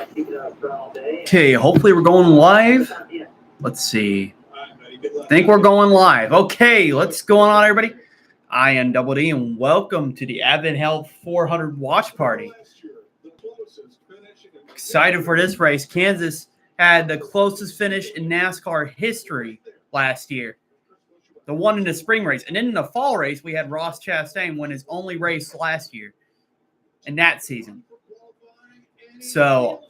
Okay, hopefully we're going live. Let's see. I think we're going live. Okay, let's go on, everybody. I am Double D, and welcome to the AdventHealth 400 watch party. Excited for this race. Kansas had the closest finish in NASCAR history last year. The one in the spring race. And then in the fall race, we had Ross Chastain win his only race last year in that season. So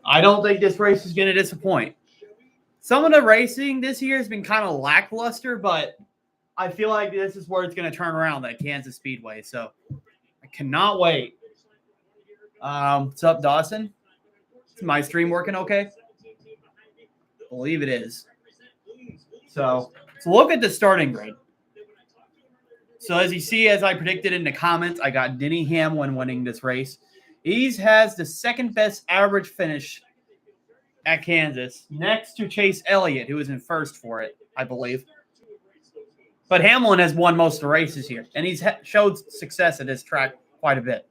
I don't think this race is going to disappoint. Some of the racing this year has been kind of lackluster, but I feel like this is where it's going to turn around at Kansas Speedway. So I cannot wait. What's up, Dawson? Is my stream working okay? I believe it is. So let's look at the starting grid. So as you see, as I predicted in the comments, I got Denny Hamlin winning this race. He has the second best average finish at Kansas, next to Chase Elliott, who was in first for it, I believe. But Hamlin has won most of the races here, and he's showed success at this track quite a bit.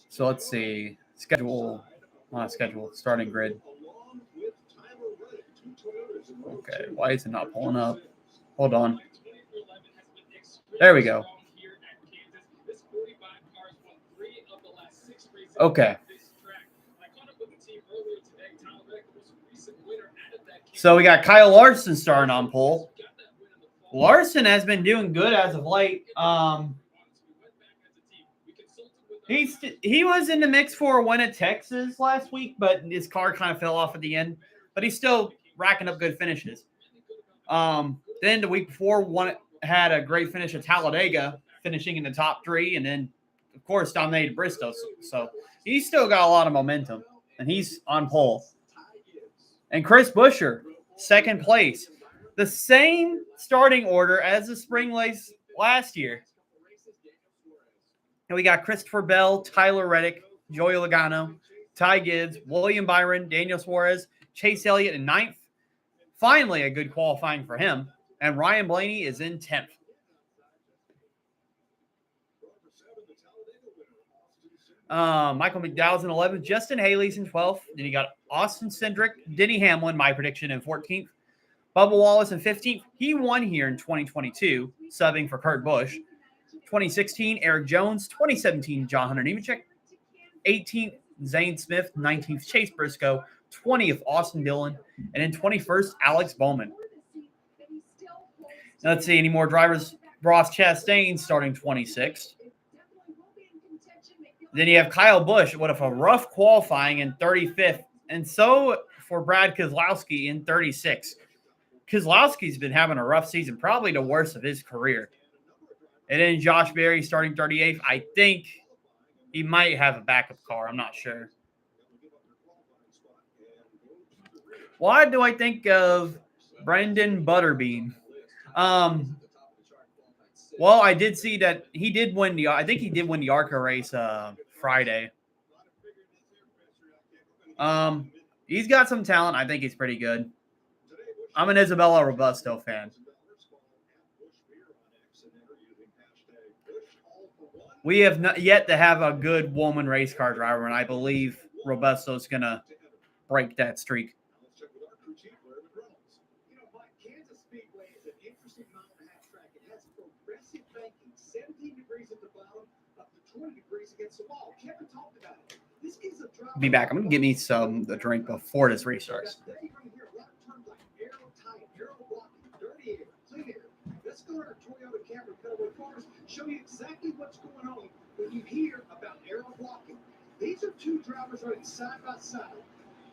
So let's see. Starting grid. Okay, why is it not pulling up? Hold on. There we go. Okay. So we got Kyle Larson starting on pole. Larson has been doing good as of late. He was in the mix for a win at Texas last week, but his car kind of fell off at the end. But he's still racking up good finishes. Then the week before, had a great finish at Talladega, finishing in the top three, and then, of course, dominated Bristol. So he's still got a lot of momentum, and he's on pole. And Chris Buescher, second place. The same starting order as the spring race last year. And we got Christopher Bell, Tyler Reddick, Joey Logano, Ty Gibbs, William Byron, Daniel Suarez, Chase Elliott in ninth. Finally, a good qualifying for him. And Ryan Blaney is in 10th. Michael McDowell's in 11th. Justin Haley's in 12th. Then you got Austin Cindric, Denny Hamlin, my prediction, in 14th. Bubba Wallace in 15th. He won here in 2022, subbing for Kurt Busch. 2016, Eric Jones. 2017, John Hunter Nemechek. 18th, Zane Smith. 19th, Chase Briscoe. 20th, Austin Dillon. And in 21st, Alex Bowman. Now, let's see any more drivers. Ross Chastain starting 26th. Then you have Kyle Busch with a rough qualifying in 35th. And so for Brad Keselowski in 36th. Keselowski's been having a rough season, probably the worst of his career. And then Josh Berry starting 38th. I think he might have a backup car. I'm not sure. Why do I think of Brendan Butterbean? Well, I did see that he did win I think he did win the ARCA race Friday. He's got some talent. I think he's pretty good. I'm an Isabella Robusto fan. We have not yet to have a good woman race car driver, and I believe Robusto's going to break that streak. Be back. I'm going to give me the drink before this race starts. Let's go to our Toyota Camry Cutaway cars, show you exactly what's going on when you hear about aero blocking. These are two drivers running side by side.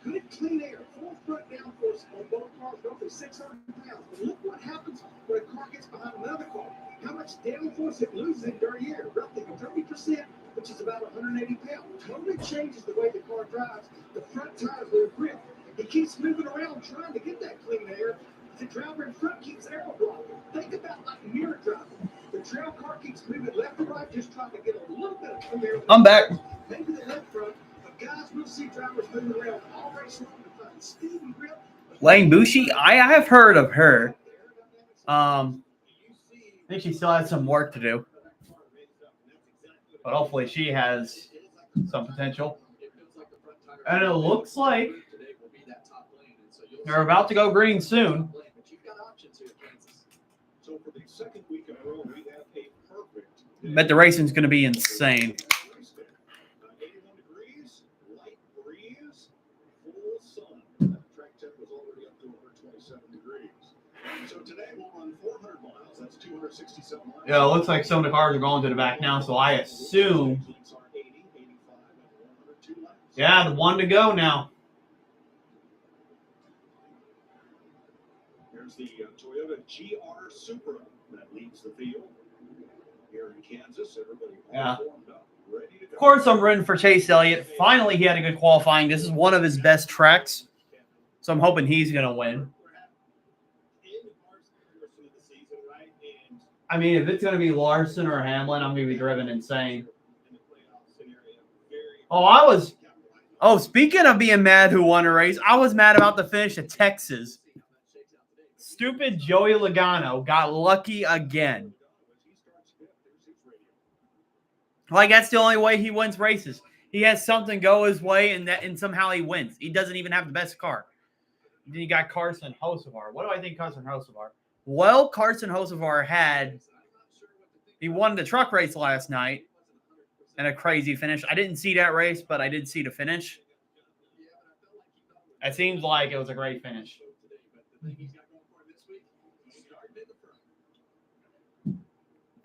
Good clean air, full front downforce on both cars, roughly 600 pounds. But look what happens when a car gets behind another car. How much downforce it loses in dirty air, roughly 30%, which is about 180 pounds. Totally changes the way the car drives. The front tires lose grip. It keeps moving around trying to get that clean air. The driver in front keeps aero blocking. Think about like mirror driving. The trail car keeps moving left to right, just trying to get a little bit of clean air. I'm back. Maybe the left front, but guys, we'll see drivers moving around all race long to find speed and grip. Lane Bushi, I have heard of her. I think she still has some work to do, but hopefully she has some potential. And it looks like they're about to go green soon. Bet the racing's going to be insane. Yeah, it looks like some of the cars are going to the back now, so I assume. Yeah, the one to go now. Here's the Toyota GR Supra that leads the field. Here in Kansas, everybody formed up, ready to go. Of course, I'm rooting for Chase Elliott. Finally, he had a good qualifying. This is one of his best tracks, so I'm hoping he's going to win. I mean, if it's going to be Larson or Hamlin, I'm going to be driven insane. Speaking of being mad who won a race, I was mad about the finish at Texas. Stupid Joey Logano got lucky again. Like, that's the only way he wins races. He has something go his way, and somehow he wins. He doesn't even have the best car. Then you got Carson Hocevar. What do I think Carson Hocevar? Well, Carson Hocevar he won the truck race last night and a crazy finish. I didn't see that race, but I did see the finish. It seems like it was a great finish.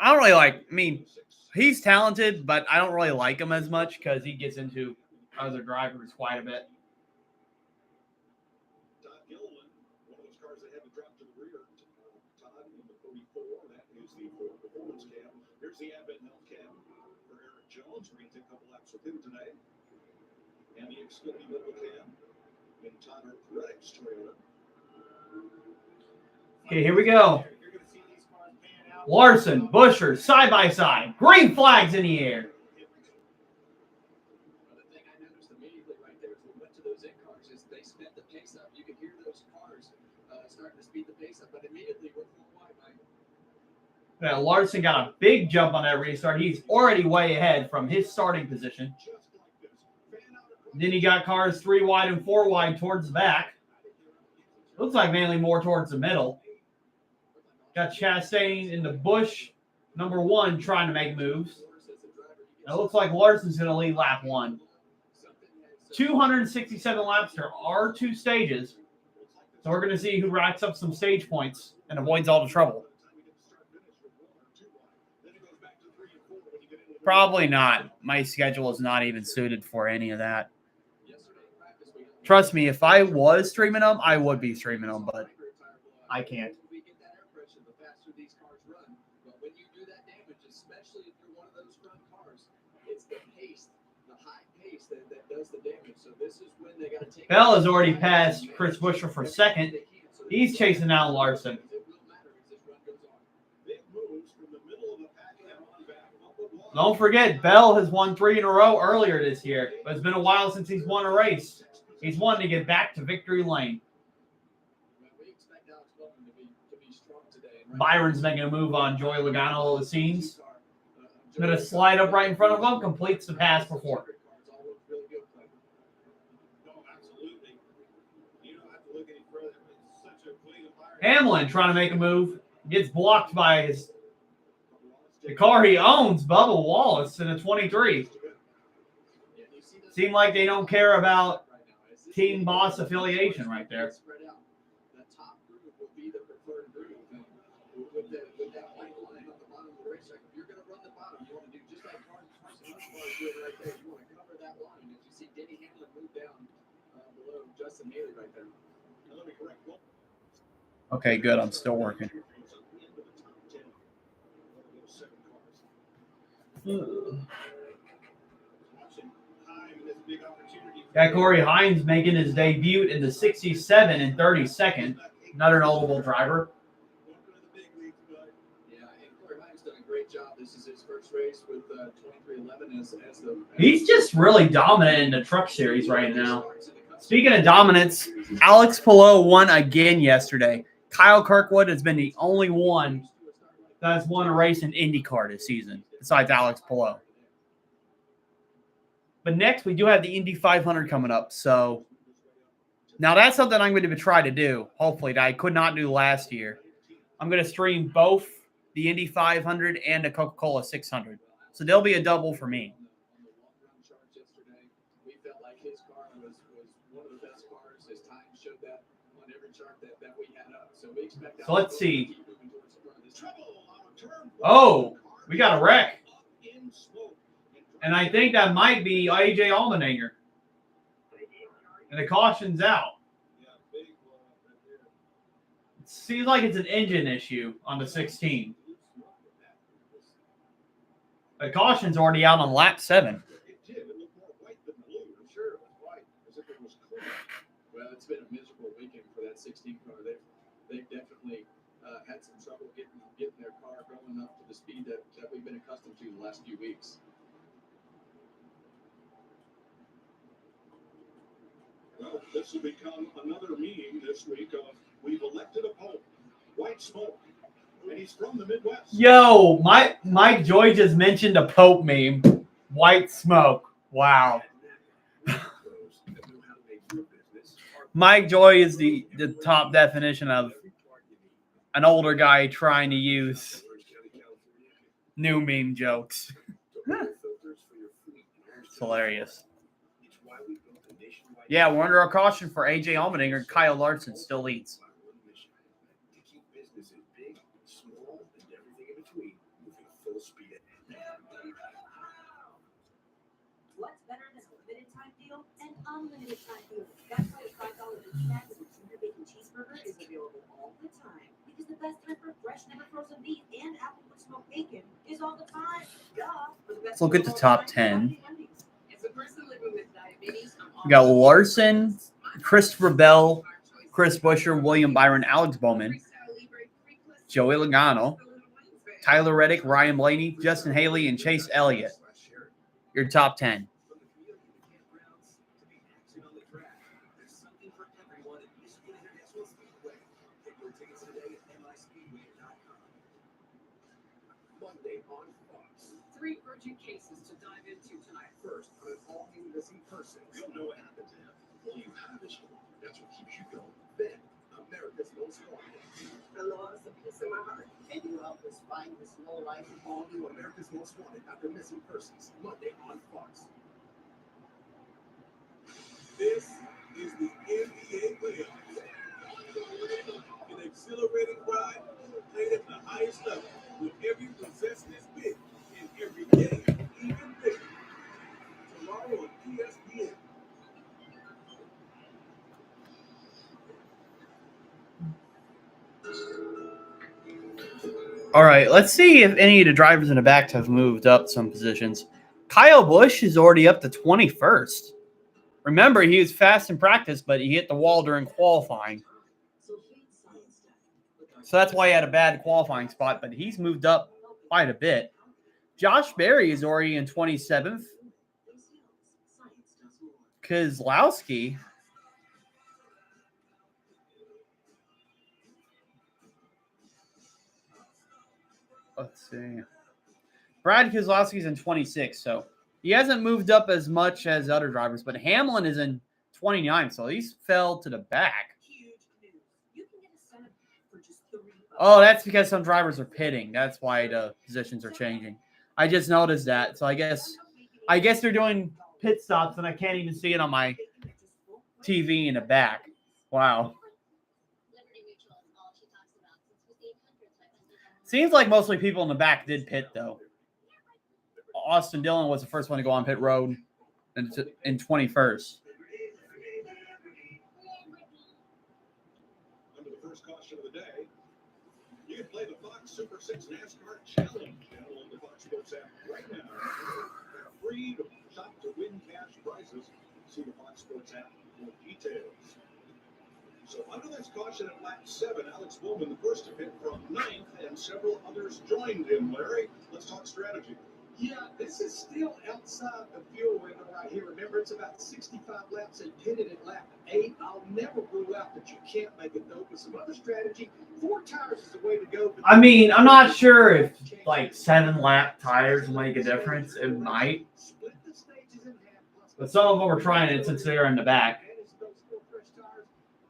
I don't really he's talented, but I don't really like him as much because he gets into other drivers quite a bit. Here's the AdventHealth cam for Eric Jones. We're going to take a couple laps with him today. And the Xfinity mobile cam in Todd Reddick's Toyota. Okay, here we go. Larson, Buescher, side by side. Green flags in the air. The thing I noticed immediately right there as we went to those in cars is they sped the pace up. You could hear those cars starting to speed the pace up, but immediately we're full wide, Mike. Yeah, Larson got a big jump on that restart. He's already way ahead from his starting position. Then he got cars 3 wide and 4 wide towards the back. Looks like mainly more towards the middle. Got Chastain in the bush, number 1, trying to make moves. It looks like Larson's going to lead lap 1. 267 laps. There are 2 stages. So we're going to see who racks up some stage points and avoids all the trouble. Probably not. My schedule is not even suited for any of that. Trust me, if I was streaming them, I would be streaming them, but I can't. Bell has already passed Chris Buescher for second. He's chasing down Larson. Don't forget, Bell has won 3 in a row earlier this year, but it's been a while since he's won a race. He's wanting to get back to victory lane. Byron's making a move on Joey Logano, it seems. Going to slide up right in front of him, completes the pass before. Hamlin trying to make a move. Gets blocked by the car he owns, Bubba Wallace, in a 23. Seem like they don't care about team boss affiliation right there. Okay, good. I'm still working. Got Corey Hines making his debut in the 67 and 32nd. Another notable driver. Yeah, and Corey Hines done a great job. This is his first race with 2311 as the. He's just really dominant in the truck series right now. Speaking of dominance, Alex Palou won again yesterday. Kyle Kirkwood has been the only one that's won a race in IndyCar this season, besides Alex Palou. But next, we do have the Indy 500 coming up. So now that's something I'm going to try to do, hopefully, that I could not do last year. I'm going to stream both the Indy 500 and the Coca-Cola 600. So there'll be a double for me. On the long run charts yesterday, we felt like his car was one of the best cars. His time showed that on every chart that we had up. So we expect that. So let's see. to keep moving towards the front of this track. Oh, we got a wreck. And I think that might be AJ Allmendinger. And the caution's out. It seems like it's an engine issue on the 16. The caution's already out on lap 7. It did. It looked more white than blue. I'm sure it was white, as if it was clear. Well, it's been a miserable weekend for that 16 car. They've definitely had some trouble getting their car going up to the speed that we've been accustomed to the last few weeks. Well, this will become another meme this week of we've elected a pope, white smoke, and he's from the Midwest. Yo, Mike Joy just mentioned a Pope meme. White smoke. Wow. Mike Joy is the top definition of an older guy trying to use new meme jokes. It's hilarious. Yeah, we're under a caution for AJ Allmendinger. Kyle Larson still leads. What's better than a limited time deal? An unlimited time deal. That's why the $5 Big Mac with a Junior Bacon Cheeseburger is available all the time. Because the best time for fresh, never frozen beef and Applewood smoked bacon is all the time. Duh. Let's look at the top 10. As a person living with diabetes, We got Larson, Christopher Bell, Chris Buescher, William Byron, Alex Bowman, Joey Logano, Tyler Reddick, Ryan Blaney, Justin Haley, and Chase Elliott. Your top 10. Three urgent cases to dive into tonight. First, on an all-new missing person. We don't know what happened to him. All you have is hope. That's what keeps you going. Then, America's most wanted. the Lord is a peace in my heart. And you help us find this low life of all new America's most wanted after missing persons. Monday on Fox. This is the NBA playoffs. An exhilarating ride played at the highest level, with every possession is big and every game even bigger. Tomorrow on ESPN. All right, let's see if any of the drivers in the back have moved up some positions. Kyle Busch is already up to 21st. Remember, he was fast in practice, but he hit the wall during qualifying. So that's why he had a bad qualifying spot, but he's moved up quite a bit. Josh Berry is already in 27th. Keselowski. Let's see. Brad Keselowski's in 26, so he hasn't moved up as much as other drivers, but Hamlin is in 29, so he's fell to the back. Oh, that's because some drivers are pitting. That's why the positions are changing. I just noticed that. So I guess they're doing pit stops, and I can't even see it on my TV in the back. Wow. Seems like mostly people in the back did pit, though. Austin Dillon was the first one to go on pit road in 21st. Under the first caution of the day, you can play the Fox Super 6 NASCAR Challenge channel on the Fox Sports app right now. Free to shop to win cash prizes. See the Fox Sports app for details. So under this caution at lap 7, Alex Bowman, the first to pit from 9th, and several others joined him. Larry, let's talk strategy. Yeah, this is still outside the fuel window right here. Remember, it's about 65 laps and pitted at lap 8. I'll never rule out that you can't make it though. But some other strategy, 4 tires is the way to go. I mean, I'm not sure if like 7-lap tires will make a difference. It might. Split the stages in half, But some of them are trying it since they're in the back.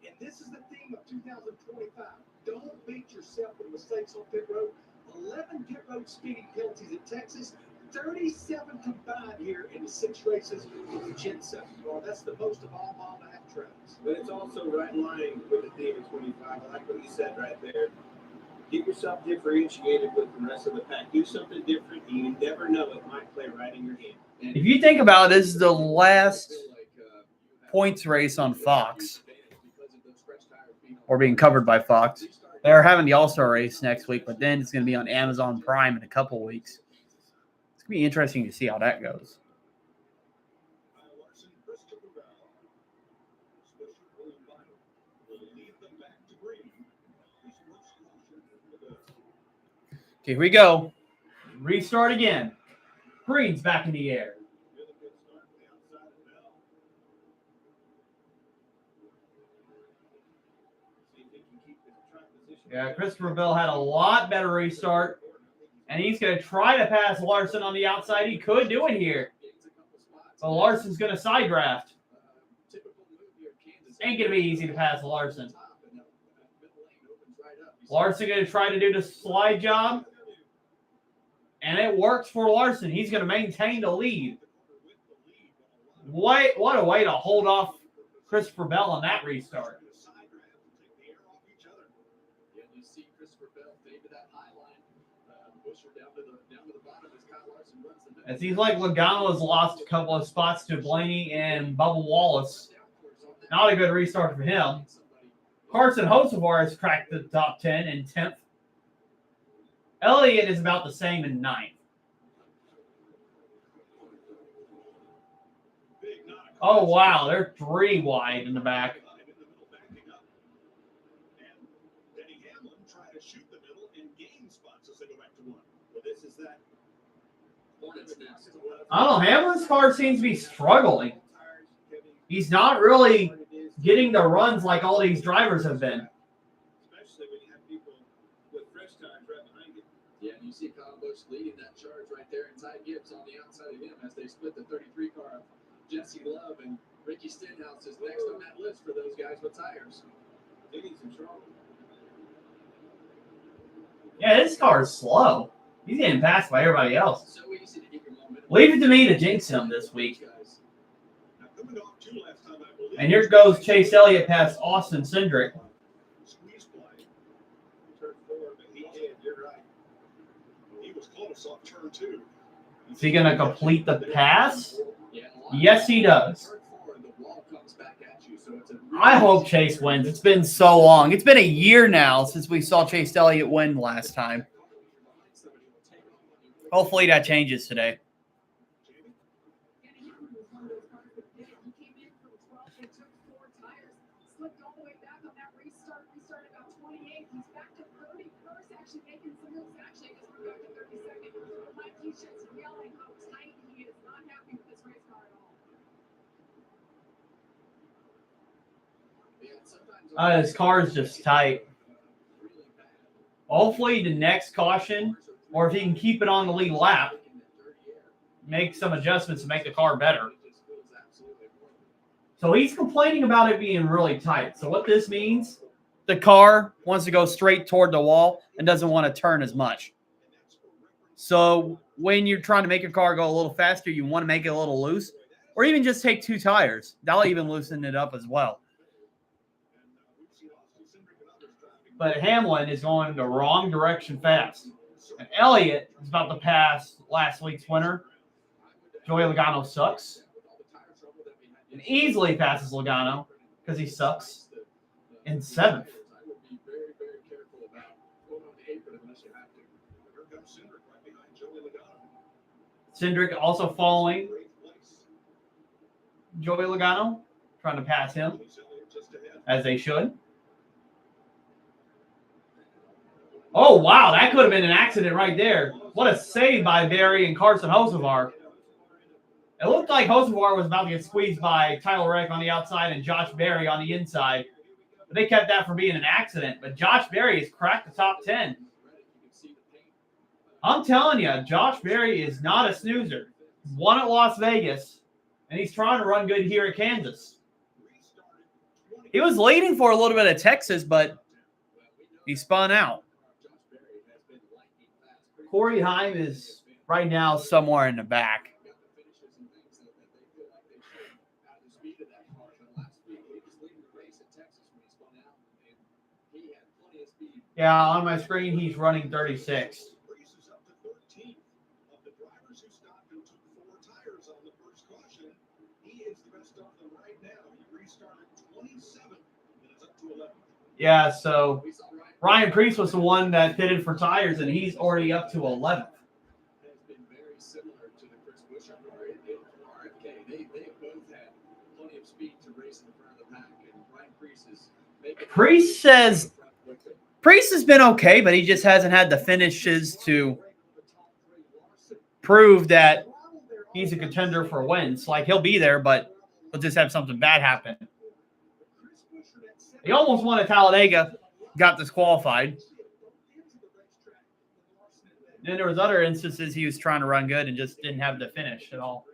And this is the theme of 2025. Don't beat yourself with mistakes on pit road. 11 pit road speeding penalties in Texas, 37 combined here in the 6 races with the Gen 7 car. That's the most of all Baja tracks. But it's also right in line with the theme of 25. I like what you said right there. Get yourself differentiated with the rest of the pack. Do something different, and you never know, it might play right in your hand. And If you think about it, this is the last points race on Fox, or being covered by Fox. They're having the All-Star race next week, but then it's going to be on Amazon Prime in a couple weeks. It's going to be interesting to see how that goes. Okay, here we go. Restart again. Green's back in the air. Yeah, Christopher Bell had a lot better restart, and he's going to try to pass Larson on the outside. He could do it here. So Larson's going to side draft. Ain't going to be easy to pass Larson. Larson going to try to do the slide job, and it works for Larson. He's going to maintain the lead. What a way to hold off Christopher Bell on that restart. It seems like Logano has lost a couple of spots to Blaney and Bubba Wallace. Not a good restart for him. Carson Hocevar has cracked the top 10 in 10th. Elliott is about the same in 9th. Oh, wow. They're 3 wide in the back. I don't know. Hamlin's car seems to be struggling. He's not really getting the runs like all these drivers have been. especially when you have people with fresh tires right behind you. Yeah, and you see Kyle Busch leading that charge right there, and Ty Gibbs on the outside of him as they split the 33 car. Jesse Love and Ricky Stenhouse is next on that list for those guys with tires. They need some trouble. Yeah, this car is slow. He's getting passed by everybody else. So easy to get your momentum. Leave it to me to jinx him this week. Now, coming off 2 last time, I believe. And here goes Chase Elliott past Austin Cindric. Squeeze play. Turn 4, but he did. You're right. He was close off turn 2. Is he going to complete the pass? Yeah, Yes, he does. Turn 4, the wall comes back at you, so it's a I hope Chase wins. It's been so long. It's been a year now since we saw Chase Elliott win last time. Hopefully that changes today. His car is just tight. Hopefully the next caution, or if he can keep it on the lead lap, make some adjustments to make the car better. So he's complaining about it being really tight. So what this means, the car wants to go straight toward the wall and doesn't want to turn as much. So when you're trying to make your car go a little faster, you want to make it a little loose, or even just take 2 tires. That'll even loosen it up as well. But Hamlin is going the wrong direction fast. And Elliott is about to pass last week's winner. Joey Logano sucks. And easily passes Logano because he sucks in 7th. Cindric also following Joey Logano, trying to pass him, as they should. Oh, wow, that could have been an accident right there. What a save by Barry and Carson Hocevar. It looked like Hocevar was about to get squeezed by Tyler Reddick on the outside and Josh Berry on the inside. But they kept that from being an accident. But Josh Berry has cracked the top 10. I'm telling you, Josh Berry is not a snoozer. Won at Las Vegas, And he's trying to run good here at Kansas. He was leading for a little bit at Texas, but he spun out. Corey Heim is right now somewhere in the back. Yeah, on my screen, he's running 36. Yeah, so Ryan Priest was the one that pitted for tires, and he's already up to 11th. Has been very similar to the Chris Buescher car in RFK. They both had plenty of speed to race in the front of the pack, and Ryan Priest is making. Priest says Priest has been okay, but he just hasn't had the finishes to prove that he's a contender for wins. Like, he'll be there, but he'll just have something bad happen. He almost won at Talladega, got disqualified. Then there was other instances he was trying to run good and just didn't have the finish at all.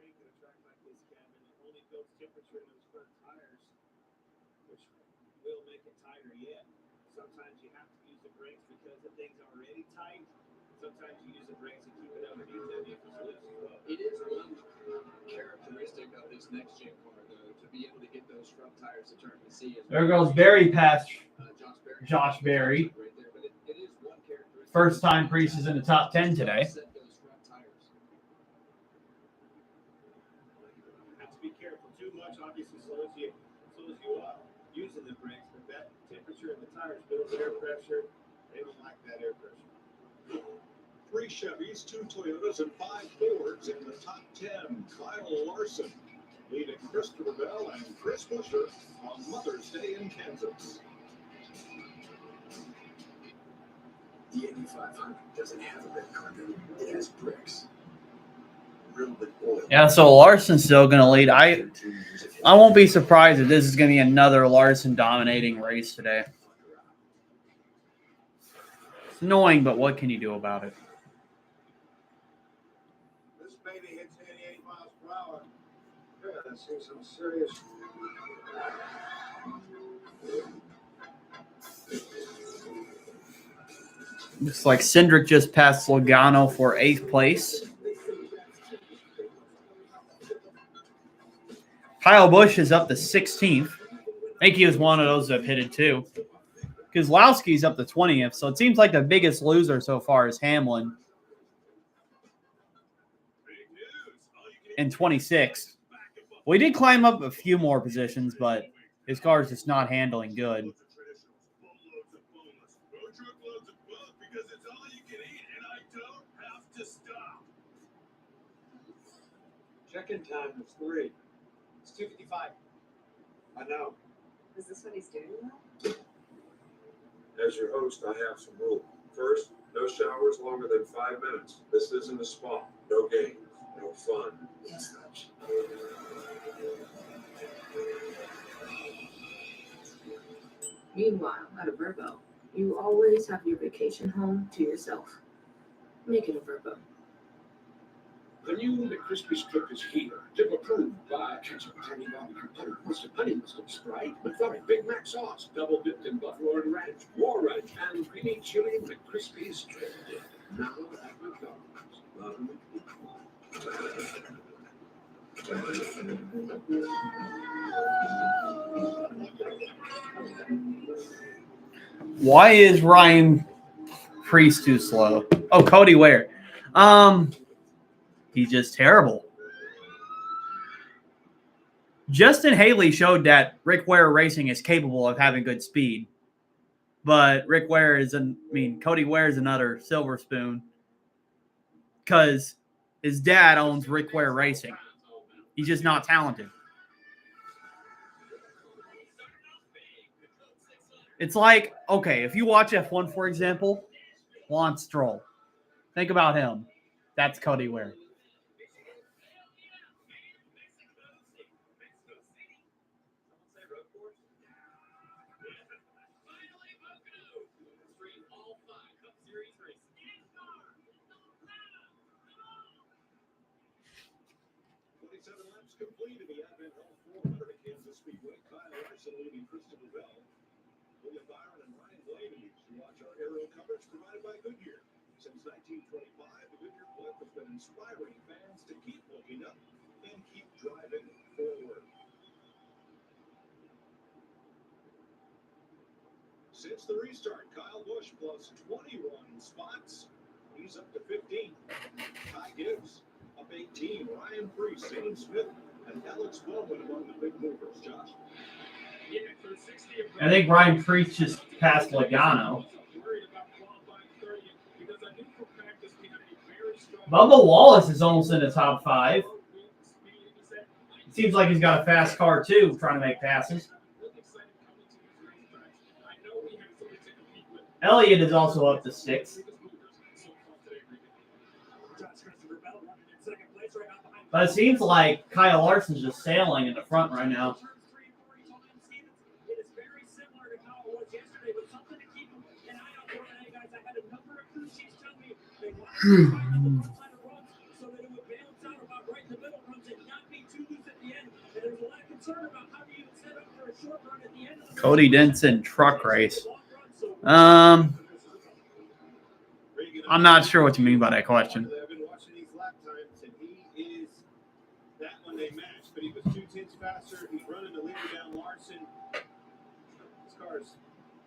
Sometimes you have to use the brakes because the thing's already tight. Sometimes you use the brakes to keep it underneath them if it's loose. It is one characteristic of this next gen car, though, to be able to get those front tires to turn and see. There goes Barry past Josh Berry. First time Priest is in the top 10 today. Have to be careful too much, obviously slows you up using the brakes, but that temperature in the tires builds air pressure. They don't like that air pressure. 3 Chevys, 2 Toyotas, and 5 Fords in the top 10. Kyle Larson leading Christopher Bell and Chris Buescher on Mother's Day in Kansas. The 8500 doesn't have a red carpet. It has bricks. Riddled with oil. Yeah, so Larson's still going to lead. I won't be surprised if this is going to be another Larson dominating race today. It's annoying, but what can you do about it? This baby hits 88 miles per hour. Yeah, that's some serious. Looks like Cindric just passed Logano for 8th place. Kyle Busch is up to 16th. I think he was one of those that pitted too. Kozlowski's up to 20th, so it seems like the biggest loser so far is Hamlin in 26th. We did climb up a few more positions, but his car is just not handling good. Check-in time is 3. It's 2:55. I know. Is this what he's doing now? As your host, I have some rules. First, no showers longer than 5 minutes. This isn't a spa. No games, no fun. Meanwhile, at a Verbo, you always have your vacation home to yourself. Make it a Verbo. The new McCrispy Strip is here. Tip approved by Ketchup, Honey Barbecue Butter, Mustard, Honey Mustard, Sprite, McFlurry, Big Mac Sauce, double dipped in buffalo and ranch, more ranch, and creamy chili McCrispy Strip. Now at McDonald's. Love Why is Ryan Priest too slow? Oh, Cody Ware. He's just terrible. Justin Haley showed that Rick Ware Racing is capable of having good speed. But Cody Ware is another silver spoon because his dad owns Rick Ware Racing. He's just not talented. It's like, okay, if you watch F1, for example, Lance Stroll. Think about him. That's Cody Ware. complete in the AdventHealth 400 at Kansas Speedway. Kyle Larson leading Christopher Bell. William Byron and Ryan Blaney to watch our aerial coverage provided by Goodyear. Since 1925, the Goodyear blimp has been inspiring fans to keep looking up and keep driving forward. Since the restart, Kyle Busch plus 21 spots. He's up to 15. Ty Gibbs up 18. Ryan Preece, Zane Smith, and Alex Baldwin among the big movers. Josh? I think Ryan Preece just passed Logano. Bubba Wallace is almost in the top 5. It seems like he's got a fast car, too, trying to make passes. Elliott is also up to 6. But it seems like Kyle Larson's just sailing in the front right now. Cody Denson truck race. I'm not sure what you mean by that question. I've been watching these lap times, and he is that one they matched, but he was 2/10 faster. He's running the leader down Larson. This car's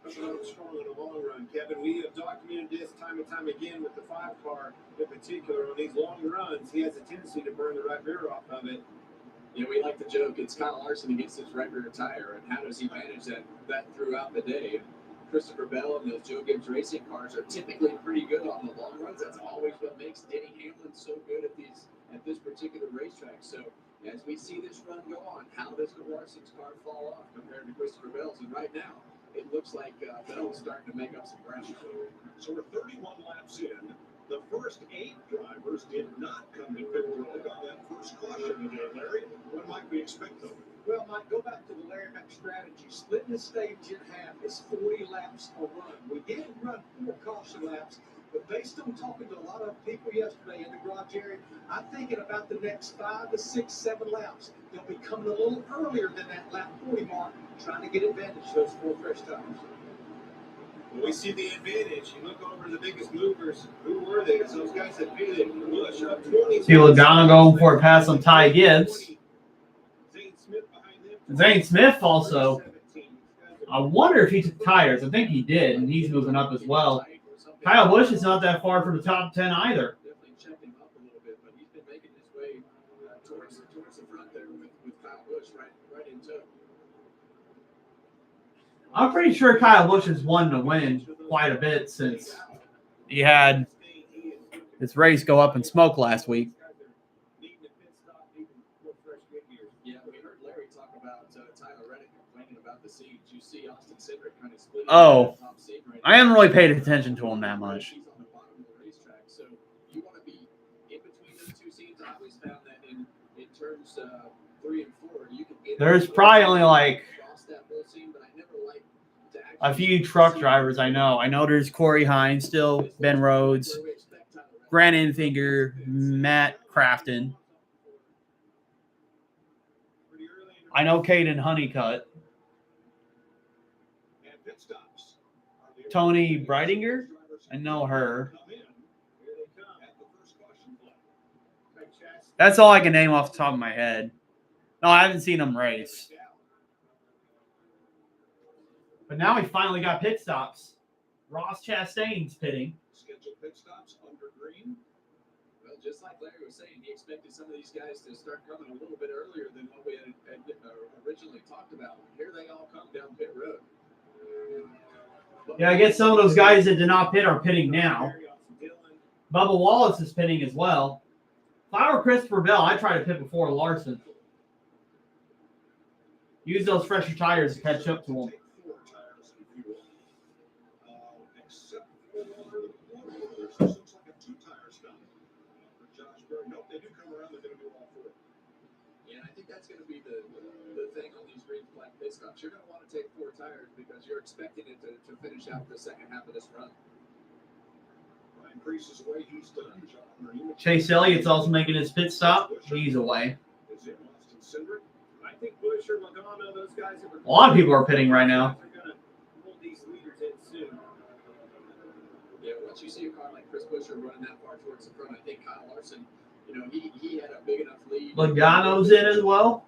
coming out strong in the long run, Kevin. We have documented this time and time again with the 5 car in particular. On these long runs, he has a tendency to burn the right rear off of it. You know, we like to joke, it's Kyle Larson against his right rear tire, and how does he manage that throughout the day? Christopher Bell and those Joe Gibbs racing cars are typically pretty good on the long runs. That's always what makes Denny Hamlin so good at this particular racetrack. So as we see this run go on, how does the Larson's car fall off compared to Christopher Bell's? And right now, it looks like Bell's starting to make up some ground. So we're 31 laps in. The first 8 drivers did not come to pit road on that first caution today, Larry. When might we expect them? Well, Mike, go back to the Larry Mack strategy. Splitting the stage in half is 40 laps a run. We did run 4 caution laps, but based on talking to a lot of people yesterday in the garage area, I'm thinking about the next 5 to 6, 7 laps. They'll be coming a little earlier than that lap 40 mark, trying to get advantage of those 4 fresh tires. When we see the advantage, you look over the biggest movers. Who were they? Those guys that pitted. Busch up 20. See Logano going for a pass on Ty Gibbs. Zane Smith also. I wonder if he took tires. I think he did, and he's moving up as well. Kyle Busch is not that far from the top 10 either. Definitely checked him up a little bit, but he's been making his way towards the front there with Kyle Busch right in tow. I'm pretty sure Kyle Busch has won to win quite a bit since he had his race go up in smoke last week. Yeah, we heard Larry talk about Tyler Reddick complaining about the seat. You see Austin Cindric kind of split. Oh, I haven't really paid attention to him that much. He's on the bottom of the racetrack, so you want to be in between those 2 seats. I always found that in turns 3 and 4, you can get. There's probably only like a few truck drivers I know. I know there's Corey Hines still, Ben Rhodes, Grant Enfinger, Matt Crafton. I know Caden Honeycutt. Tony Breidinger. I know her. That's all I can name off the top of my head. No, I haven't seen them race. But now we finally got pit stops. Ross Chastain's pitting. Scheduled pit stops under green. Well, just like Larry was saying, he expected some of these guys to start coming a little bit earlier than what we had originally talked about. Here they all come down pit road. Yeah, I guess some of those guys that did not pit are pitting now. Bubba Wallace is pitting as well. If I were Christopher Bell, I'd try to pit before Larson. Use those fresher tires to catch up to him. Except for this looks like a 2-tire stop for Josh Berry. Nope, they do come around. They're going to do all 4. Yeah, I think that's going to be the thing on these green flag pit stops. You're going to want to take 4 tires because you're expecting it to finish out the second half of this run. Ryan Preece is away. He's done. Chase Elliott's also making his pit stop. He's away. Is in Austin Cindric. I think Bush or Logano, those guys that were A lot of people are pitting right now. are going to pull these leaders in soon. Yeah, once you see a car like Chris Buescher running that far towards the front, I think Kyle Larson, he had a big enough lead. Logano's in as well.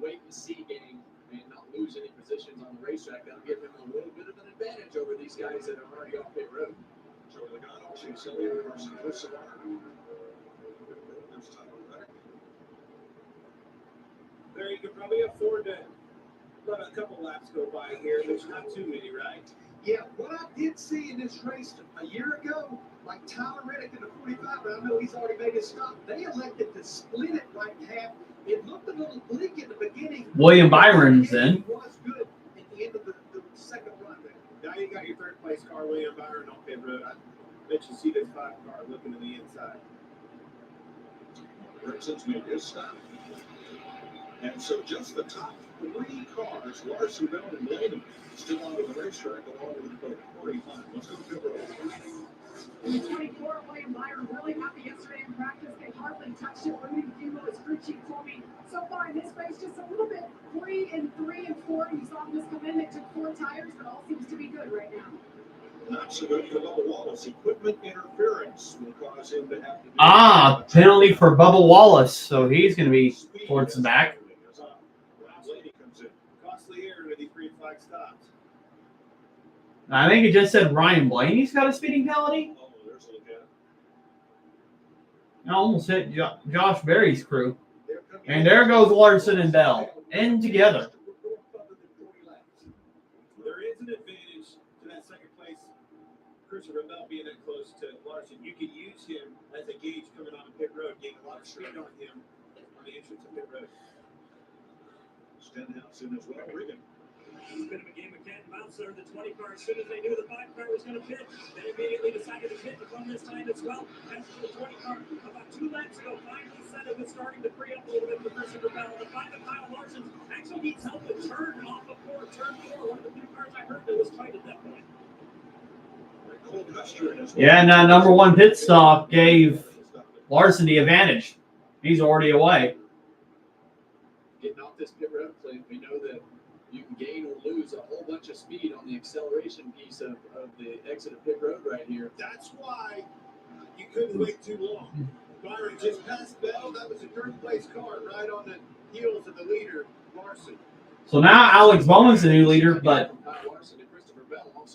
Wait and see game and not lose any positions on the racetrack. That'll give him a little bit of an advantage over these guys that are already off pit road. Joe Logano, Chase Elliott, Carson Hocevar. There's Tyler Reddick. There, you could probably afford to let a couple laps go by here. There's not too many, right? Yeah, what I did see in this race a year ago, like Tyler Reddick in the 45, but I know he's already made his stop. They elected to split it right in half. It looked a little bleak in the beginning. William Byron's in. It was good at the end of the second run there. Now you got your third place car, William Byron, on pit road. I bet you see this 5 car looking to the inside. Brixton's made his stop. And so just the top 3 cars, Larson, Bell, and Blaney, still out of the racetrack along with the 45. Let's go to pit road. In 24, William Byron really happy yesterday in practice. They hardly touched it. Rudy Fumo, his crew chief, told me so far in this race, just a little bit 3 and 3 and 4. You saw this come in. They took 4 tires, but all seems to be good right now. Not so good for Bubba Wallace. Equipment interference will cause him to have to do Penalty for Bubba Wallace. So he's going to be towards the back. Blaney comes in. Costly error to these green flag stops. I think it just said Ryan Blaney's got a speeding penalty. Oh, there's a look at it. I almost hit Josh Berry's crew. And there goes Larson and Bell. In together. There is an advantage to that second place. Christopher Bell being that close to Larson. You could use him as a gauge coming on the pit road, gain a lot of speed on him on the entrance of pit road. Stenhouse in as well. Regan. It's been a game of cat and mouse there. The 20 car, as soon as they knew the 5 car was going to pit, they immediately decided to pit to come this time as well. As for the 20 car, about 2 laps ago, finally said it was starting to free up a little bit for Christopher Bell. The 5 of Kyle Larson actually needs help with turn off of turn 4. One of the few cars I heard that was tight at that point. Cole Custer in as well. Yeah, and that number 1 pit stop gave Larson the advantage. He's already away. Getting off this pit road, Clint, we know that you can gain or lose a whole bunch of speed on the acceleration piece of the exit of pit road right here. That's why you couldn't wait too long. Byron just passed Bell. That was a third place car right on the heels of the leader, Larson. So now Alex Bowman's the new leader, but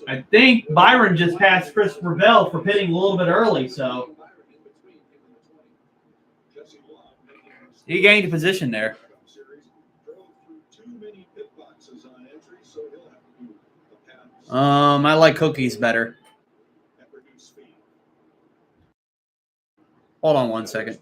I think Byron just passed Christopher Bell for pitting a little bit early, so he gained a position there. I like cookies better. Hold on 1 second.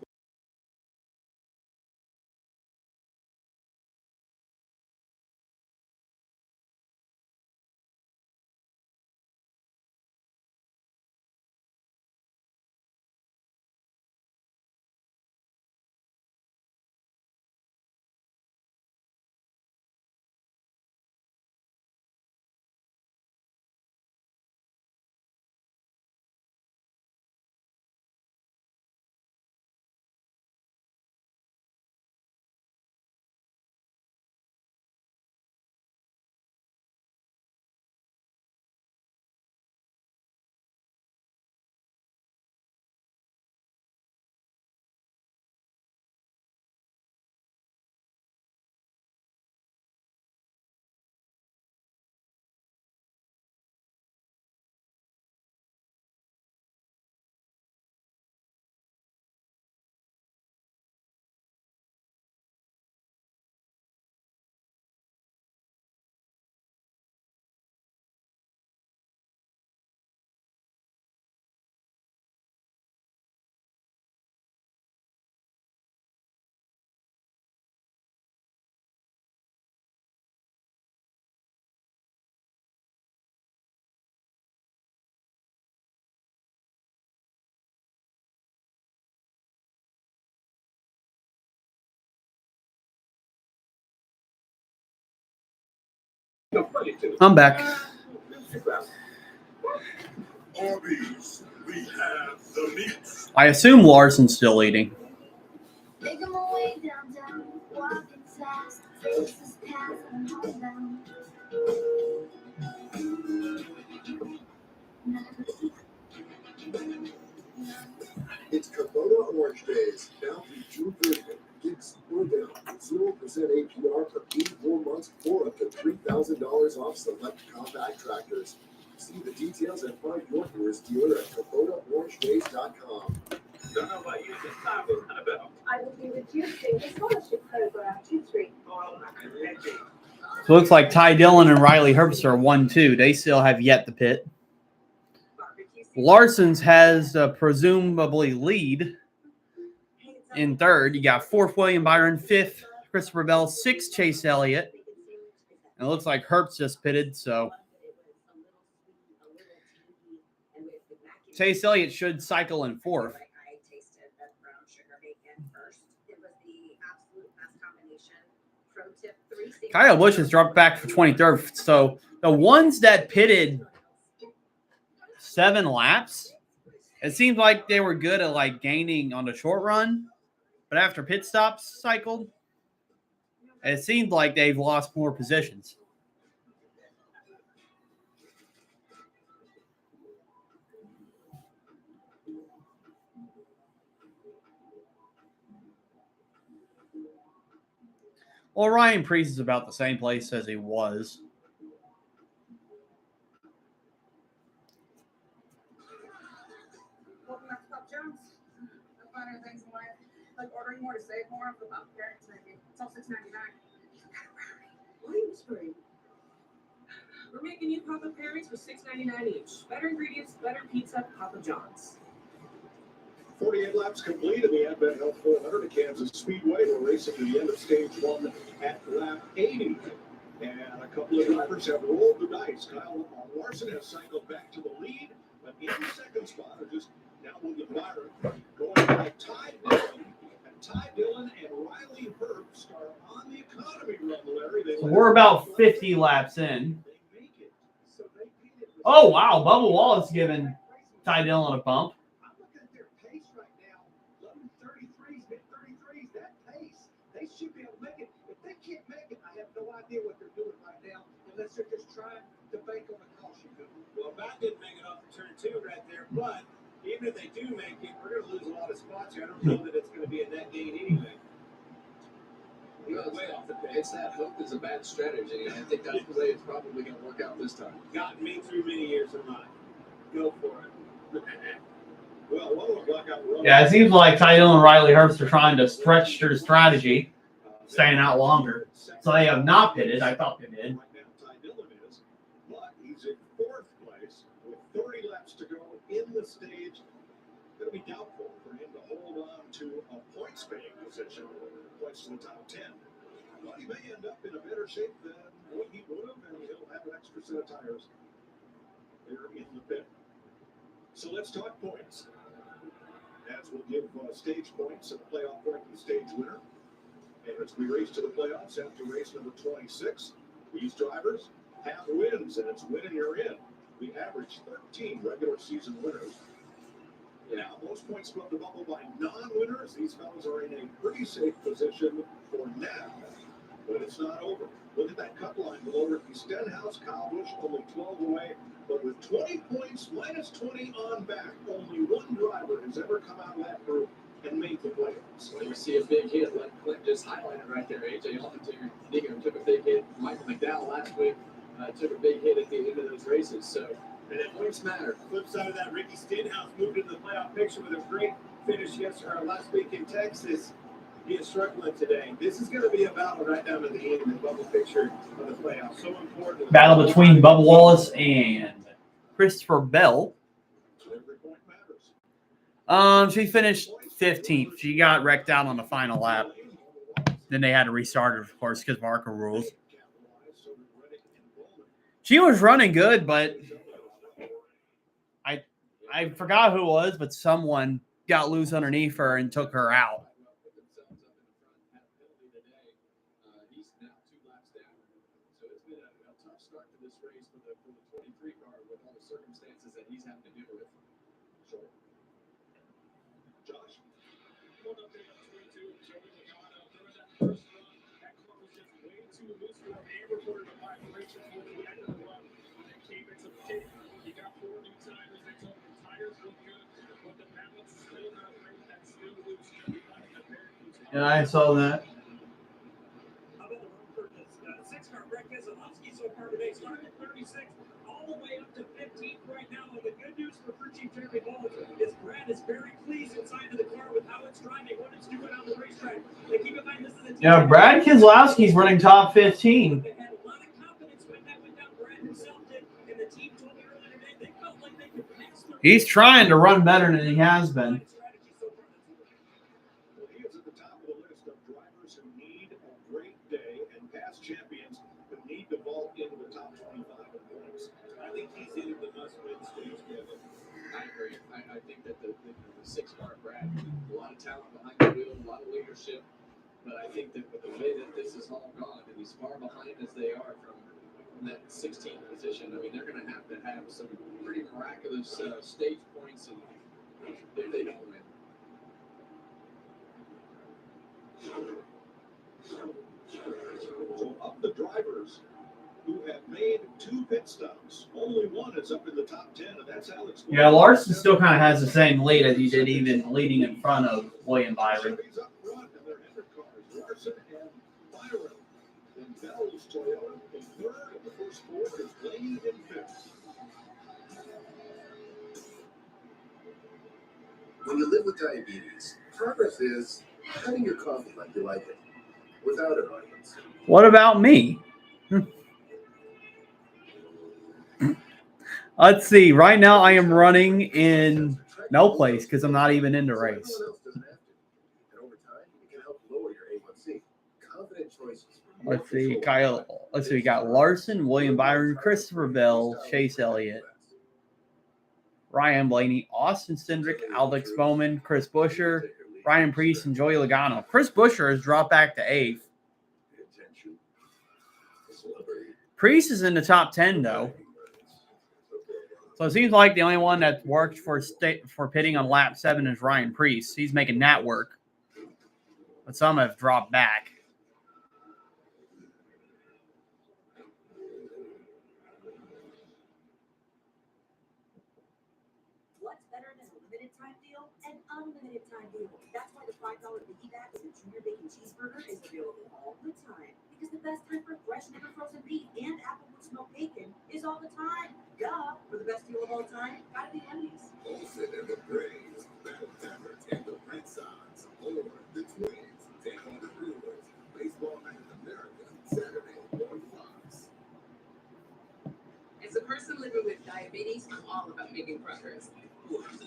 I'm back. I assume Larson's still leading. Making my way downtown, walking It's Kubota Orange Days, now through June 30th. Get slow down with 0% APR for 84 months or up to $3,000 off select compact tractors. See the details and find your nearest dealer at KubotaOrangeDays.com. Don't know about you, this time was not about. I will be with you soon. The scholarship credit for our 2nd Street. Oh, So it looks like Ty Dillon and Riley Herbst are 1-2. They still have yet to pit. Larson's has presumably lead in third. You got fourth, William Byron, fifth, Christopher Bell, sixth, Chase Elliott. And it looks like Herbst just pitted, so Chase Elliott should cycle in fourth. Kyle Busch has dropped back for 23rd. So the ones that pitted 7 laps, it seemed like they were good at like gaining on the short run, but after pit stops cycled, it seemed like they've lost more positions. Well, Ryan Preece is about the same place as he was. Welcome back to Pop Jones. The finer things in life, like ordering more to save more for Pop Parents Menu. It's all $6.99. Why are you whispering? We're making you Papa Pairings for $6.99 each. Better ingredients, better pizza, Papa John's. 48 laps complete in the AdventHealth 400 at Kansas Speedway. We're racing to the end of stage 1 at lap 80. And a couple of drivers have rolled the dice. Kyle Larson has cycled back to the lead, but in the second spot are just now William Byron going by Ty Dillon. And Ty Dillon and Riley Herbst are on the economy run, Larry. So we're about 50 laps in. Oh, wow. Bubba Wallace giving Ty Dillon a bump. Should be able to make it. If they can't make it, I have no idea what they're doing right now, unless they're just trying to bank on the caution. Well, Matt didn't make it off the turn 2 right there, but even if they do make it, we're going to lose a lot of spots here. I don't know that it's going to be a net gain anyway. Well, way off the pace. That hope is a bad strategy, and I think that's the way it's probably going to work out this time. Gotten me through many years of mine. Go for it. Well, one of the blackout runs. Yeah, it seems like Ty Dillon and Riley Herbst are trying to stretch their strategy, staying out longer. So they have not pitted. I thought they did. Right now, Ty Dillon is, but he's in 4th place with 30 laps to go in the stage. Going to be doubtful for him to hold on to a points-paying position, points in the top 10. But he may end up in a better shape than what he would have, and he'll have an extra set of tires there in the pit. So let's talk points. As we'll give stage points and a playoff point to the stage winner. And as we race to the playoffs after race number 26, these drivers have wins, and it's win and you're in. We average 13 regular season winners. Now, most points above the bubble by non-winners. These fellows are in a pretty safe position for now, but it's not over. Look at that cut line below Ricky Stenhouse, Kyle Busch only 12 away, but with 20 points, minus 20 on back, only one driver has ever come out of that group and made the playoffs. When you see a big hit, like Clint just highlighted right there, AJ Allmendinger took a big hit. Michael McDowell last week took a big hit at the end of those races. So, and it points matter. Flip side of that, Ricky Stenhouse moved into the playoff picture with a great finish last week in Texas. He is struggling today. This is going to be a battle right down at the end in the bubble picture of the playoffs. So important. Battle between Bubba Wallace and Christopher Bell. Every point matters. She finished 15th. She got wrecked out on the final lap. Then they had to restart her, of course, because of ARCA rules. She was running good, but I forgot who it was, but someone got loose underneath her and took her out. He's now 2 laps down. So it's been a tough start to this race for the 23 car with all the circumstances that he's having to deal with. Sure. Josh? One update on 22. Joey Logano during that first run. That car was just way And I saw that. How about the run for this 6-car Brett Keselowski so far today? Started at 36, all the way up to 15th right now. And the good news for crew chief Jeremy Ball is Brad is very pleased inside of the car with how it's driving, what it's doing on the racetrack. They keep in mind this is a team. Yeah, Brad Keselowski's running top 15. They had a lot of confidence when that went down. Brad himself did, and the team told me earlier today they felt like they could pass the. He's trying to run better than he has been. Well, he is at the top of the list of drivers who need a great day and past champions who need to vault into the top 25 in points. I think he's in the must-win stage, Kevin. I agree. I think that the 6-car Brad, a lot of talent behind the wheel, a lot of leadership. But I think that with the way that this has all gone, and as far behind as they are from that 16th position, I mean, they're going to have some pretty miraculous stage points, and if they don't win. So of the drivers who have made 2 pit stops, only one is up in the top 10, and that's Alex. Yeah, Larson still kind of has the same lead as he did even leading in front of William Byron. Chevy's up front in their Hendrick cars, Larson and Byron. Then Bell's Toyota in third, and the first 4 is Blaney in fifth. When you live with diabetes, progress is having your coffee like you like it, without an audience. What about me? Let's see. Right now, I am running in no place because I'm not even in the race. Everyone else doesn't have to. And over time, it can help lower your A1C. Confident choices. Let's see. Kyle. Let's see. We got Larson, William Byron, Christopher Bell, Chase Elliott, Ryan Blaney, Austin Cindric, Alex Bowman, Chris Buescher, Ryan Preece, and Joey Logano. Chris Buescher has dropped back to 8th. Preece is in the top 10, though. So it seems like the only one that worked for pitting on lap 7 is Ryan Preece. He's making that work. But some have dropped back. What's better than a limited time deal? An unlimited time deal. That's why the $5 piggyback with a junior bacon cheeseburger is available all the time. Because the best time for fresh, never frozen beef and applewood smoked bacon is all the time. Duh. For the best deal of all time, gotta be Wendy's. Olsen and the Braves, Battle Tappers and the Red Sox, or the Twins, take on the Brewers. Baseball Night in America, Saturday on Fox. As a person living with diabetes, I'm all about making progress.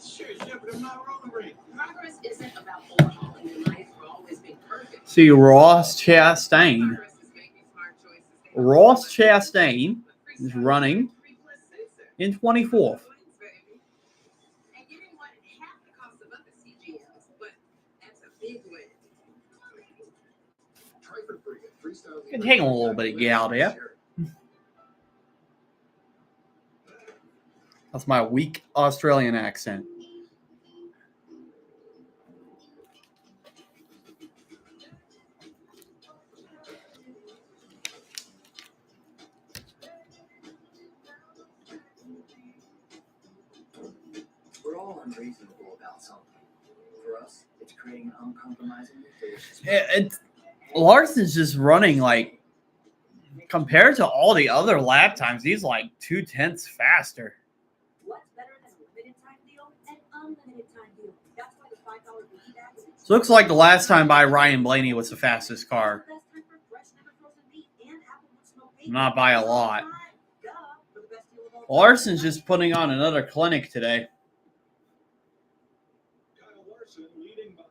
Sure, but I'm not rolling rate. Progress isn't about overhauling your life or always being perfect. See, Ross Chastain. Progress is making smart choices. Ross Chastain is running in 24th. And getting one half the cost of other CGLs, but that's a big win. Try for free at Freestyle. Can hang on a little bit to get out there. That's my weak Australian accent. We're all unreasonable about something. For us, it's creating an uncompromisingly delicious. Larson's just running like compared to all the other lap times, he's like 0.2 faster. What's better than a limited time deal? An unlimited time deal. That's why the $5 piggyback is So looks like the last time by Ryan Blaney was the fastest car. the best time for fresh, never frozen beef and applewood smoked bacon. Not by a lot. Duh. For the best deal of all time. Larson's just putting on another clinic today. Kyle Larson leading by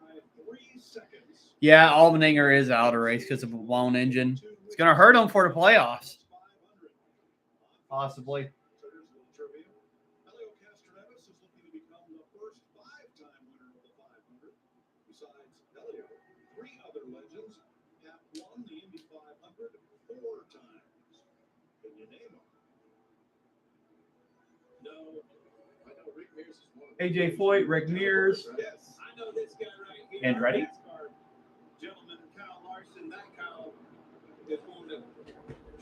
3 seconds. Yeah, Allmendinger is out of the race because of a blown engine. It's going to hurt him for the playoffs. Possibly. So here's a little trivia. Helio Castroneves is looking to become the first 5-time winner of the 500. Besides Helio, 3 other legends have won the Indy 500 4 times. Can you name them? No, I know Rick Mears is one of them. AJ Foyt, Rick Mears, Yes, I know this guy right here. Andretti. NASCAR gentleman, Kyle Larson. That Kyle is one that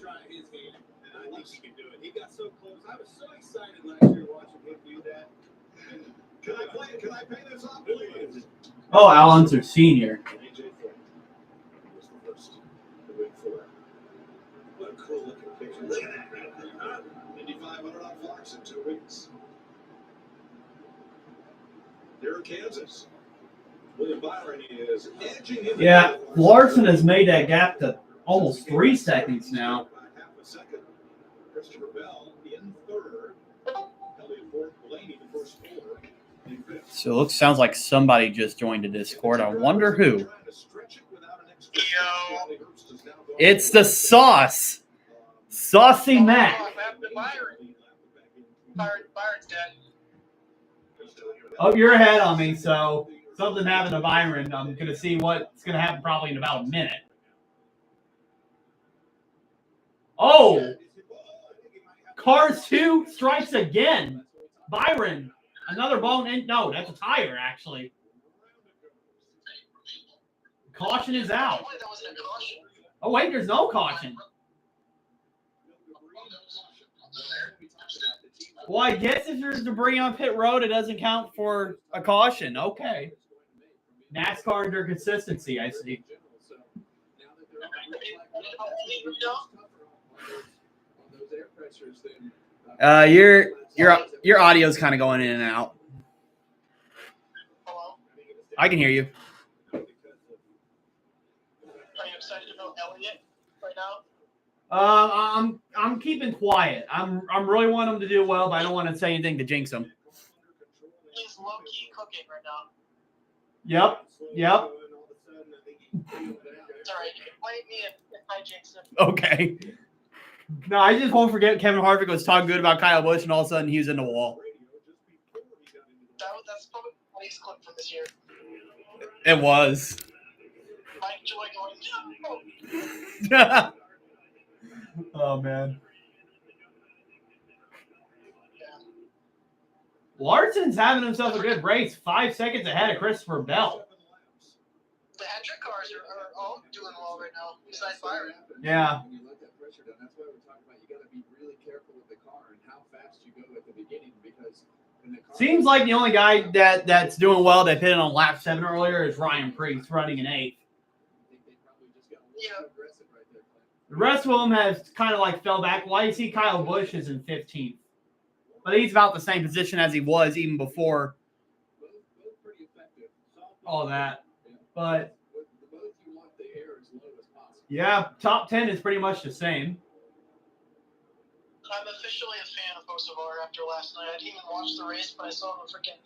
try his hand, and I think he can do it. He got so close. I was so excited last year watching him do that. Can I play it? Can I pay this off, please? Oh, Al Unser Sr. AJ Foyt was the first to win for it. What a cool looking picture. Look at that. Huh? 5,500 on Fox in 2 weeks. Here in Kansas. William Byron is edging him. Yeah, Larson has made that gap to almost 3 seconds now. Half a second. Christopher Bell in third. Elliott Ford Blaney, the first 4. In fifth. So it sounds like somebody just joined the Discord. I wonder who. It's the Sauce. Saucy Mac. Byron's dead. Oh, you're ahead on me, so something happened to Byron. I'm going to see what's going to happen probably in about a minute. Oh! Cars 2 strikes again. Byron, another bone in. No, that's a tire, actually. Caution is out. Oh, wait, there's no caution. Well, I guess if there's debris on pit road, it doesn't count for a caution. Okay. NASCAR under consistency, I see. Your audio's kind of going in and out. I can hear you. Are you excited about Elliott right now? I'm keeping quiet. I'm really wanting him to do well, but I don't want to say anything to jinx him. He's low key cooking right now. Yep. It's all right. You can blame me if I jinx him. Okay. No, I just won't forget Kevin Harvick was talking good about Kyle Busch, and all of a sudden he was in the wall. That's probably the funniest clip from this year. It was. I enjoy going, no. Oh, man. Larson's having himself a good race. 5 seconds ahead of Christopher Bell. The Hendrick cars are all doing well right now, besides Byron. Yeah. When you let that pressure down, that's why we're talking about you got to be really careful with the car and how fast you go at the beginning, because when the car Seems like the only guy that's doing well that hit it on lap 7 earlier is Ryan Preece running an 8th. Yeah. The rest of them has kind of like fell back. Well, you see Kyle Busch is in 15th. But he's about the same position as he was even before all that. But, yeah, top 10 is pretty much the same. I'm officially a fan of Hocevar after last night. I didn't even watch the race, but I saw him freaking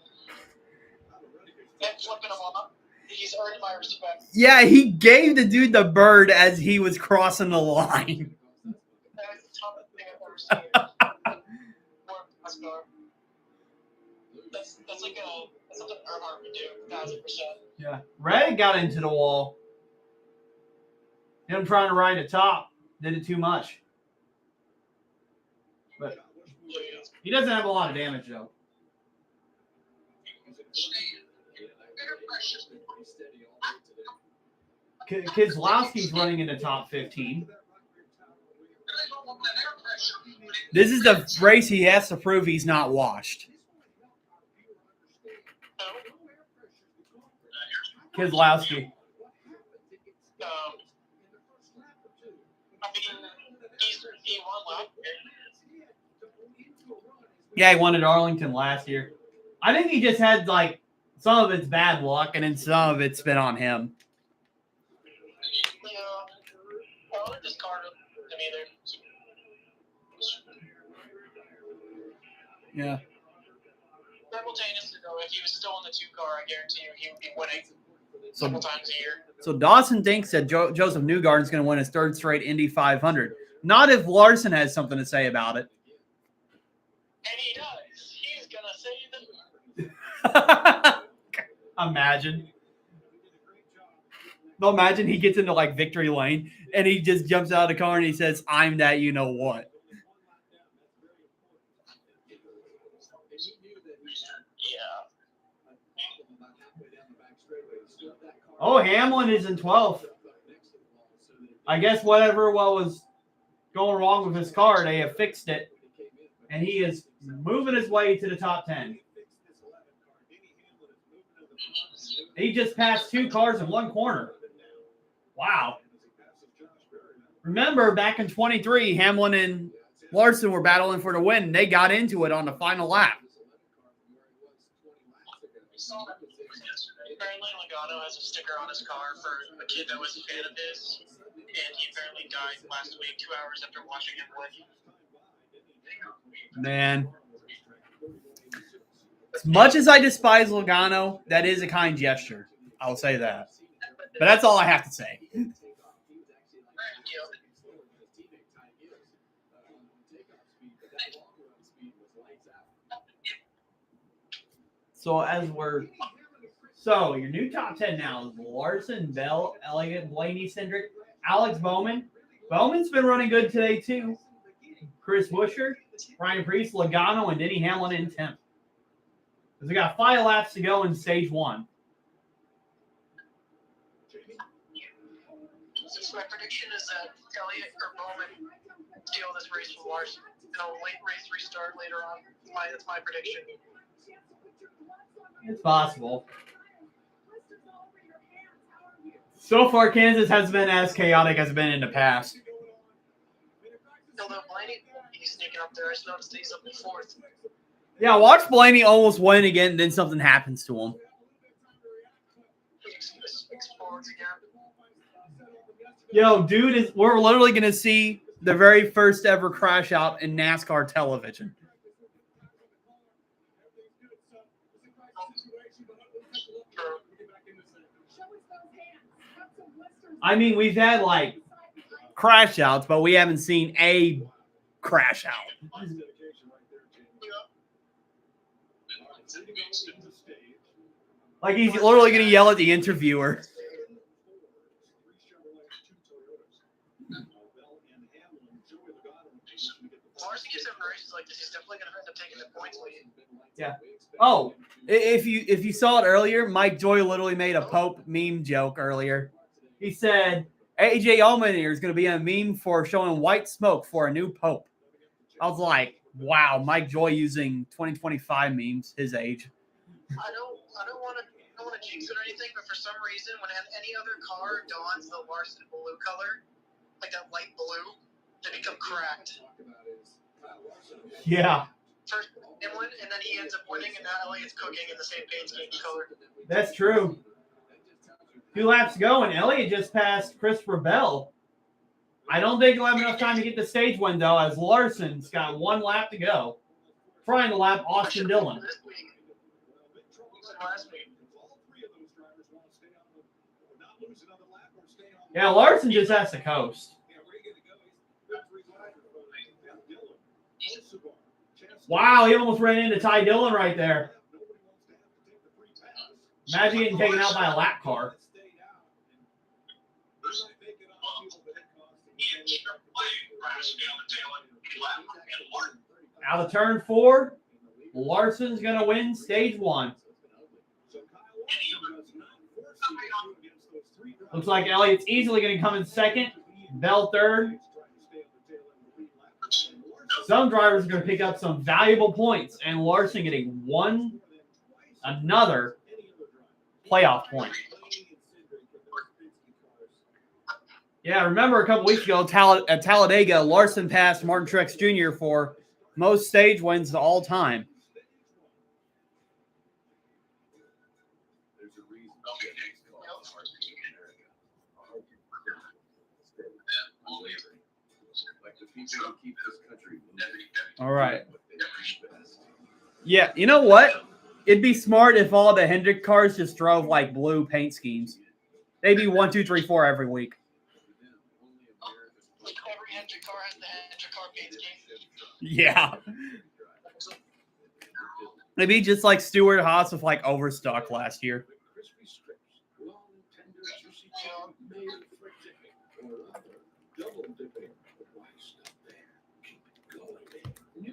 flipping him up. He's earned my respect. Yeah, he gave the dude the bird as he was crossing the line. That's the toughest thing I've ever seen. NASCAR. That's like that's something Earnhardt would do, 1,000%. Yeah, Red got into the wall. Him trying to ride the top did it too much. But he doesn't have a lot of damage, though. Keselowski's running in the top 15. This is the race he has to prove he's not washed. Keselowski. He won last year. Yeah, he won at Arlington last year. I think he just had, like, some of it's bad luck, and then some of it's been on him. Yeah. Well, this car to me, they're Yeah. simultaneous ago. If he was still in the 2 car, I guarantee you he would be winning several times a year. So Dawson thinks that Joseph Newgarden's going to win his 3rd straight Indy 500. Not if Larson has something to say about it. And he does. He's going to say that. Imagine. Well, imagine he gets into, like, victory lane, and he just jumps out of the car and he says, I'm that you-know-what. Yeah. Oh, Hamlin is in 12th. I guess whatever was going wrong with his car. They have fixed it, and he is moving his way to the top 10. He just passed 2 cars in one corner. Wow. Remember, back in 23, Hamlin and Larson were battling for the win, and they got into it on the final lap. Apparently, Logano has a sticker on his car for a kid that was a fan of his, and he apparently died last week 2 hours after watching him win. Man. As much as I despise Logano, that is a kind gesture. I'll say that. But that's all I have to say. So your new top 10 now is Larson, Bell, Elliott, Blaney, Cindric, Alex Bowman. Bowman's been running good today too. Chris Buescher, Ryan Preece, Logano, and Denny Hamlin in 10th. Because we got 5 laps to go in stage 1. So my prediction is that Elliott or Bowman steal this race from Larson. And a late race restart later on. That's my prediction. It's possible. So far, Kansas has been as chaotic as it's been in the past. Although Blaney, he's sneaking up there. I just noticed he's up in 4th. Yeah, watch Blaney almost win again, then something happens to him. Explodes again. Yo, dude, we're literally going to see the very first ever crash out in NASCAR television. I mean, we've had, like, crash outs, but we haven't seen a crash out. Like, he's literally going to yell at the interviewer. Larson gets him races like this, he's definitely going to end up taking the points lead. Yeah. Oh, if you saw it earlier, Mike Joy literally made a Pope meme joke earlier. He said, AJ Allmendinger is going to be a meme for showing white smoke for a new Pope. I was like, wow, Mike Joy using 2025 memes, his age. I don't want to jinx it or anything, but for some reason, when any other car dons the Larson blue color, like that light blue, they become cracked. Yeah. First Hamlin, and then he ends up winning, and now Elliott's cooking in the same paint scheme color. That's true. 2 laps to go, and Elliott just passed Christopher Bell. I don't think he'll have enough time to get the stage win, though, as Larson's got 1 lap to go. Trying to lap Austin Dillon. Yeah, Larson just has to coast. Wow, he almost ran into Ty Dillon right there. Imagine getting taken out by a lap car. Out of turn 4, Larson's going to win stage 1. Looks like Elliott's easily going to come in 2nd, Bell 3rd. Some drivers are going to pick up some valuable points, and Larson getting another playoff point. Yeah, remember a couple weeks ago at Talladega, Larson passed Martin Truex Jr. for most stage wins of all time. All right. Yeah, you know what? It'd be smart if all the Hendrick cars just drove like blue paint schemes. They'd be 1, 2, 3, 4 every week. Like every Hendrick car has the Hendrick car paint scheme. Yeah. It'd be just like Stewart Haas with like Overstock last year.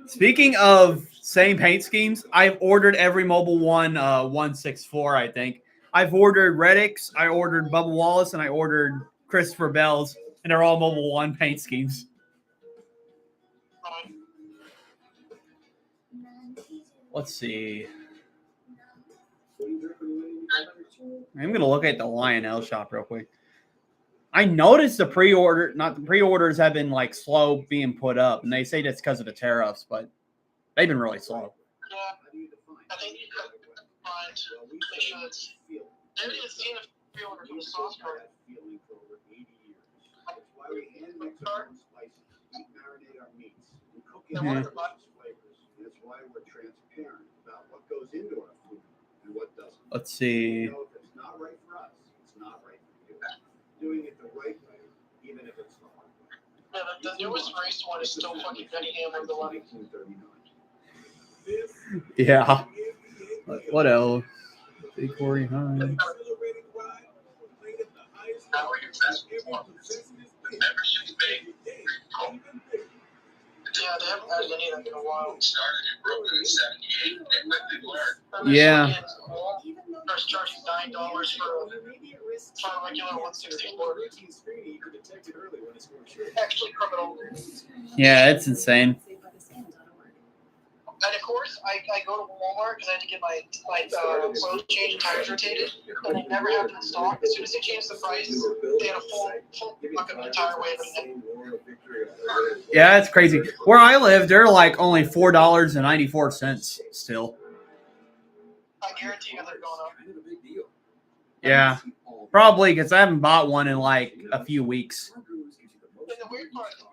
Speaking of same paint schemes, I've ordered every Mobile One 164, I think. I've ordered Reddick's, I ordered Bubba Wallace, and I ordered Christopher Bell's, and they're all Mobile One paint schemes. Let's see. I'm gonna look at the Lionel shop real quick. I noticed the pre-orders have been like slow being put up, and they say that's because of the tariffs, but they've been really slow. I think you could find make sure that's. I haven't even seen a pre-order for the sauce card. That's why we hand mix our own spices. We marinate our meats. We cook it Mhm. with flavors. That's why we're transparent about what goes into our food and what doesn't. Let's see. You know, if it's not right for us, it's not right for you. Doing it the right way, even if it's the hard way. Yeah, the newest race one is still fucking Benny Hammer the one. 1939. Yeah. What else? Big Corey Hines. Yeah, they haven't had any of them in a while. Started in Brooklyn in '78. They quickly learned. Yeah. First charging $9 for a regular 164. Actually criminal. Yeah, it's insane. And of course, I go to Walmart because I had to get my clothes changed and tires rotated, and they never have them in stock. As soon as they changed the price, they had a full bucket of the tire waiting. Yeah, it's crazy. Where I live, they're like only $4.94 still. I guarantee you they're going up. Yeah, probably because I haven't bought one in like a few weeks. And the weird part is,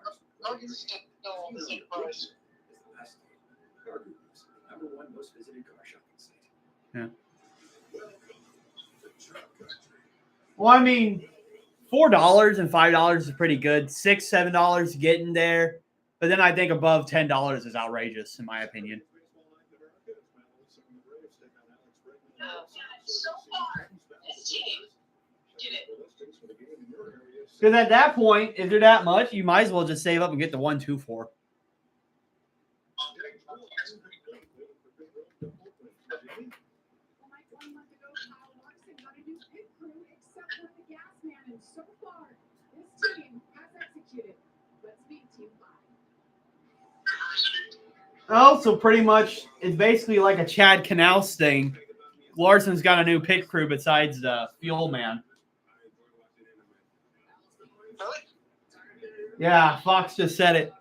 Nuggets is still the same price. Number one most visited car shopping site. Yeah. Well, I mean, $4 and $5 is pretty good. $6, $7 getting there, but then I think above $10 is outrageous in my opinion. So far, this team did it. Because at that point, if they're that much, you might as well just save up and get the 124. So far, this team has executed. Let's meet Team 5. Oh, so pretty much it's basically like a Chad Knaus thing. Larson's got a new pit crew besides the fuel man. Yeah, Fox just said it.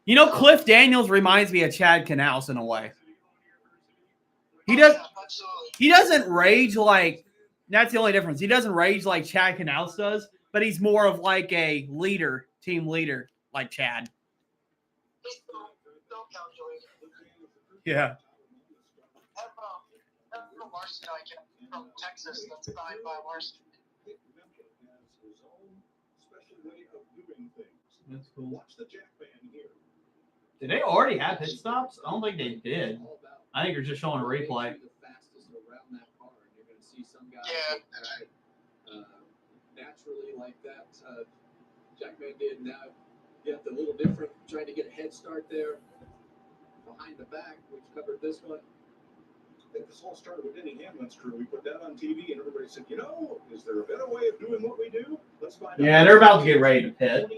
You know, Cliff Daniels reminds me of Chad Knaus in a way. He doesn't rage like. That's the only difference. He doesn't rage like Chad Knaus does, but he's more of like a leader, team leader, like Chad. Yeah. Larson from Texas that's signed by Larson. That's cool. Did they already have pit stops? I don't think they did. I think they're just showing a replay. Yeah. Naturally like that. Jackman did. Now you have the little different, trying to get a head start there. Behind the back, we've covered this one. I think this all started with Denny Hamlin's crew. We put that on TV, and everybody said, is there a better way of doing what we do? Let's find out. Yeah, they're about to get ready to pit.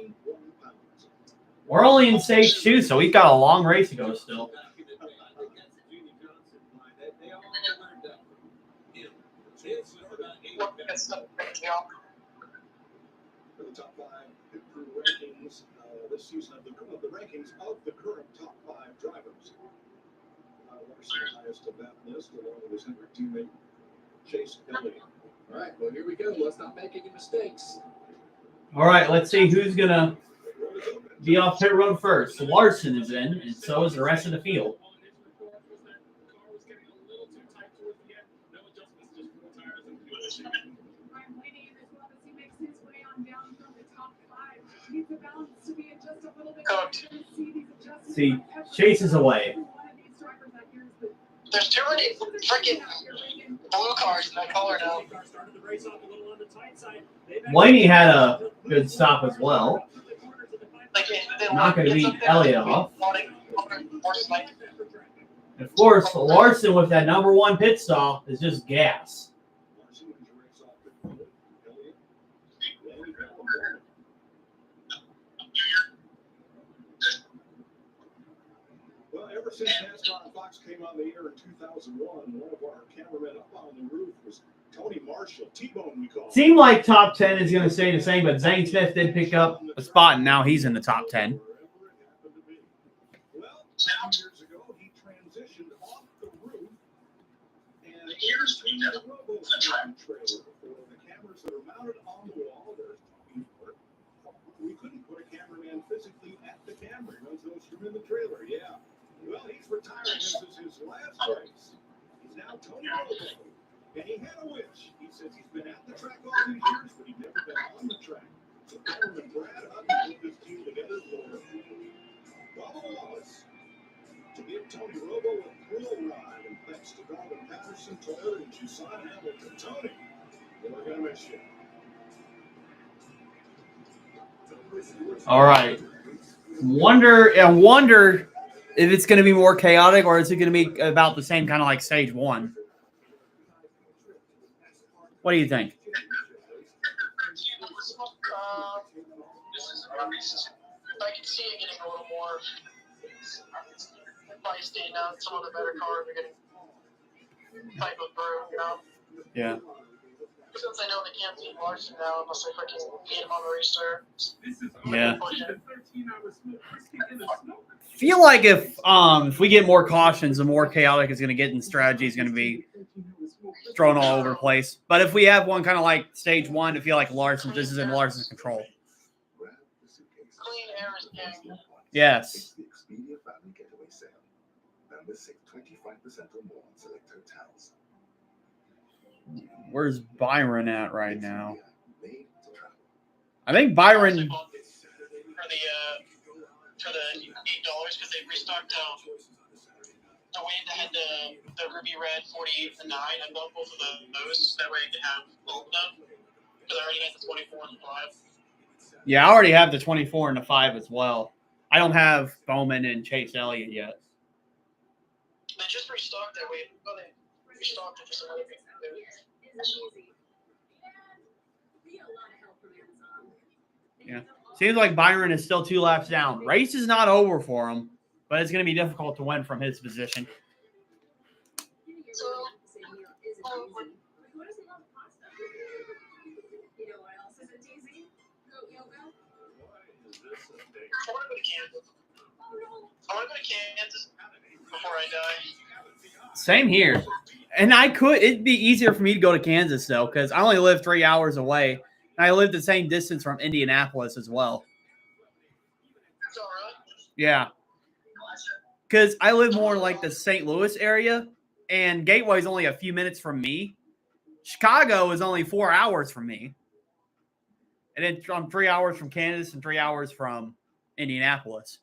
We're only in stage 2, so we've got a long race to go still. For the top 5 pit crew rankings this season of the rankings of the current top 5 drivers. Larson the highest of that list, along with his Hendrick teammate Chase Elliott. All right, well, here we go. Let's not make any mistakes. All right, let's see who's going to be off pit road first. So Larson is in, and so is the rest of the field. I'm waiting as well as he makes his way on down from the top 5. Needs the balance to be just a little bit. See, Chase is away. There's too many freaking blue cars in that color now. Blaney had a good stop as well. Not going to beat Elliott off. And of course, Larson with that number 1 pit stop is just gas. Ever since NASCAR and Fox came on the air in 2001, one of our cameramen up on the roof was Tony Marshall, T-Bone we call him. Seemed like top 10 is going to stay the same, but Zane Smith did pick up a spot, and now he's in the top 10. Well, 7 years ago, he transitioned off the roof, and here's the RoboCam trailer for the cameras that are mounted on the wall. There's talking for it. We couldn't put a cameraman physically at the camera. He runs those from in the trailer, yeah. Well, he's retiring. This is his last race. He's now Tony Robo. And he had a wish. He says he's been at the track all these years, but he'd never been on the track. So cameraman Brad Hutton put this team together for Bubba Wallace to give Tony Robo a thrill ride. And thanks to Darwin Patterson, Toyota, and Tucson Hamilton. Tony, we're going to miss you. All right. I wonder if it's going to be more chaotic or is it going to be about the same kind of like stage one? What do you think? I can see it getting a little more feisty now. Some of the better cars are getting type of through, you know? Yeah. Since I know they can't beat Larson now unless they fucking beat him on the restart. Yeah. Feel like if we get more cautions, the more chaotic it's going to get, and strategy is going to be thrown all over the place. But if we have one kind of like stage one, to feel like this is in Larson's control. Clean air is king. Yes. Where's Byron at right now? I think Byron. For the $8 because they restocked the Wayne that had the ruby red 48 and 9. I bought both of those. That way I can have both of them because I already had the 24 and the 5. Yeah, I already have the 24 and the 5 as well. I don't have Bowman and Chase Elliott yet. They just restocked that way. Oh, they restocked it for some other people. Yeah. Seems like Byron is still 2 laps down. Race is not over for him, but it's going to be difficult to win from his position. I want to go to Kansas before I die. Same here. And it'd be easier for me to go to Kansas, though, because I only live 3 hours away. And I live the same distance from Indianapolis as well. Yeah. Because I live more like the St. Louis area, and Gateway is only a few minutes from me. Chicago is only 4 hours from me. And then I'm 3 hours from Kansas and 3 hours from Indianapolis.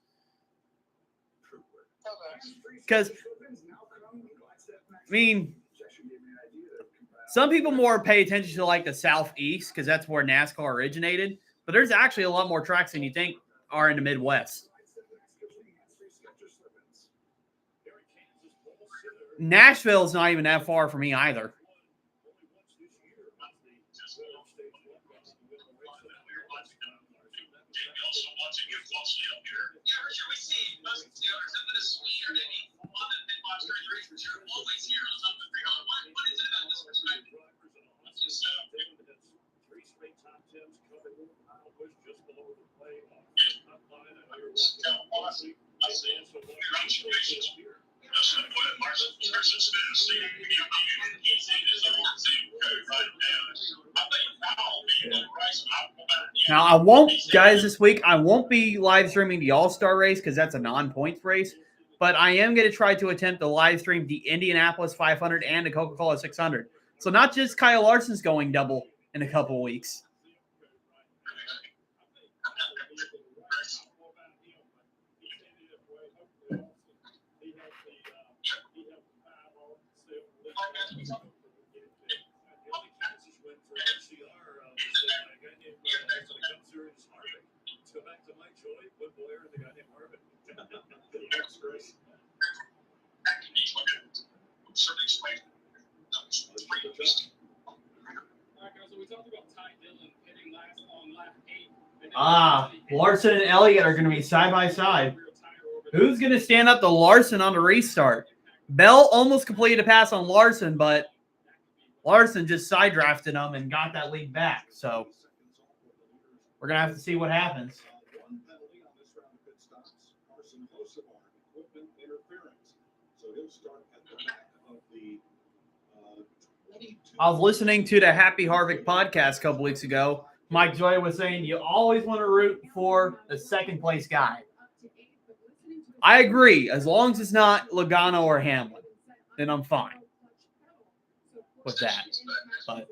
Because, I mean, some people more pay attention to like the Southeast because that's where NASCAR originated. But there's actually a lot more tracks than you think are in the Midwest. Nashville is not even that far from me either. Now, I won't, guys, this week, I won't be live streaming the All-Star race because that's a non-points race. But I am going to try to attempt to live stream the Indianapolis 500 and the Coca-Cola 600. So not just Kyle Larson's going double in a couple weeks. Larson and Elliott are going to be side by side. Who's going to stand up to Larson on the restart? Bell almost completed a pass on Larson, but Larson just side drafted him and got that lead back. So we're going to have to see what happens. One penalty on this round of pit stops. Carson Hocevar, equipment interference. So he'll start at the back of the 22. I was listening to the Happy Harvick podcast a couple weeks ago. Mike Joy was saying you always want to root for the second place guy. I agree. As long as it's not Logano or Hamlin, then I'm fine with that. But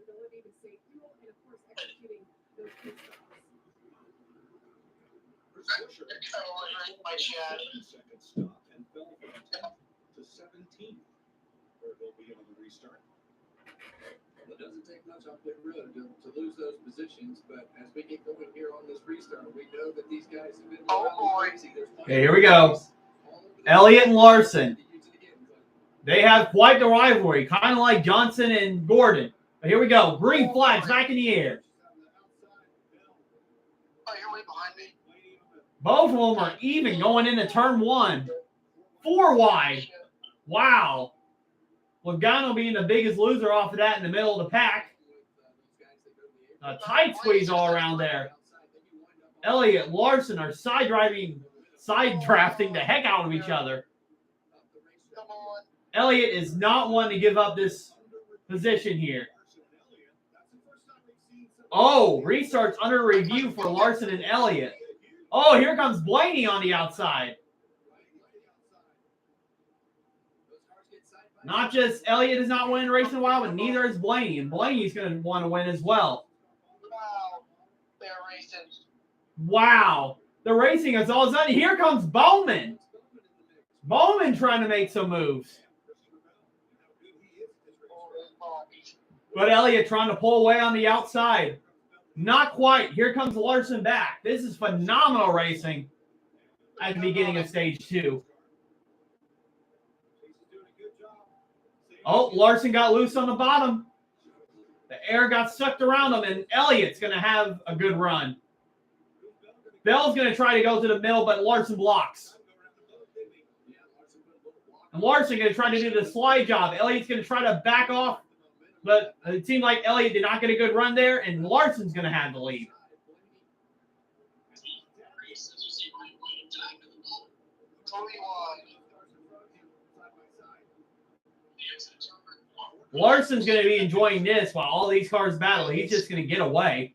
My chat. Second stop and fell from 10th to 17th, where they'll be on the restart. It doesn't take much off pit road to lose those positions, but as we get going here on this restart, we know that these guys have been crazy. okay, here we go. Elliott and Larson. They have quite the rivalry, kind of like Johnson and Gordon. But here we go. Green flags back in the air. Oh, you're way behind me. Both of them are even going into turn one. 4 wide. Wow. Logano being the biggest loser off of that in the middle of the pack. A tight squeeze all around there. Elliott, Larson are side drafting the heck out of each other. Elliott is not one to give up this position here. Oh, restarts under review for Larson and Elliott. Oh, here comes Blaney on the outside. Not just Elliott is not winning the race in a while, but neither is Blaney. And Blaney's going to want to win as well. Wow. They're racing. Wow. The racing is all done. Here comes Bowman. Bowman trying to make some moves. But Elliott trying to pull away on the outside. Not quite. Here comes Larson back. This is phenomenal racing at the beginning of stage 2. Oh, Larson got loose on the bottom. The air got sucked around him, and Elliott's going to have a good run. Bell's going to try to go to the middle, but Larson blocks. And Larson going to try to do the slide job. Elliott's going to try to back off, but it seemed like Elliott did not get a good run there, and Larson's going to have the lead. Larson's going to be enjoying this while all these cars battle. He's just going to get away.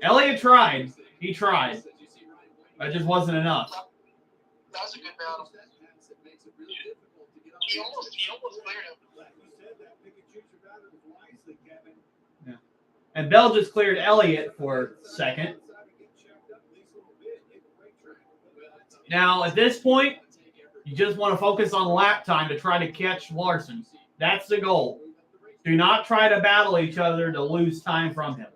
Elliott tried. He tried. That just wasn't enough. That was a good battle. He almost cleared him. Yeah. And Bell just cleared Elliott for second. Now, at this point, you just want to focus on lap time to try to catch Larson. That's the goal. Do not try to battle each other to lose time from him.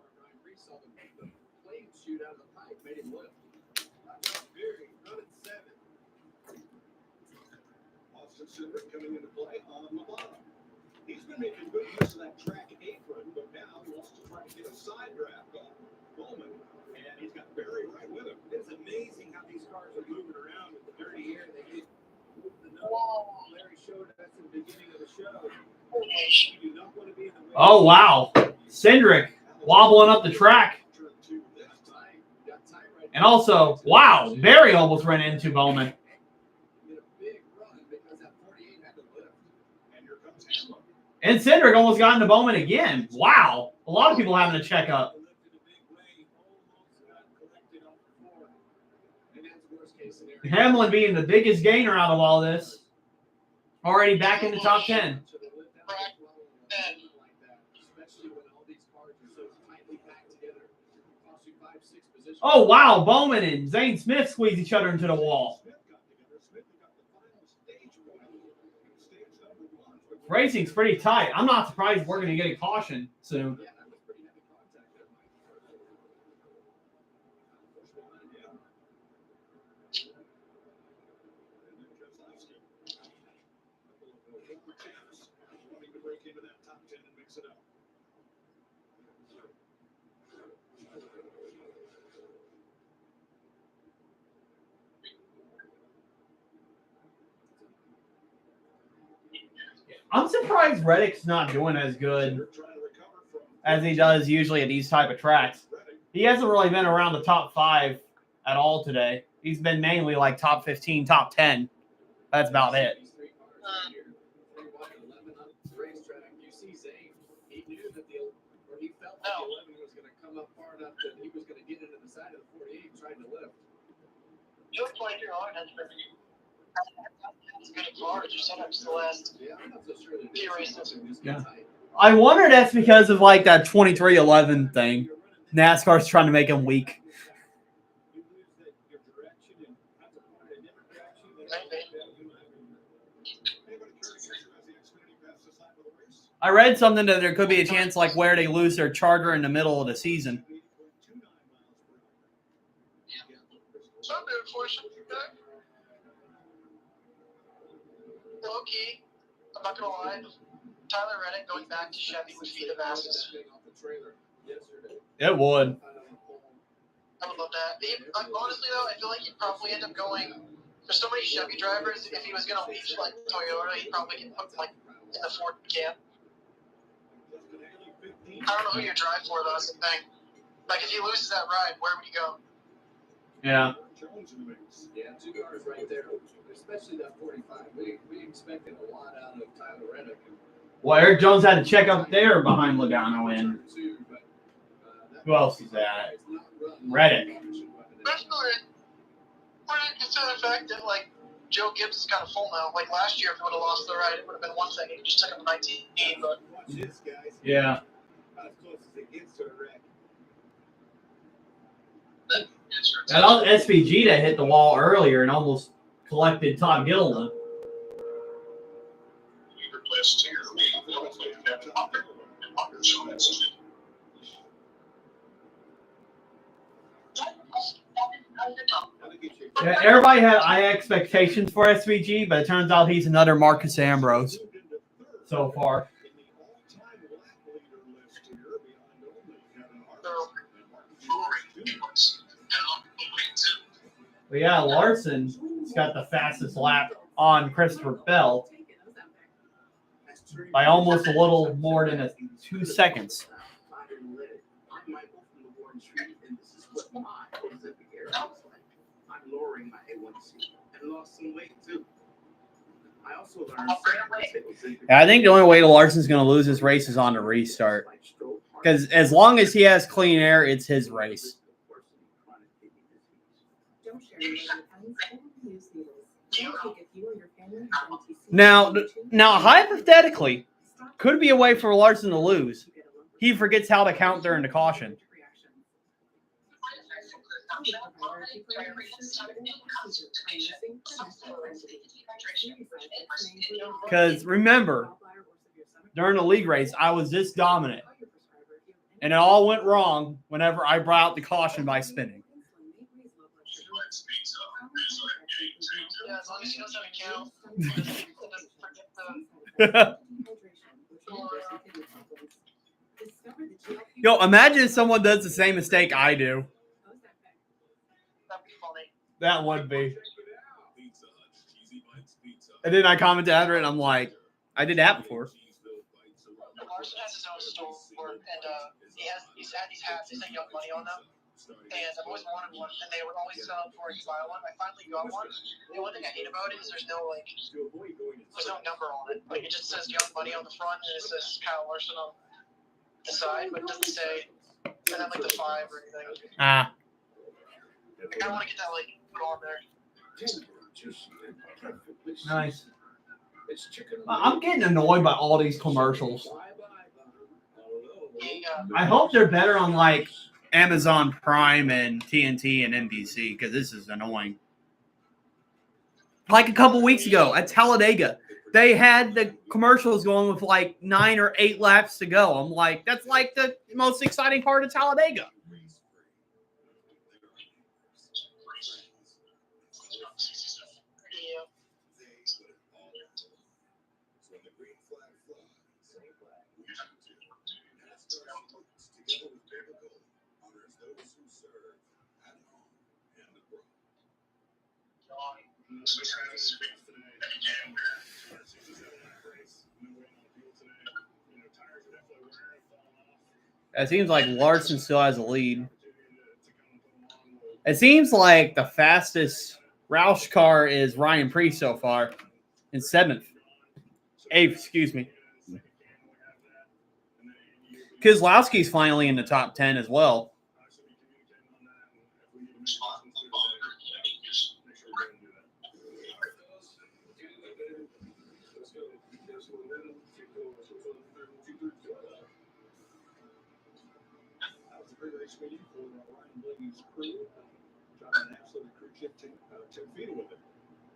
Coming into play on the bottom. He's been making good use of that track apron, but now he wants to try to get a side draft on Bowman, and he's got Barry right with him. It's amazing how these cars are moving around with the dirty air. They get Larry showed us in the beginning of the show. You do not want to be in the way. Oh, wow. Cindric wobbling up the track. And also, wow, Barry almost ran into Bowman. And Cindric almost got into Bowman again. Wow. A lot of people having a checkup. Hamlin being the biggest gainer out of all this. Already back in the top 10. Oh, wow. Bowman and Zane Smith squeeze each other into the wall. Racing's pretty tight. I'm not surprised we're going to get a caution soon. surprised Reddick's not doing as good as he does usually at these type of tracks. He hasn't really been around the top 5 at all today. He's been mainly like top 15, top 10. That's about it. He felt like the 11 was going to come up far enough that he was going to get into the side of the 48 and try to lift. You look like you're on it. It's good at cars. Your setup's the last few races. Yeah. I wonder if that's because of like that 2311 thing. NASCAR's trying to make him weak. I read something that there could be a chance like where they lose their charter in the middle of the season. Something unfortunate. Low key, I'm not gonna lie. Tyler Reddick going back to Chevy would feed the masses. It would. I would love that. Honestly, though, I feel like he'd probably end up going. There's so many Chevy drivers. If he was gonna leave like Toyota, he'd probably get put like in the Ford camp. I don't know who you drive for, though. That's the thing. Like, if he loses that ride, where would he go? Yeah. Yeah, 2 cars right there, especially that 45. We expected a lot out of Tyler Reddick. Well, Eric Jones had to check up there behind Logano in. Who else is that? Reddick. Especially when you consider the fact that, like, Joe Gibbs is kind of full now. Like, last year, if he would have lost the ride, it would have been one thing. He just took him to 19, but... Yeah. As close as it gets to a wreck. That SVG that hit the wall earlier and almost collected Todd Gilliland. Yeah, everybody had high expectations for SVG, but it turns out he's another Marcus Ambrose so far. But yeah, Larson's got the fastest lap on Christopher Bell by almost a little more than 2 seconds. I'm lowering my A1C and lost some weight too. I also learned Yeah, I think the only way Larson's going to lose his race is on the restart. Because as long as he has clean air, it's his race. Now, hypothetically, could be a way for Larson to lose. He forgets how to count during the caution. Because remember, during the league race, I was this dominant. And it all went wrong whenever I brought out the caution by spinning. Yeah, as long as he knows how to count. Yo, imagine if someone does the same mistake I do. That'd be funny. That would be. And then I commented after it, and I'm like, I did that before. Larson has his own store, and he's had these hats. They say Young Money on them. And I've always wanted one, and they would always sell it before you buy one. I finally got one. The only thing I hate about it is there's no number on it. Like, it just says Young Money on the front, and it says Kyle Larson on the side, but it doesn't say, it doesn't have like the 5 or anything. Ah. I kind of want to get that put on there. Nice. I'm getting annoyed by all these commercials. I hope they're better on Amazon Prime and TNT and NBC because this is annoying. Like a couple weeks ago at Talladega, they had the commercials going with 9 or 8 laps to go. I'm like, that's the most exciting part of Talladega. It seems like Larson still has a lead. It seems like the fastest Roush car is Ryan Preece so far in 8th, excuse me. Kozlowski's finally in the top 10 as well. Race meeting for Ryan Blaney's crew. John and Ashley, the crew chief, Tim Feeder with it.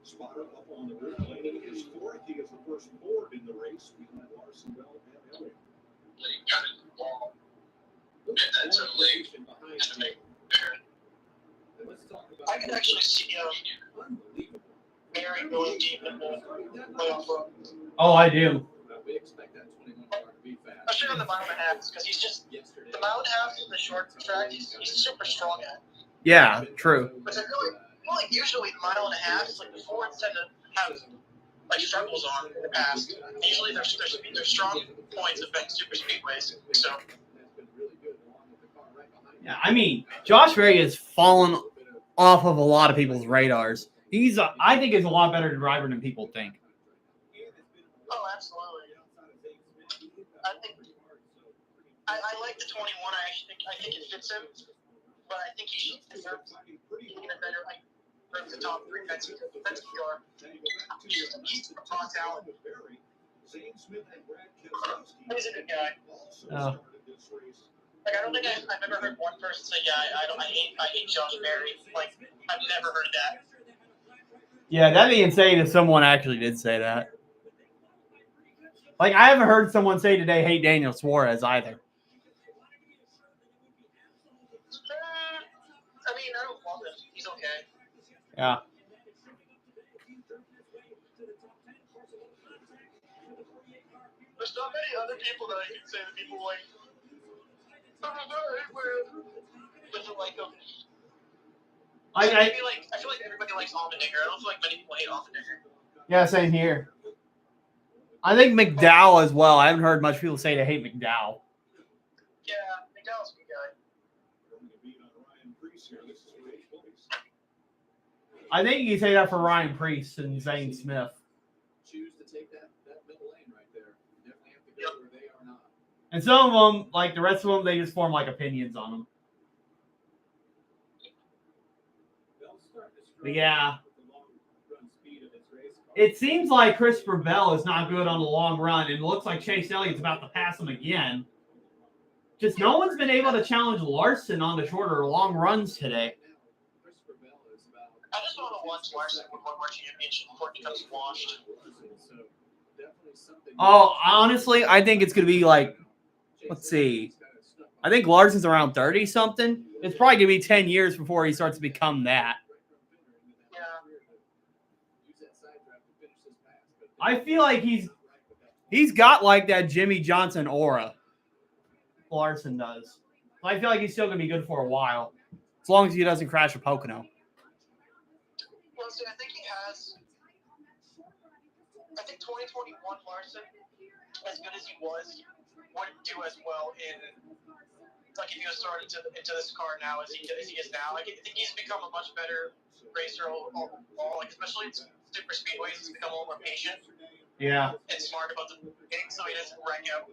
Spotter up on the grid. Blaney is fourth. He is the first board in the race behind Larson, Bell, and Elliott. I can actually see Mary going deep in the playoff run. Oh, I do. We expect that 21 car to be fast. Especially on the mile and a half, because he's just the mile and a half in the short track. He's super strong at. Yeah, true. But I feel like usually the mile and a half is like the Fords tend to have like struggles on in the past. Usually there's strong points affect super speedways. So yeah, I mean, Josh Berry has fallen off of a lot of people's radars. I think he's a lot better driver than people think. oh, absolutely. I like the 21. I think it fits him, but I think he should deserve even a better the top 3 Penske car. He's a raw talent. He's a good guy. Oh. Like I don't think I've ever heard one person say, "Yeah, I hate Josh Berry." Like I've never heard that. Yeah, that'd be insane if someone actually did say that. Like I haven't heard someone say today, "Hate Daniel Suarez" either. I mean, I don't love him. He's okay. Yeah. There's not many other people that I can say that people like. Doesn't like him. I feel like everybody likes Allmendinger. I don't feel like many people hate Allmendinger. Yeah, same here. I think McDowell as well. I haven't heard much people say they hate McDowell. Yeah, McDowell's a good guy. I think you can say that for Ryan Preece and Zane Smith. Choose to take that middle lane right there. You definitely have to go where they are not. And some of them, like the rest of them, they just form like opinions on them. But yeah. It seems like Christopher Bell is not good on the long run, and it looks like Chase Elliott's about to pass him again. Just no one's been able to challenge Larson on the shorter long runs today. I just want to watch Larson win one more championship before it becomes washed. Oh, honestly, I think it's going to be like, let's see. I think Larson's around 30-something. It's probably going to be 10 years before he starts to become that. Yeah. I feel like he's got like that Jimmy Johnson aura. Larson does. I feel like he's still going to be good for a while. As long as he doesn't crash a Pocono. Well, see, I think he has. I think 2021 Larson, as good as he was, wouldn't do as well in like if he was thrown into this car now as he is now. Like, I think he's become a much better racer overall. Like especially in super speedways, he's become a little more patient. Yeah. And smart about the game, so he doesn't wreck out.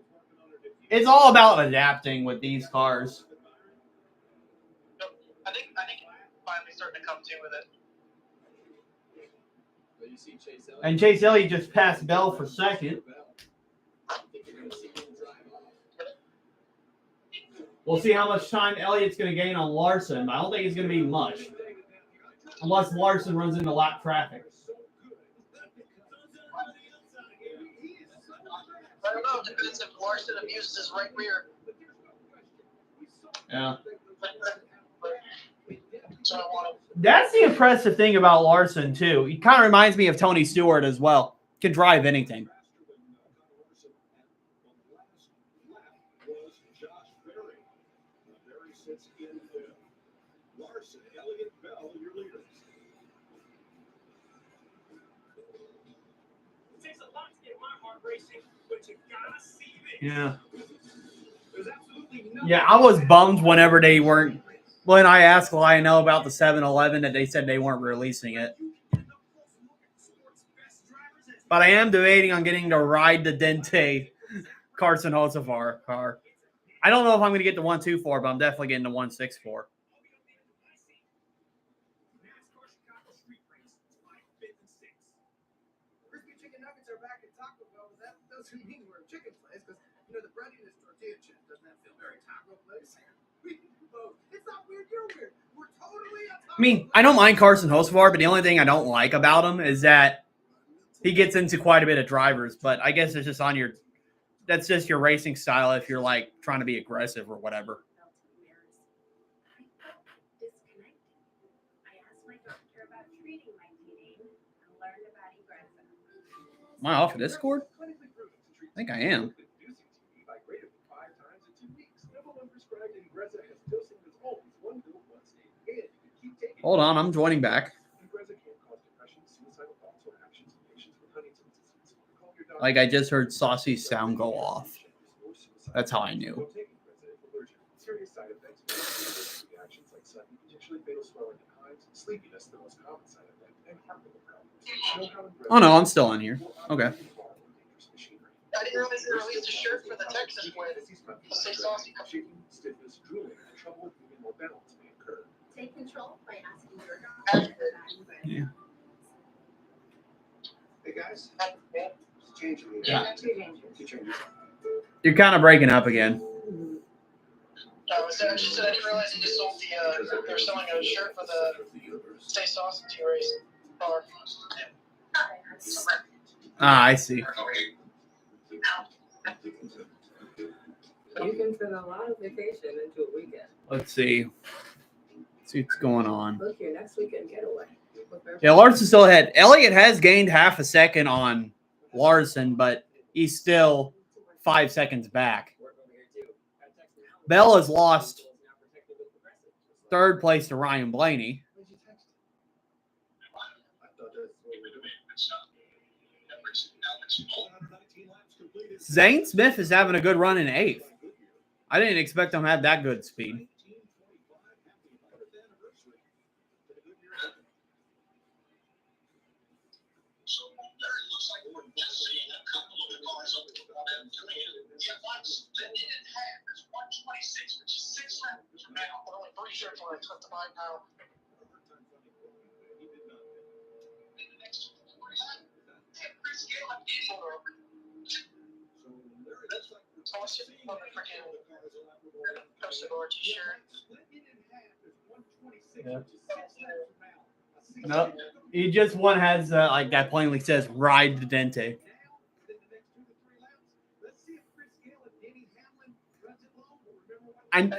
It's all about adapting with these cars. I think finally starting to come to with it. And Chase Elliott just passed Bell for second. We'll see how much time Elliott's going to gain on Larson. I don't think it's going to be much. Unless Larson runs into lap traffic. I don't know. It depends if Larson abuses his right rear. Yeah. So I want to. That's the impressive thing about Larson, too. He kind of reminds me of Tony Stewart as well. Can drive anything. Racing, but you gotta see this. Yeah. There's absolutely Yeah, I was bummed whenever they weren't. When I asked Lionel about the 7-Eleven, that they said they weren't releasing it. But I am debating on getting to ride the Dente Carson Hocevar car. I don't know if I'm going to get the 124, but I'm definitely getting the 164. Crispy chicken nuggets are back at Taco Bell, but that doesn't mean we're a chicken place, because, the bread in this tortilla chip doesn't that feel very taco place? It's not weird, you're weird. We're totally a taco I mean, I don't mind Carson Hocevar, but the only thing I don't like about him is that he gets into quite a bit of drivers. But I guess it's just that's just your racing style if you're like trying to be aggressive or whatever. Am I off of Discord? I think I am. Hold on, I'm joining back. Like I just heard Saucy's sound go off. That's how I knew. Serious side effects, reactions like sudden, potentially fatal swelling at hives, sleepiness, the most common side effect, and heart problems. Oh no, I'm still in here. Okay. I didn't realize they released a shirt for the Texas win. Say saucy. Stiffness, drooling, and trouble moving more balance may occur. Take control by asking your doctor. Yeah. Hey guys, it's changing. Yeah. Too dangerous. You're kind of breaking up again. So I just said I didn't realize they just sold they were selling a shirt for the Stay Saucy race car. Ah, I see. You can fit a lot of vacation into a weekend. Let's see. See what's going on. Book your next weekend getaway. Yeah, Larson still ahead. Elliott has gained half a second on Larson, but he's still 5 seconds back. Bell has lost third place to Ryan Blaney. Zane Smith is having a good run in eighth. I didn't expect him to have that good speed. Yeah. Nope. He just one has like that plainly says ride the Dente. And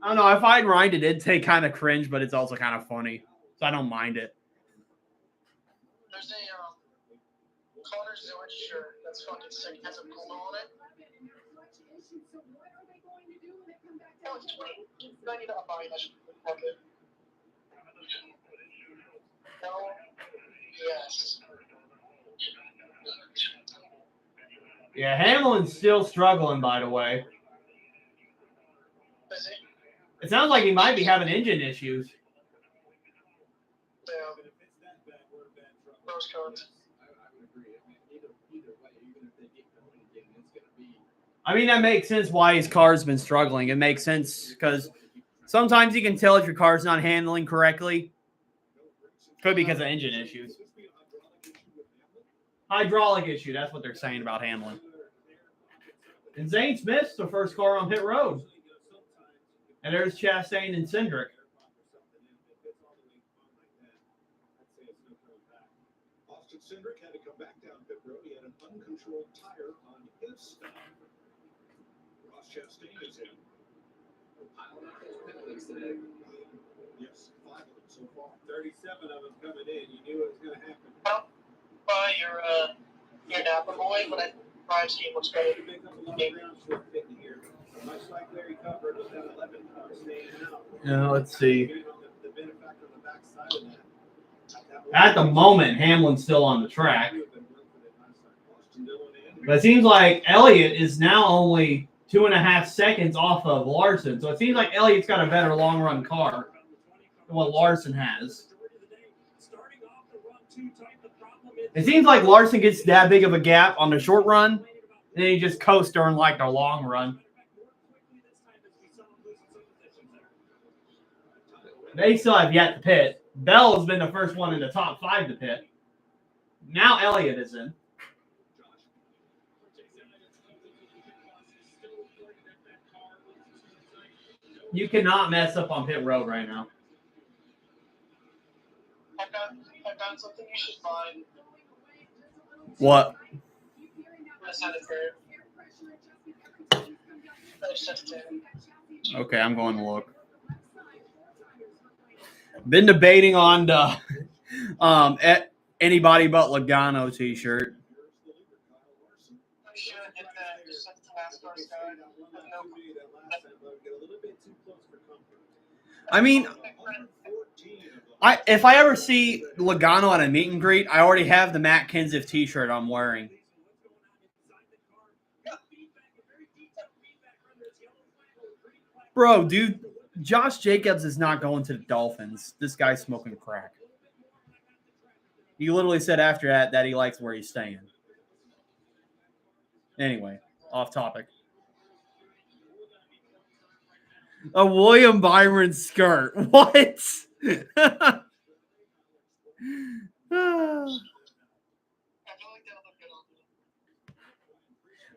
I don't know. I find ride the Dente kind of cringe, but it's also kind of funny, so I don't mind it. There's a Connor Zillage shirt that's fucking sick. It has a polo on it. Oh, it's 20. I need to buy that shit. Okay. No. Yes. Yeah, Hamlin's still struggling, by the way. Is he? It sounds like he might be having engine issues. Yeah. Rose cones. I mean, that makes sense why his car's been struggling. It makes sense because sometimes you can tell if your car's not handling correctly. Could be because of engine issues. Hydraulic issue, that's what they're saying about Hamlin. And Zane Smith's the first car on pit road. And there's Chastain and Cindric. Austin Cindric had to come back down pit road. He had an uncontrolled tire on his stop. Ross Chastain is in. Yes, 5 of them so far. 37 of them coming in. You knew it was going to happen. Well, your Napa boy, but I probably see looks better. Much like Larry covered with that 11 car staying out. Yeah, let's see. At the moment, Hamlin's still on the track. But it seems like Elliott is now only 2.5 seconds off of Larson. So it seems like Elliott's got a better long run car than what Larson has. It seems like Larson gets that big of a gap on the short run, and then he just coasts during like the long run. They still have yet to pit. Bell has been the first one in the top 5 to pit. Now Elliott is in. You cannot mess up on pit road right now. I found something you should buy. What? I sent it for you. I just sent it to him. Okay, I'm going to look. Been debating on the anybody but Logano t-shirt. I should get that. Just sent it to NASCAR's guy. I mean, if I ever see Logano at a meet and greet, I already have the Matt Kenseth t-shirt I'm wearing. Bro, dude, Josh Jacobs is not going to the Dolphins. This guy's smoking crack. He literally said after that he likes where he's staying. Anyway, off topic. A William Byron skirt. What?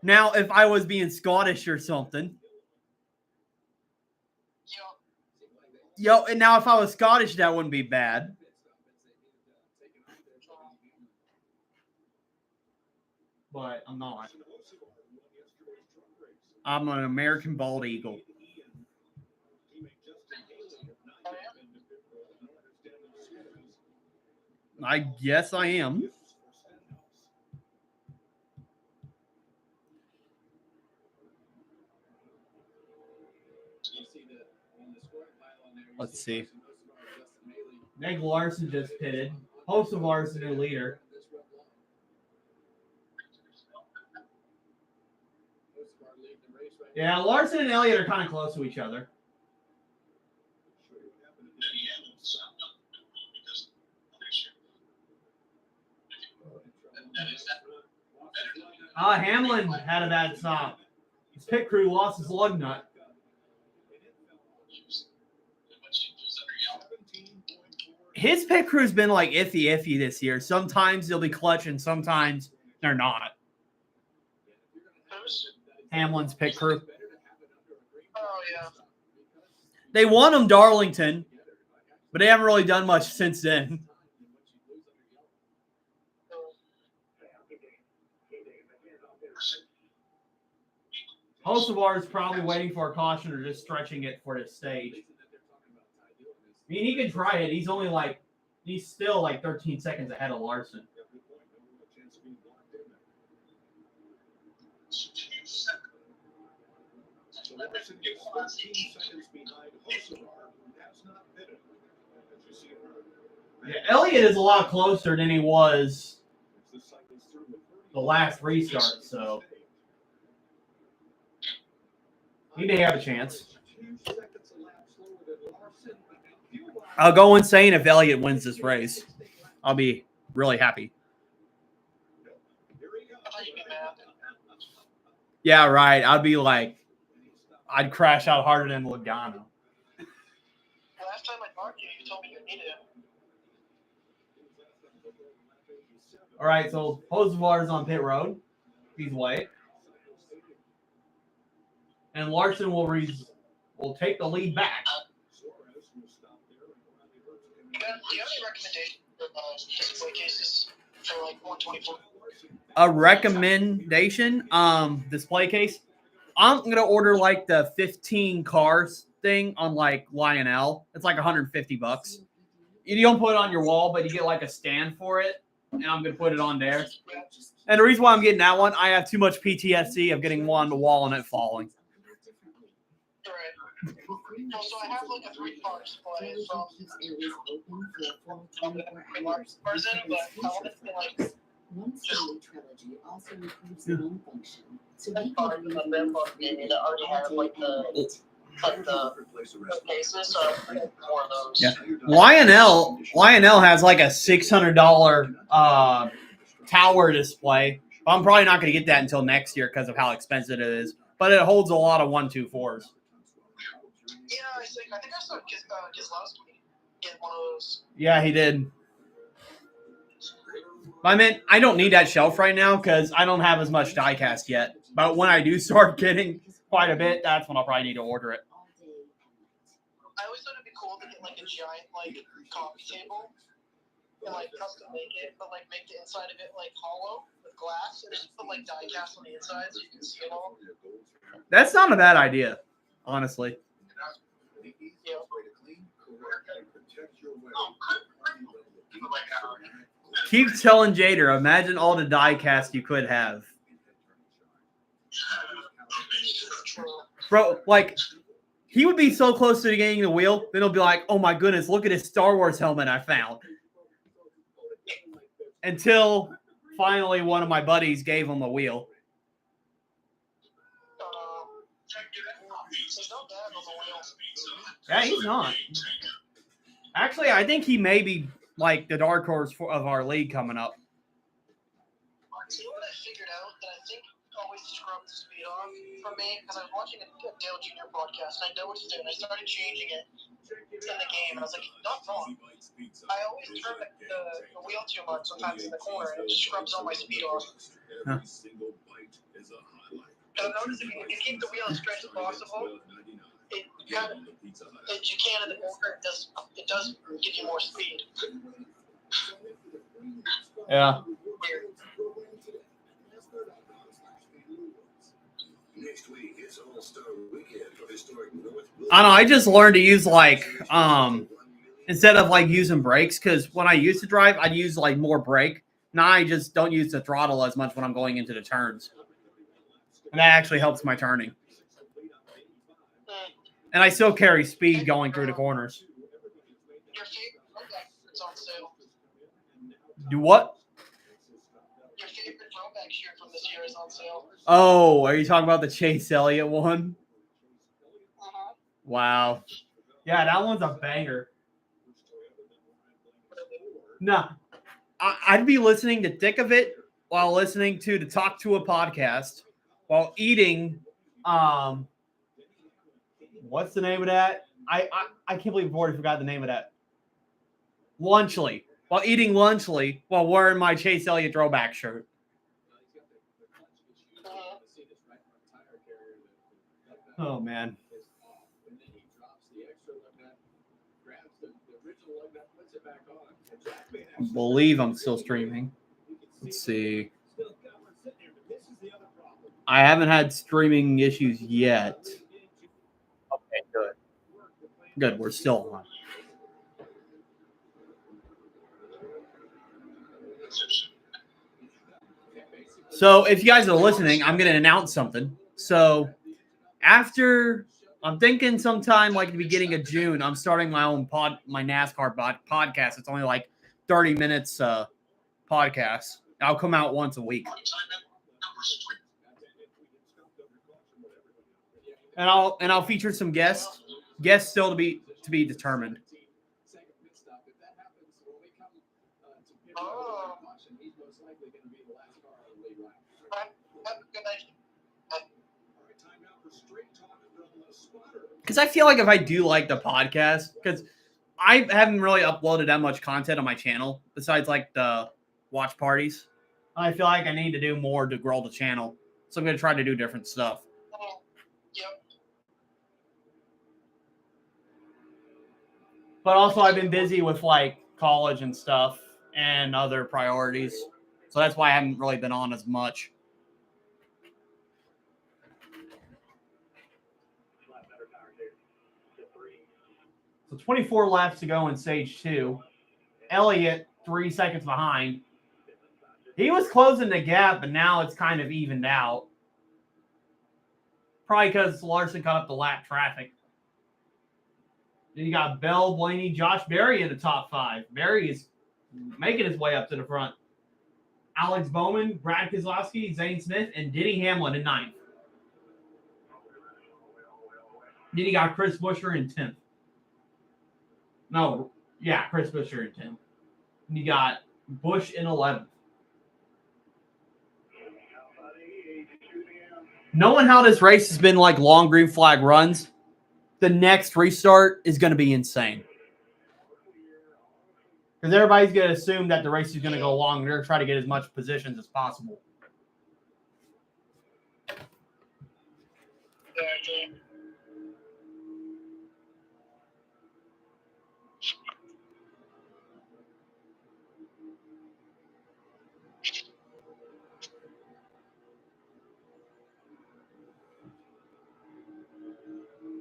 Now, if I was being Scottish or something. Yo, and now if I was Scottish, that wouldn't be bad. But I'm not. I'm an American bald eagle. I guess I am. Let's see. Meg Larson just pitted. Host of Larson, new leader. Yeah, Larson and Elliott are kind of close to each other. Hamlin had a bad stop. His pit crew lost his lug nut. His pit crew's been like iffy this year. Sometimes they'll be clutch and sometimes they're not. Hamlin's pit crew. Oh, yeah. They won him Darlington, but they haven't really done much since then. Hocevar is probably waiting for a caution or just stretching it for this stage. I mean, he can try it. He's still like 13 seconds ahead of Larson. Yeah, Elliott is a lot closer than he was the last restart, so he may have a chance. I'll go insane if Elliott wins this race. I'll be really happy. Yeah, right. I'd crash out harder than Logano. Last time I talked to you, you told me you needed it. All right, so Hocevar is on pit road. He's white. And Larson will take the lead back. Do you have any recommendations for display cases for like 124? A recommendation display case. I'm gonna order like the 15 cars thing on like Lionel. It's like $150. You don't put it on your wall, but you get like a stand for it, and I'm gonna put it on there. And the reason why I'm getting that one, I have too much PTSD of getting one on the wall and it falling. Right. Well, so I have like a 3-car display from Larson, but I want it to be like One Story trilogy also improves the lung function, so That's he fun can because breathe my more grandfather gave me freely that already all have day like and the night. cases, so I have more of those. Yeah. Lionel has like a $600 tower display. But I'm probably not going to get that until next year because of how expensive it is. But it holds a lot of 124s. Yeah, I think I saw Kozlowski get one of those. Yeah, he did. I mean, I don't need that shelf right now because I don't have as much diecast yet. But when I do start getting quite a bit, that's when I'll probably need to order it. I always thought it'd be cool to get like a giant like coffee table and like custom make it, but like make the inside of it like hollow with glass and just put like die cast on the inside so you can see it all. That's not a bad idea, honestly. Yeah. Keep telling Jader, imagine all the die cast you could have. Bro, like, he would be so close to getting the wheel, then he'll be like, oh my goodness, look at his Star Wars helmet I found. Until finally one of my buddies gave him a wheel. Yeah, he's not. Actually, I think he may be like the dark horse of our league coming up. See what I figured out that I think always scrubbed the speed off for me because I was watching a Dale Jr. podcast and I know what to do and I started changing it in the game and I was like, not wrong. I always turn the wheel too much sometimes in the corner and it just scrubs all my speed off. Huh. I've noticed if you keep the wheel as straight as possible, it kind of you can in the corner it does give you more speed. Yeah. I don't know. I just learned to use like instead of like using brakes because when I used to drive, I'd use like more brake. Now I just don't use the throttle as much when I'm going into the turns, and that actually helps my turning. And I still carry speed going through the corners. Your favorite throwback's on sale. Do what? Your favorite throwback shirt from this year is on sale. Oh, are you talking about the Chase Elliott one? Uh-huh. Wow. Yeah, that one's a banger. No, I'd be listening to Thick of It while listening to the Talk to a podcast while eating. What's the name of that? I can't believe I've already forgot the name of that. Lunchly. While eating Lunchly while wearing my Chase Elliott throwback shirt. Oh, man. I believe I'm still streaming. Let's see. I haven't had streaming issues yet. Okay, good. Good, we're still on. So if you guys are listening, I'm going to announce something. So after, I'm thinking sometime like the beginning of June, I'm starting my own my NASCAR podcast. It's only like 30 minutes podcast. I'll come out once a week. And I'll feature some guests. Guests still to be determined. Because I feel like if I do like the podcast, because I haven't really uploaded that much content on my channel besides like the watch parties. I feel like I need to do more to grow the channel. So I'm going to try to do different stuff. But also I've been busy with like college and stuff and other priorities. So that's why I haven't really been on as much. So 24 laps to go in stage 2. Elliott 3 seconds behind. He was closing the gap, but now it's kind of evened out. Probably because Larson caught up the lap traffic. Then you got Bell, Blaney, Josh Berry in the top 5. Berry is making his way up to the front. Alex Bowman, Brad Keselowski, Zane Smith, and Denny Hamlin in 9th. Then you got Chris Buescher in 10th. No, yeah, Chris Buescher in 10th. And you got Busch in 11th. Knowing how this race has been like long green flag runs, the next restart is going to be insane. Because everybody's going to assume that the race is going to go long. They're going to try to get as much positions as possible.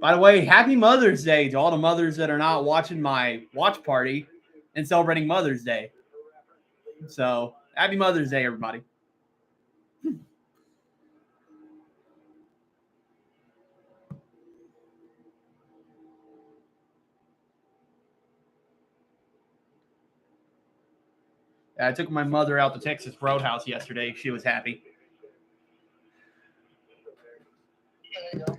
By the way, happy Mother's Day to all the mothers that are not watching my watch party and celebrating Mother's Day. So, happy Mother's Day, everybody. I took my mother out to Texas Roadhouse yesterday. She was happy. There you go.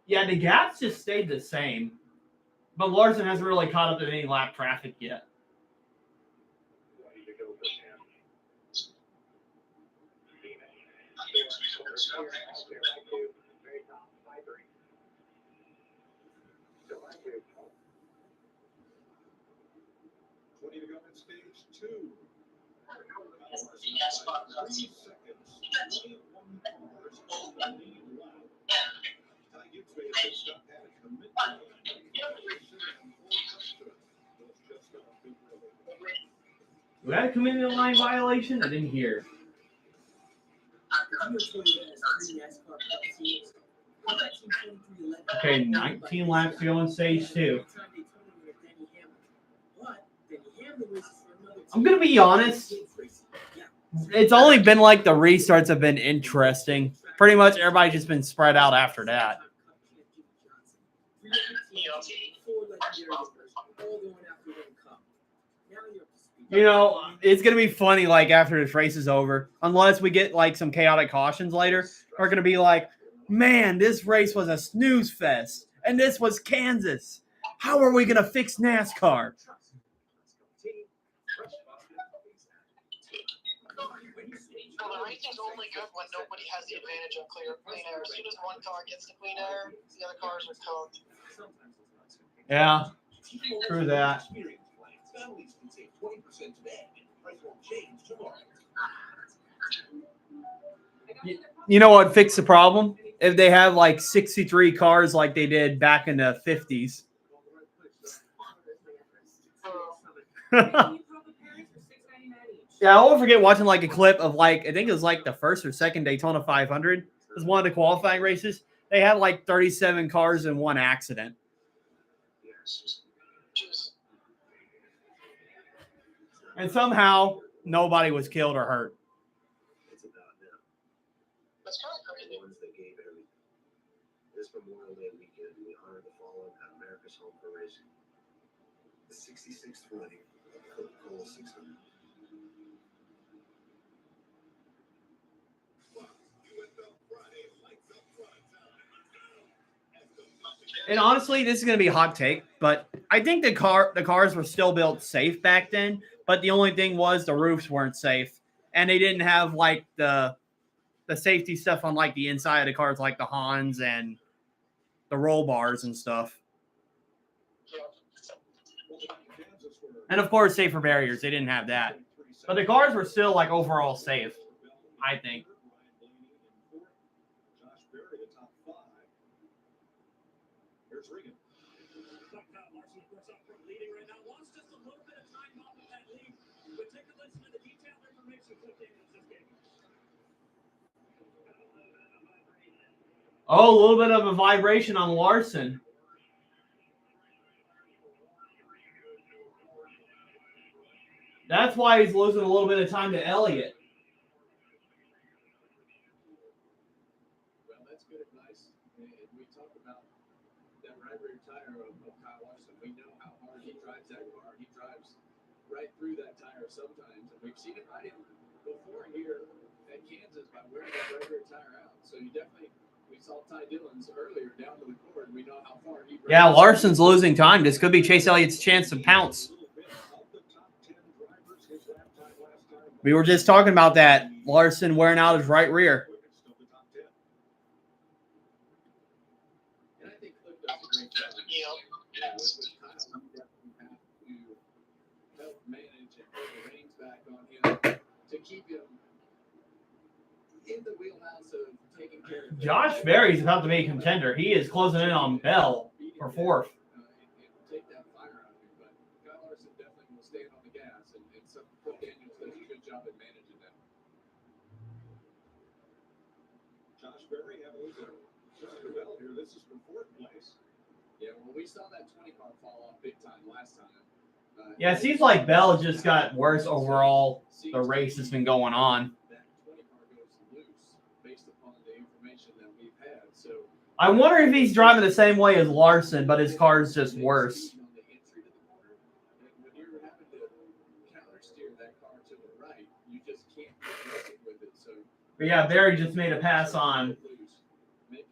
Yeah, the gaps just stayed the same. But Larson hasn't really caught up to any lap traffic yet. Was that a community line violation? I didn't hear. Okay, 19 laps to go in stage 2. I'm going to be honest. It's only been like the restarts have been interesting. Pretty much everybody's just been spread out after that. You know, it's going to be funny, like, after this race is over. Unless we get, like, some chaotic cautions later. We're going to be like, man, this race was a snooze fest. And this was Kansas. How are we going to fix NASCAR? Well, the racing's only good when nobody has the advantage of clean air. As soon as one car gets the clean air, the other cars are cooked. Yeah, true that. You know what fixed the problem? If they have like 63 cars like they did back in the 50s. Yeah, I'll never forget watching like a clip of like, I think it was like the first or second Daytona 500. It was one of the qualifying races. They had like 37 cars in one accident. And somehow nobody was killed or hurt. That's kind of crazy. This Memorial Day weekend, we honor the fallen at America's Home for Racing. The 66th running of Coca-Cola 600. And honestly, this is going to be a hot take, but I think the cars were still built safe back then. But the only thing was the roofs weren't safe, and they didn't have like the safety stuff on like the inside of the cars, like the Hans and the roll bars and stuff. And of course, safer barriers. They didn't have that, but the cars were still like overall safe, I think. Oh, a little bit of a vibration on Larson. That's why he's losing a little bit of time to Elliott. right rear tire of Kyle Larson. We know how hard he drives that car. He drives right through that tire sometimes, and we've seen it right in before here at Kansas by wearing that right rear tire out. So you definitely, we saw Ty Dillon's earlier down to the court. We know how far he. Yeah, Larson's losing time. This could be Chase Elliott's chance to pounce. We were just talking about that. Larson wearing out his right rear. And I think Cliff does a great job. Yeah, with Kyle, you definitely have to help manage and put the reins back on him to keep him in the wheelhouse of taking care of. Josh Berry's about to be a contender. He is closing in on Bell for fourth. And take that fire out of him, but Kyle Larson definitely will stand on the gas, and some Daniels does a good job at managing that. Josh Berry having Christopher Bell here. This is for fourth place. Yeah, well, we saw that 20 car fall off big time last time. Yeah, it seems like Bell just got worse overall. The race has been going on. That 20 car goes loose based upon the information that we've had. So I wonder if he's driving the same way as Larson, but his car is just worse. on the entry to the corner, and when you're having to counter steer that car to the right, you just can't be aggressive with it. So But yeah, Berry just made a pass on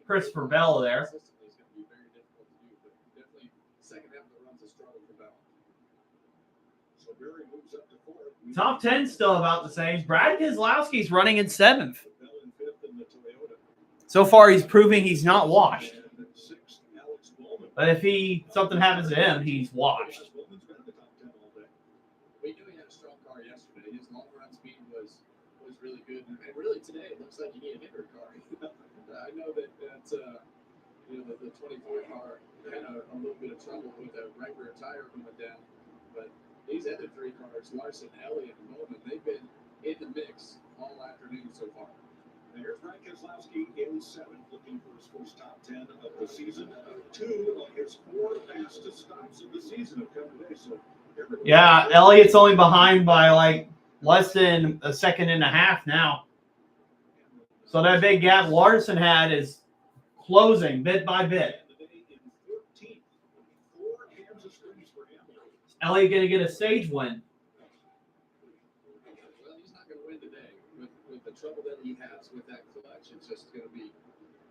Christopher Bell there. consistently is going to be very difficult to do, but definitely second half of the run's a struggle for Bell. So Berry moves up to fourth. Top 10 still about the same. Brad Keselowski's running in seventh. Bell in fifth in the Toyota. So far, he's proving he's not washed. And sixth, Alex Bowman. But if something happens to him, he's washed. Alex Bowman's been in the top 10 all day. We knew he had a strong car yesterday. His long run speed was really good, and really today it looks like he need a bigger car. I know that the 24 car had a little bit of trouble with a right rear tire going down, but these other three cars, Larson, Elliott, and Bowman, they've been in the mix all afternoon so far. There's Brad Keselowski in seventh, looking for his first top 10 of the season. Two of his four fastest stops of the season have come today. So Yeah, Elliott's only behind by like less than a second and a half now. So that big gap Larson had is closing bit by bit. Elliott going to get a stage win. Well, he's not going to win today. With the trouble that he has with that clutch, it's just going to be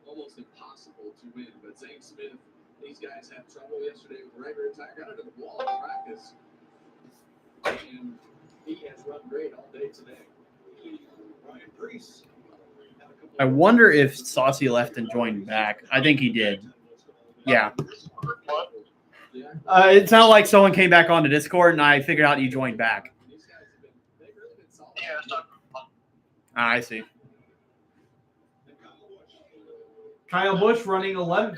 almost impossible to win. But Zane Smith, these guys had trouble yesterday with the right rear tire. Got under the wall in practice. And he has run great all day today. Ryan Preece. I wonder if Saucy left and joined back. I think he did. Yeah. It sounded like someone came back onto Discord, and I figured out you joined back. These guys they've really been solid. Yeah, it's not I see. Kyle Busch running 11th.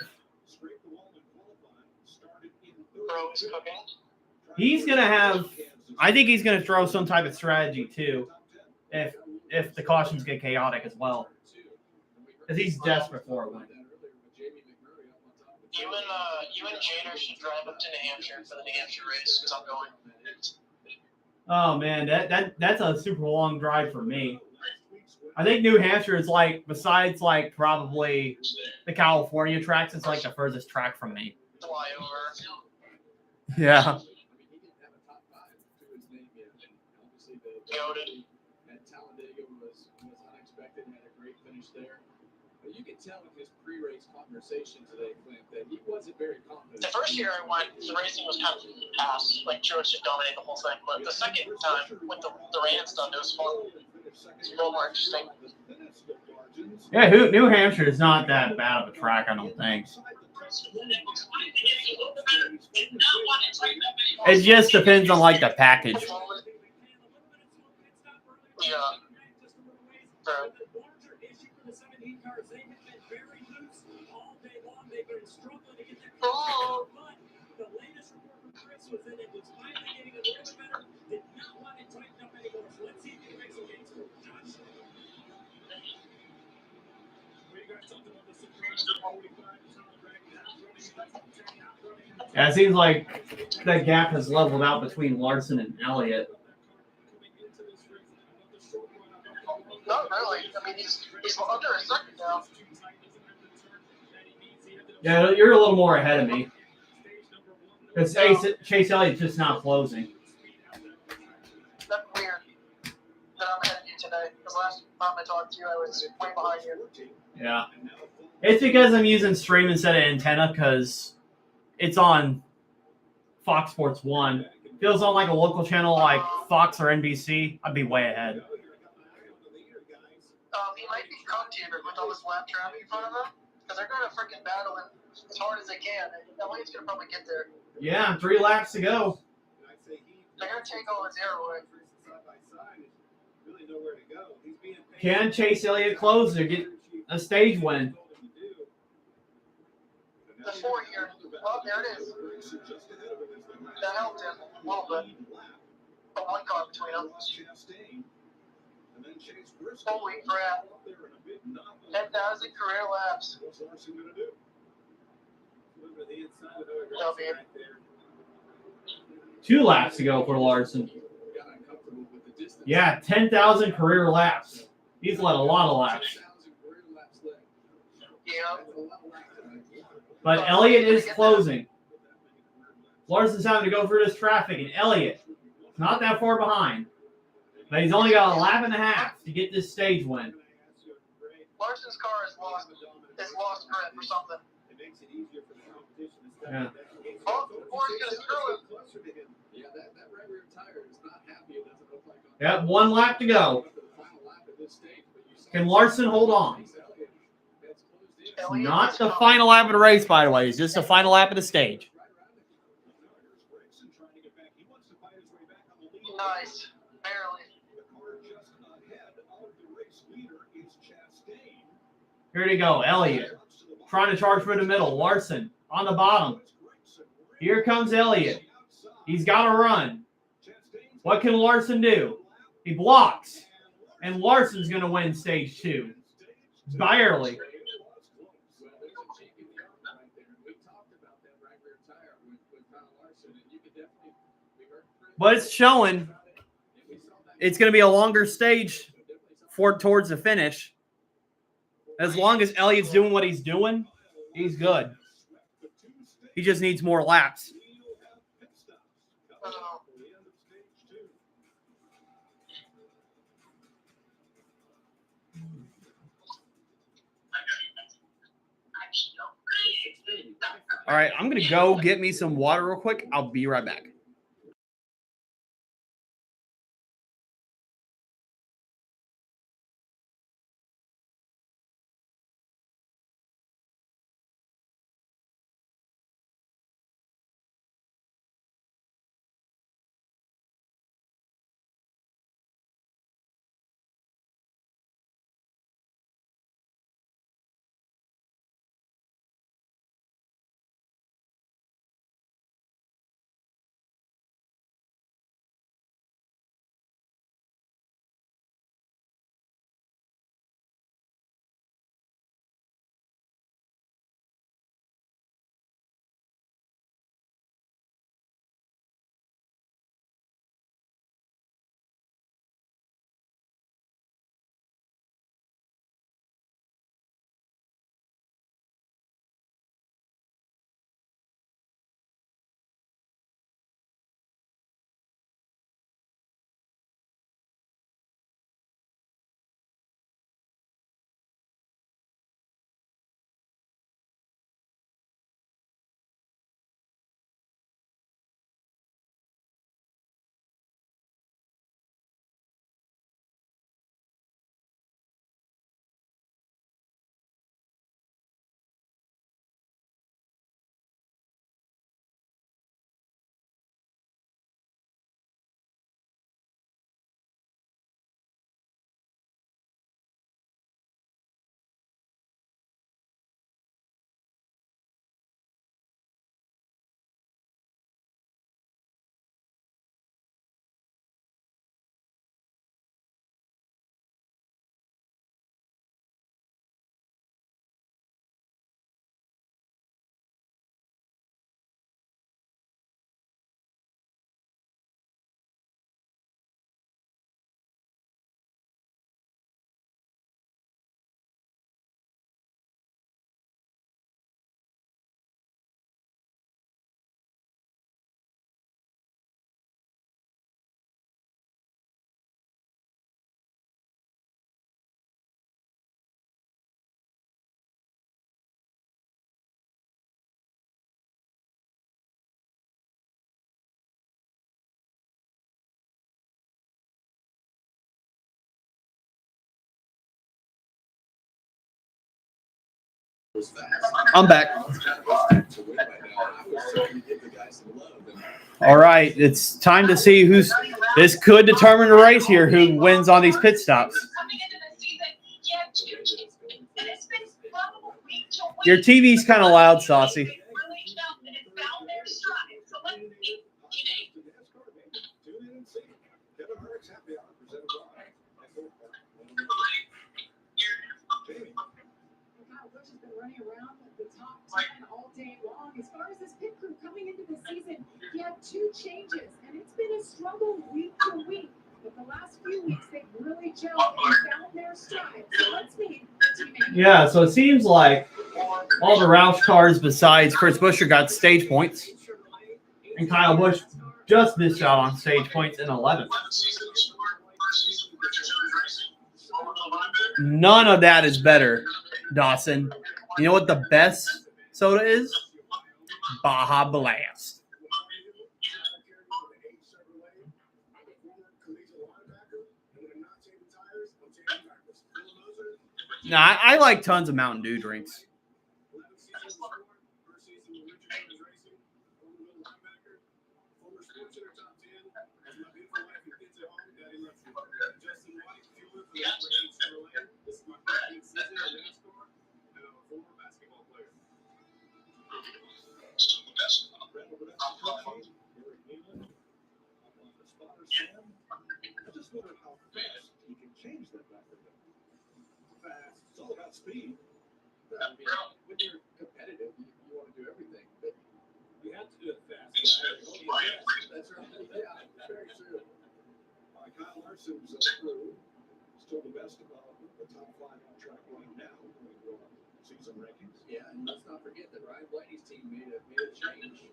Bro is cooking. He's going to have – I think he's going to throw some type of strategy, too, if the cautions get chaotic as well. Because he's desperate for a win. You and Jader should drive up to New Hampshire for the New Hampshire race because I'm going. Oh, man, that's a super long drive for me. I think New Hampshire is like, besides like probably the California tracks, it's like the furthest track from me. Flyover. Yeah. Goated. And Talladega was unexpected and had a great finish there. But you can tell in his pre-race conversation today, Clint, that he wasn't very confident. The first year I went, the racing was kind of ass. Like George should dominate the whole thing. But the second time with the rain and stuff, it was fun. It's a little more interesting. Yeah, New Hampshire is not that bad of a track, I don't think. It just depends on like the package. Yeah. Bro. Oh. The latest report from Chris was that it was finally getting a little bit better. Did not want it tightened up anymore. So let's see if he can make some gains for Josh. We got something on the surprise. Yeah, it seems like that gap has leveled out between Larson and Elliott. Not really. I mean, he's under a second now. Yeah, you're a little more ahead of me. Because Chase Elliott's just not closing. That's weird that I'm ahead of you today. Because last time I talked to you, I was way behind you. Yeah. It's because I'm using stream instead of antenna because it's on Fox Sports 1. If it was on like a local channel like Fox or NBC, I'd be way ahead. He might be cooked here with all this lap traffic in front of him. Because they're going to freaking battle it as hard as they can. And Elliott's going to probably get there. Yeah, 3 laps to go. They're going to take all his air away. Can Chase Elliott close to get a stage win? The 4 here. Well, there it is. That helped him a little bit. But 1 car between them. Holy crap. 10,000 career laps. W. 2 laps to go for Larson. Yeah, 10,000 career laps. He's led a lot of laps. Yeah. But Elliott is closing. Larson's having to go through this traffic, and Elliott is not that far behind. But he's only got a lap and a half to get this stage win. Larson's car has lost grip or something. Yeah. Oh, Ford's going to screw him. Yeah, that right rear tire is not happy. It doesn't look like. Yep, 1 lap to go. Can Larson hold on? It's not the final lap of the race, by the way. It's just the final lap of the stage. Nice. Barely. Here we go. Elliott trying to charge for the middle. Larson on the bottom. Here comes Elliott. He's got to run. What can Larson do? He blocks. And Larson's going to win stage 2. Barely. But it's showing it's going to be a longer stage towards the finish. As long as Elliott's doing what he's doing, he's good. He just needs more laps. All right, I'm going to go get me some water real quick. I'll be right back. I'm back. All right, it's time to see who's. This could determine the race here. Who wins on these pit stops? Your TV's kind of loud, Saucy. Running around the top 10 all day long. As far as this pit crew coming into the season, he had 2 changes, and it's been a struggle week to week. But the last few weeks, they've really gelled and found their stride. So let's meet Team A. Yeah, so it seems like all the Roush cars besides Chris Buescher got stage points, and Kyle Busch just missed out on stage points in 11th. None of that is better, Dawson. You know what the best soda is? Baja Blast. Nah, I like tons of Mountain Dew drinks. I just wonder how fast he can change that back there. Fast. It's all about speed. I mean, when you're competitive, you want to do everything, but you have to do it fast. That's right. Yeah, very true. Kyle Larson's crew still the best of the top 5 on track right now when we go on season rankings. Yeah, and let's not forget that Ryan Blaney's team made a change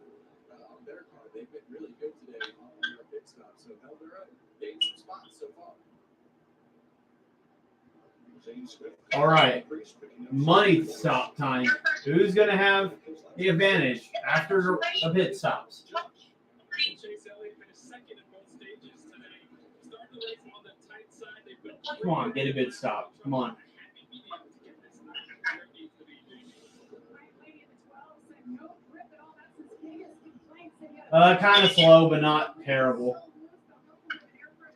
on their car. They've been really good today on their pit stop, so held their own. Gained some spots so far. All right, money stop time. Who's going to have the advantage after the pit stops? Come on, get a good stop. Come on. Kind of slow, but not terrible.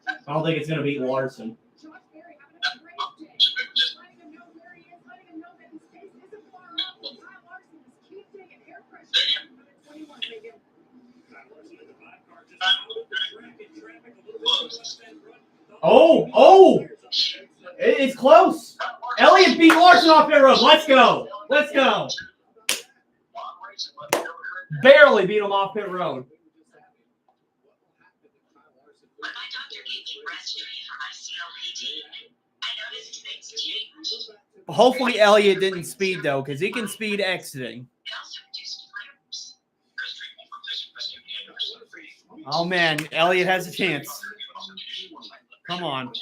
I don't think it's going to beat Larson. Oh! It's close. Elliott beat Larson off pit road. Let's go. Let's go. Barely beat him off pit road. Hopefully Elliott didn't speed, though, because he can speed exiting. Oh, man. Elliott has a chance. Come on.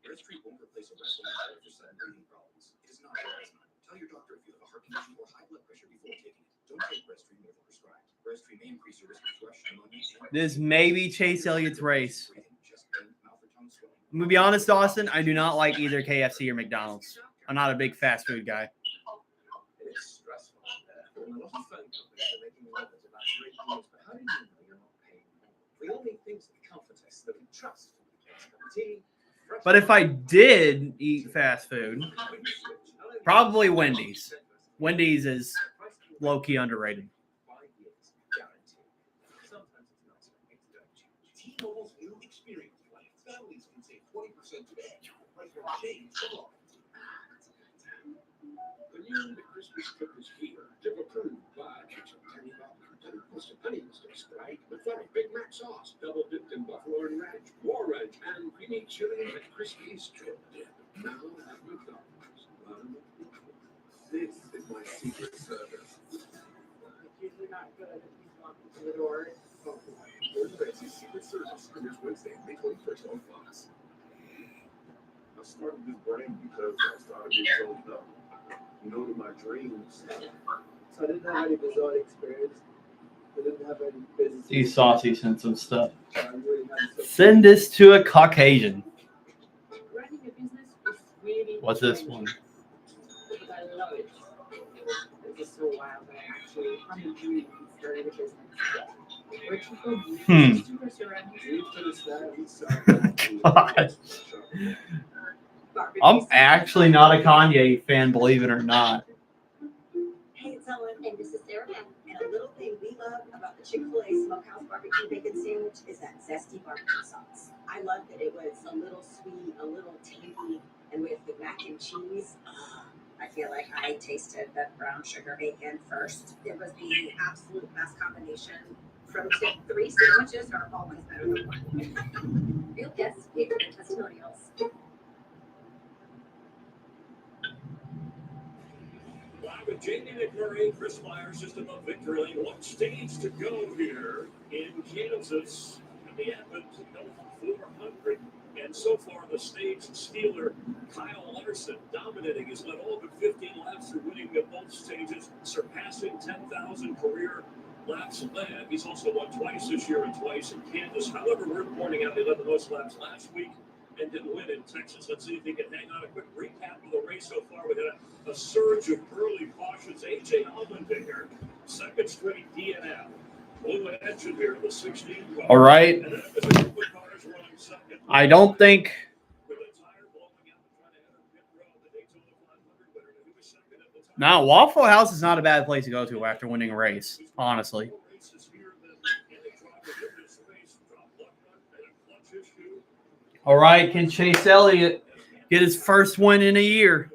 Breastfeed won't replace a wrestle bladder for sudden breathing problems. It is not asthma. Tell your doctor if you have a heart condition or high blood pressure before taking it. Don't take Breastfeed more than prescribed. Breastfeed may increase your risk of thrush, pneumonia, and This may be Chase Elliott's race. I'm going to be honest, Dawson. I do not like either KFC or McDonald's. I'm not a big fast food guy. it's stressful. A lot of phone companies are making offers about great deals, but how do you know you're not paying more? We all need things that comfort us, that we trust. Tea. But if I did eat fast food, probably Wendy's. Wendy's is low-key underrated. T-Mobile's new experience plan. Families can save 20% today. Price won't change for long. The new crispy strip is here. Dip approved by ketchup, tiny butter, mustard, honey mustard, Sprite, McFlurry, Big Mac sauce, double dipped in buffalo and ranch, war ranch, and creamy chili and crispy strip dip. Now at McDonald's. This is my secret service. It's usually not good if he's walking through the door. Oh boy. Gordon Ramsay's Secret Service premieres Wednesday, May 21st on Fox. I started this brand because I started getting told no. You know my dreams. So I didn't have any design experience. I didn't have any business. These saucy sent some stuff. So I really had to Send this to a Caucasian. Running a business is really What's this challenging, one? but I love it. It's just so wild that I actually honeydew started a business. Working for super surrounding. God. I'm actually not a Kanye fan, believe it or not. Hey, it's Ellen, and this is Sarah Beth. And a little thing we love about the Chick-fil-A Smokehouse Barbecue Bacon Sandwich is that zesty barbecue sauce. I love that it was a little sweet, a little tangy, and with the mac and cheese, I feel like I tasted the brown sugar bacon first. It was the absolute best combination. Pro tip, 3 sandwiches are always better than 1. Real guests, paid for testimonials. Live with Jamie McMurray, Chris Myers, just above victory lane. One stage to go here in Kansas at the AdventHealth 400. And so far, the stage stealer, Kyle Larson, dominating. He's led all but 15 laps through winning at both stages, surpassing 10,000 career laps led. He's also won twice this year and twice in Kansas. However, we're pointing out he led the most laps last week and didn't win in Texas. Let's see if he can hang on. A quick recap of the race so far. We had a surge of early cautions. A.J. Allmendinger, second straight DNF. Blue engine here in the 16 car. All right. And then it was a couple of cars running second. I don't think. With a tire blowing out and trying to enter pit road, the Daytona 500 winner. He was second at the time. No, Waffle House is not a bad place to go to after winning a race, honestly. All right, can Chase Elliott get his first win in a year?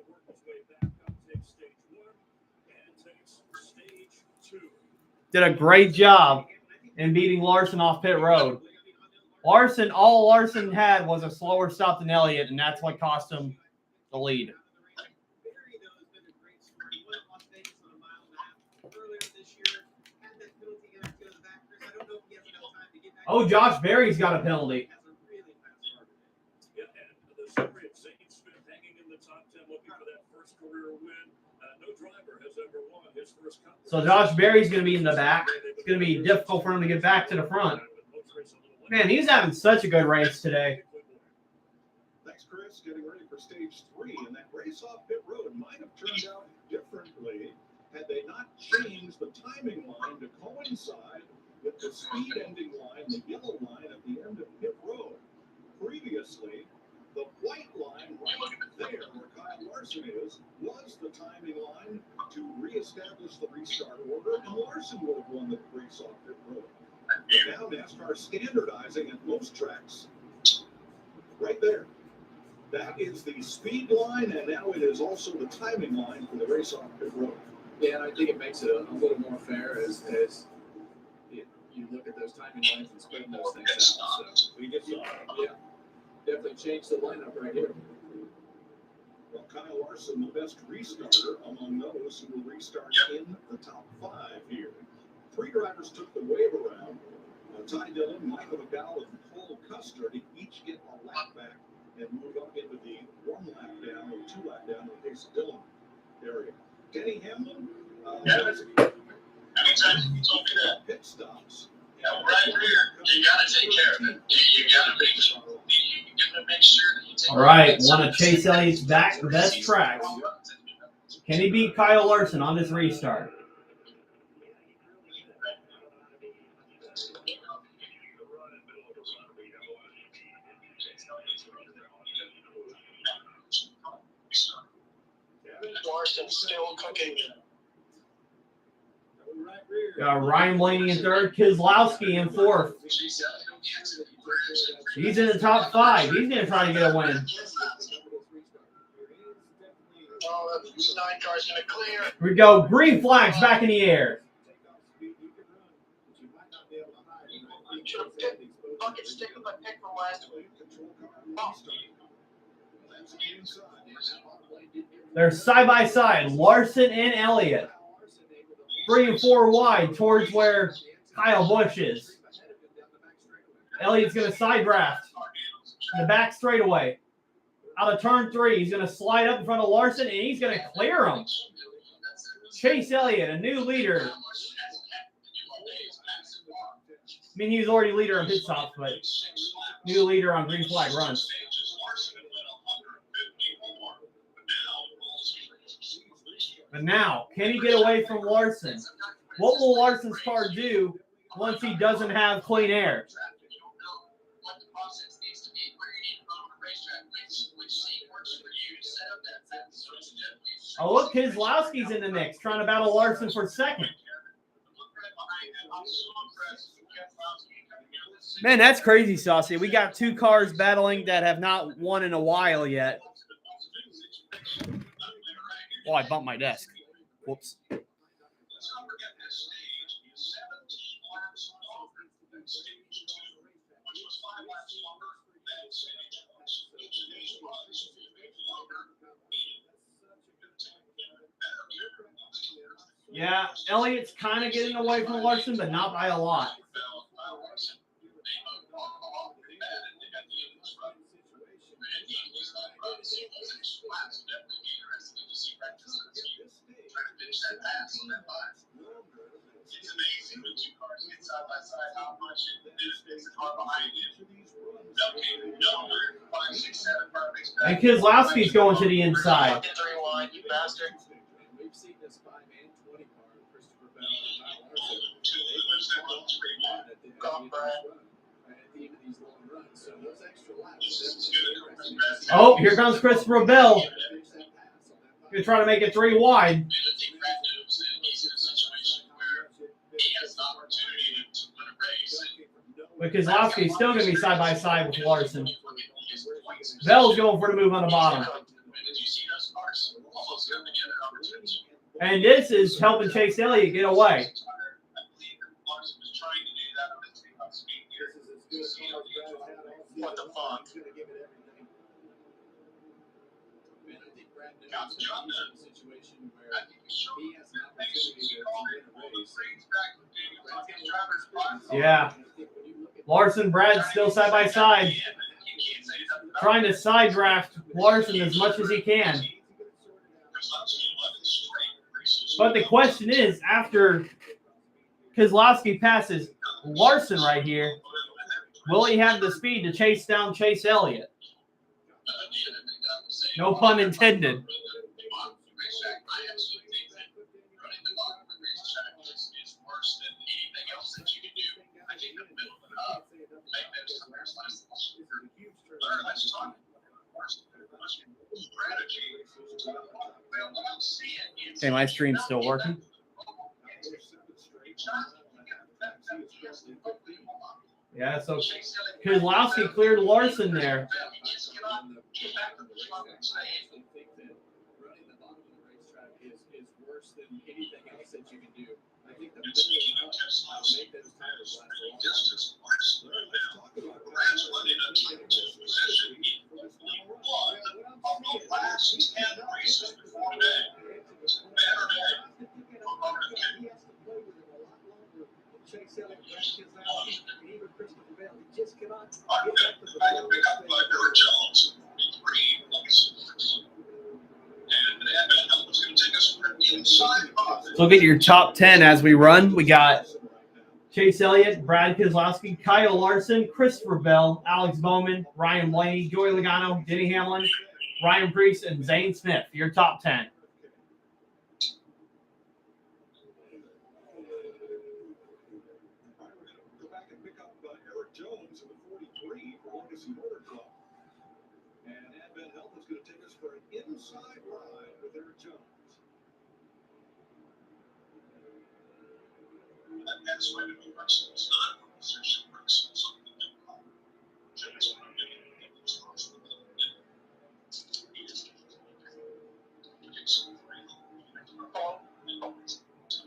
Did a great job in beating Larson off pit road. All Larson had was a slower stop than Elliott, and that's what cost him the lead. Oh, Josh Berry's got a penalty. So Josh Berry's going to be in the back. It's going to be difficult for him to get back to the front. Man, he's having such a good race today. Thanks, Chris. Getting ready for stage 3, and that race off pit road might have turned out differently had they not changed the timing line to coincide with the speed ending line, the yellow line at the end of pit road. Previously, the white line right there where Kyle Larson is was the timing line to reestablish the restart order, and Larson would have won the race off pit road. But now NASCAR standardizing at most tracks right there. That is the speed line, and now it is also the timing line for the race off pit road. Yeah, and I think it makes it a little more fair as you look at those timing lines and spreading those things out. So we get, definitely changed the lineup right here. Well, Kyle Larson, the best restarter among those who will restart in the top 5 here. 3 drivers took the wave around. Ty Dillon, Michael McDowell, and Cole Custer to each get a lap back and move up into the 1 lap down or 2 lap down in the case of Dillon area. Denny Hamlin, Anytime you told me that. Pit stops. Right here, you gotta take care of it. You gotta make sure that you take All right, one of Chase Elliott's best tracks. Can he beat Kyle Larson on this restart? Larson's still cooking. Got Ryan Blaney in 3rd, Keselowski in 4th. He's in the top 5. He's going to try to get a win. Oh, the 9 car's going to clear. Here we go. Green flags back in the air. Bucket stick with my pick from last week. They're side by side, Larson and Elliott. 3 and 4 wide towards where Kyle Busch is. Elliott's going to side draft in the back straightaway. Out of turn 3, he's going to slide up in front of Larson, and he's going to clear him. Chase Elliott, a new leader. I mean, he was already leader of pit stops, but new leader on green flag runs. But now, can he get away from Larson? What will Larson's car do once he doesn't have clean air? Oh, look, Keselowski's in the mix, trying to battle Larson for second. Man, that's crazy, Saucy. We got two cars battling that have not won in a while yet. Oh, I bumped my desk. Whoops. Yeah, Elliott's kind of getting away from Larson, but not by a lot. And Keselowski's going to the inside. We've seen this 5 and 20 car, Christopher Bell and at the end of these long runs. So those extra laps. Oh, here comes Christopher Bell. Gonna try to make it 3 wide. But Keselowski's still going to be side by side with Larson. Bell's going for the move on the bottom. And this is helping Chase Elliott get away. What the fuck? Yeah. Larson, Brad still side by side. Trying to side draft Larson as much as he can. But the question is, after Keselowski passes Larson right here, will he have the speed to chase down Chase Elliott? No pun intended. Okay, my stream's still working. Yeah, so Keselowski cleared Larson there. Is worse than anything else that you can do. I think the middle make those tires last Look at your top 10 as we run. We got Chase Elliott, Brad Keselowski, Kyle Larson, Christopher Bell, Alex Bowman, Ryan Blaney, Joey Logano, Denny Hamlin, Ryan Preece, and Zane Smith. Your top 10. Go back and pick up Eric Jones in the 43 for Legacy Motor Club. And AdventHealth is going to take us for an inside ride with Eric Jones. That's why the person is not in a position where it's something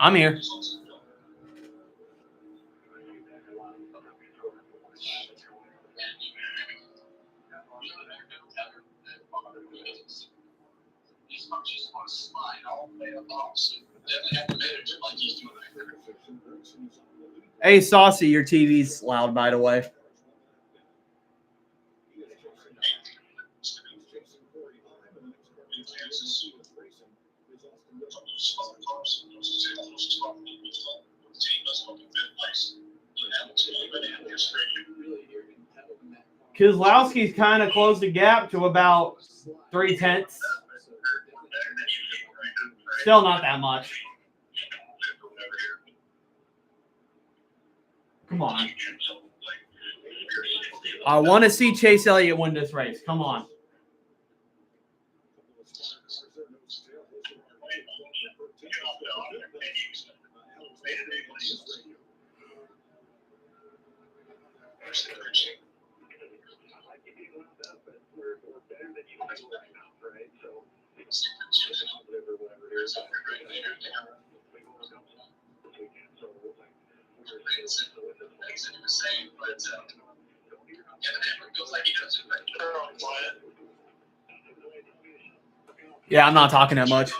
I'm here. Hey, Saucy, your TV's loud, by the way. Keselowski's kind of closed the gap to about 0.3. Still not that much. Come on. I want to see Chase Elliott win this race. Come on. Yeah, I'm not talking that much.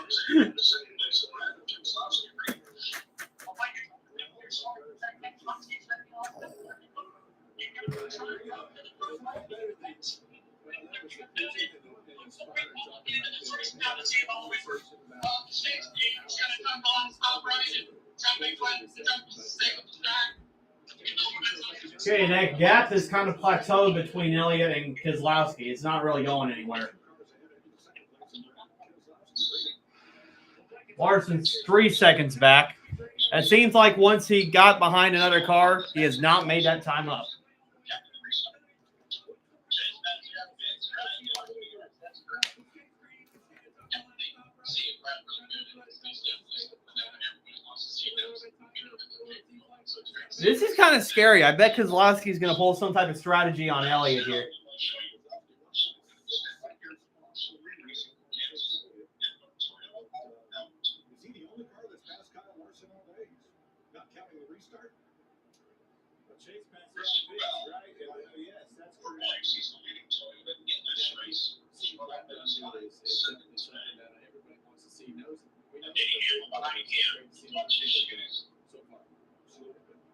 Okay, that gap is kind of plateaued between Elliott and Keselowski. It's not really going anywhere. Larson's 3 seconds back. It seems like once he got behind another car, he has not made that time up. This is kind of scary. I bet Keselowski's going to pull some type of strategy on Elliott here.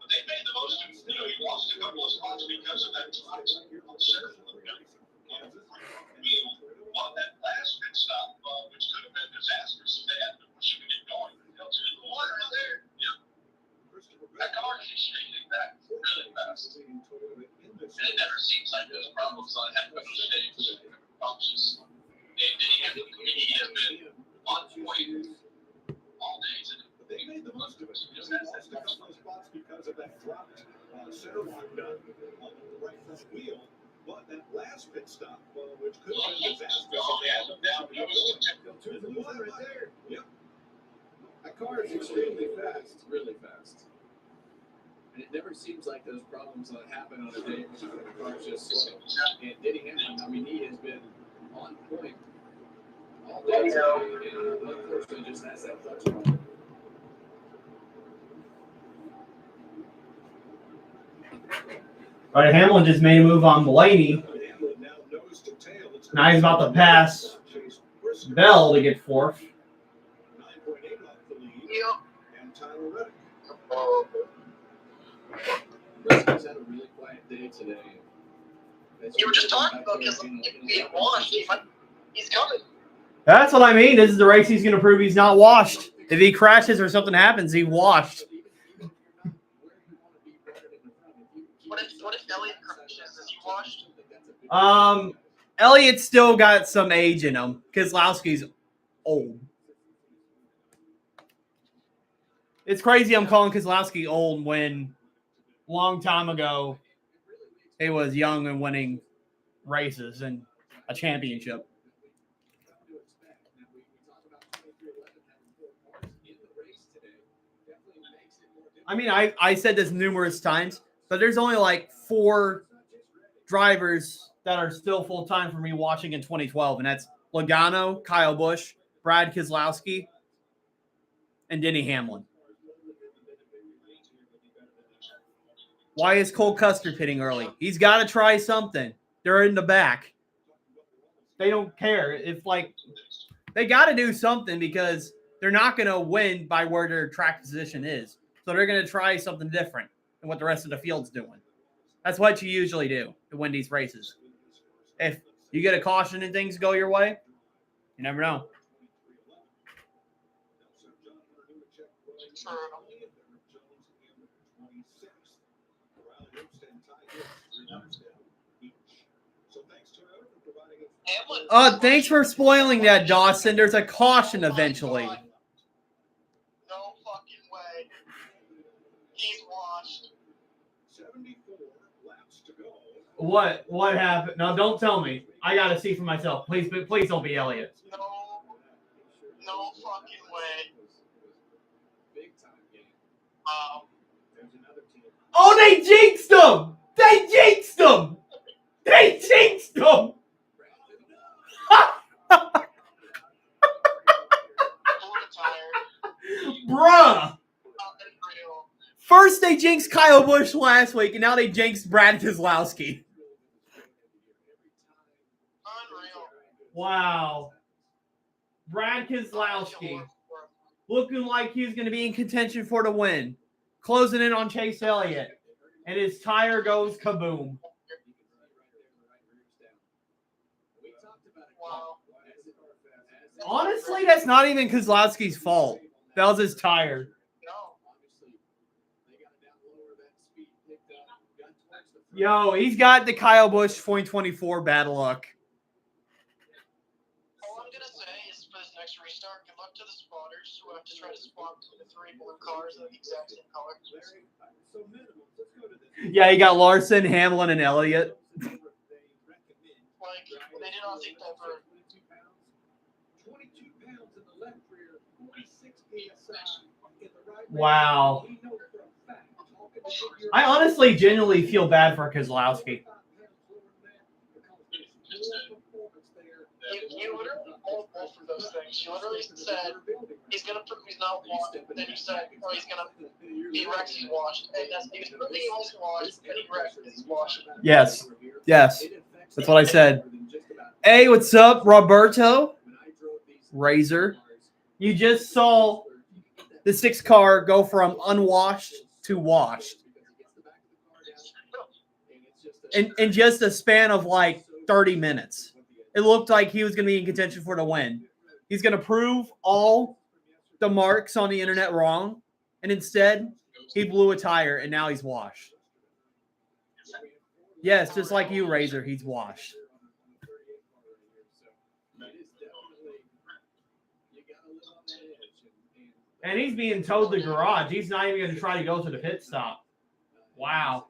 But they made the most of it. You know, he lost a couple of spots because of that drop. On that last pit stop, which could have been disastrous if they had to push him to get going. The water there. Yeah. That car is extremely fast, really fast. And it never seems like those problems on that stage. Just, he has been on point all day today. They made the most of it. They lost a couple of spots because of that dropped center lock done on the right front wheel. But that last pit stop, which could have been disastrous if they had to push him to go right there. Yep. That car is extremely fast, really fast. And it never seems like those problems happen on a day when the car's just slow. And Denny Hamlin, I mean, he has been on point all day today, and unfortunately just has that clutch problem. All right, Hamlin just made a move on Blaney. Now he's about to pass Bell to get fourth. He's had a really quiet day today. You were just talking about his being washed. He's coming. That's what I mean. This is the race he's going to prove he's not washed. If he crashes or something happens, he's washed. What if Elliott crashes? Is he washed? Elliott's still got some age in him. Keselowski's old. It's crazy I'm calling Keselowski old when a long time ago he was young and winning races and a championship. I mean, I said this numerous times, but there's only like 4 drivers that are still full-time for me watching in 2012, and that's Logano, Kyle Busch, Brad Keselowski, and Denny Hamlin. Why is Cole Custer pitting early? He's got to try something. They're in the back. They don't care. If, like, they got to do something because they're not going to win by where their track position is. So they're going to try something different than what the rest of the field's doing. That's what you usually do to win these races. If you get a caution and things go your way, you never know. Thanks for spoiling that, Dawson. There's a caution eventually. No fucking way. He's washed. 74 laps to go. What happened? No, don't tell me. I gotta see for myself. Please don't be Elliott. No fucking way. Big time game. There's another team. Oh, they jinxed him! They jinxed him! They jinxed him! Bruh! First they jinxed Kyle Busch last week, and now they jinxed Brad Keselowski. Wow. Brad Keselowski looking like he's going to be in contention for the win. Closing in on Chase Elliott. And his tire goes kaboom. Honestly, that's not even Keselowski's fault. That was his tire. Yo, he's got the Kyle Busch 2024 bad luck. All I'm gonna say is for this next restart, good luck to the spotters who have to try to spot the 3 blue cars of the exact same color. Yeah, you got Larson, Hamlin, and Elliott. Like, they did not think that for 22 pounds in the left rear, 46 PSI in the right rear. Wow. I honestly genuinely feel bad for Keselowski. You literally called both of those things. You literally said he's gonna prove he's not washed, and then you said, oh, he's gonna be wrecked, he's washed. And that's because proving he wasn't washed, and he wrecked, he's washed. Yes. That's what I said. Hey, what's up, Roberto? Razor. You just saw the 6 car go from unwashed to washed. In just a span of like 30 minutes. It looked like he was going to be in contention for the win. He's going to prove all the marks on the internet wrong, and instead, he blew a tire, and now he's washed. Yes, just like you, Razor, he's washed. And he's being towed to the garage. He's not even going to try to go to the pit stop. Wow.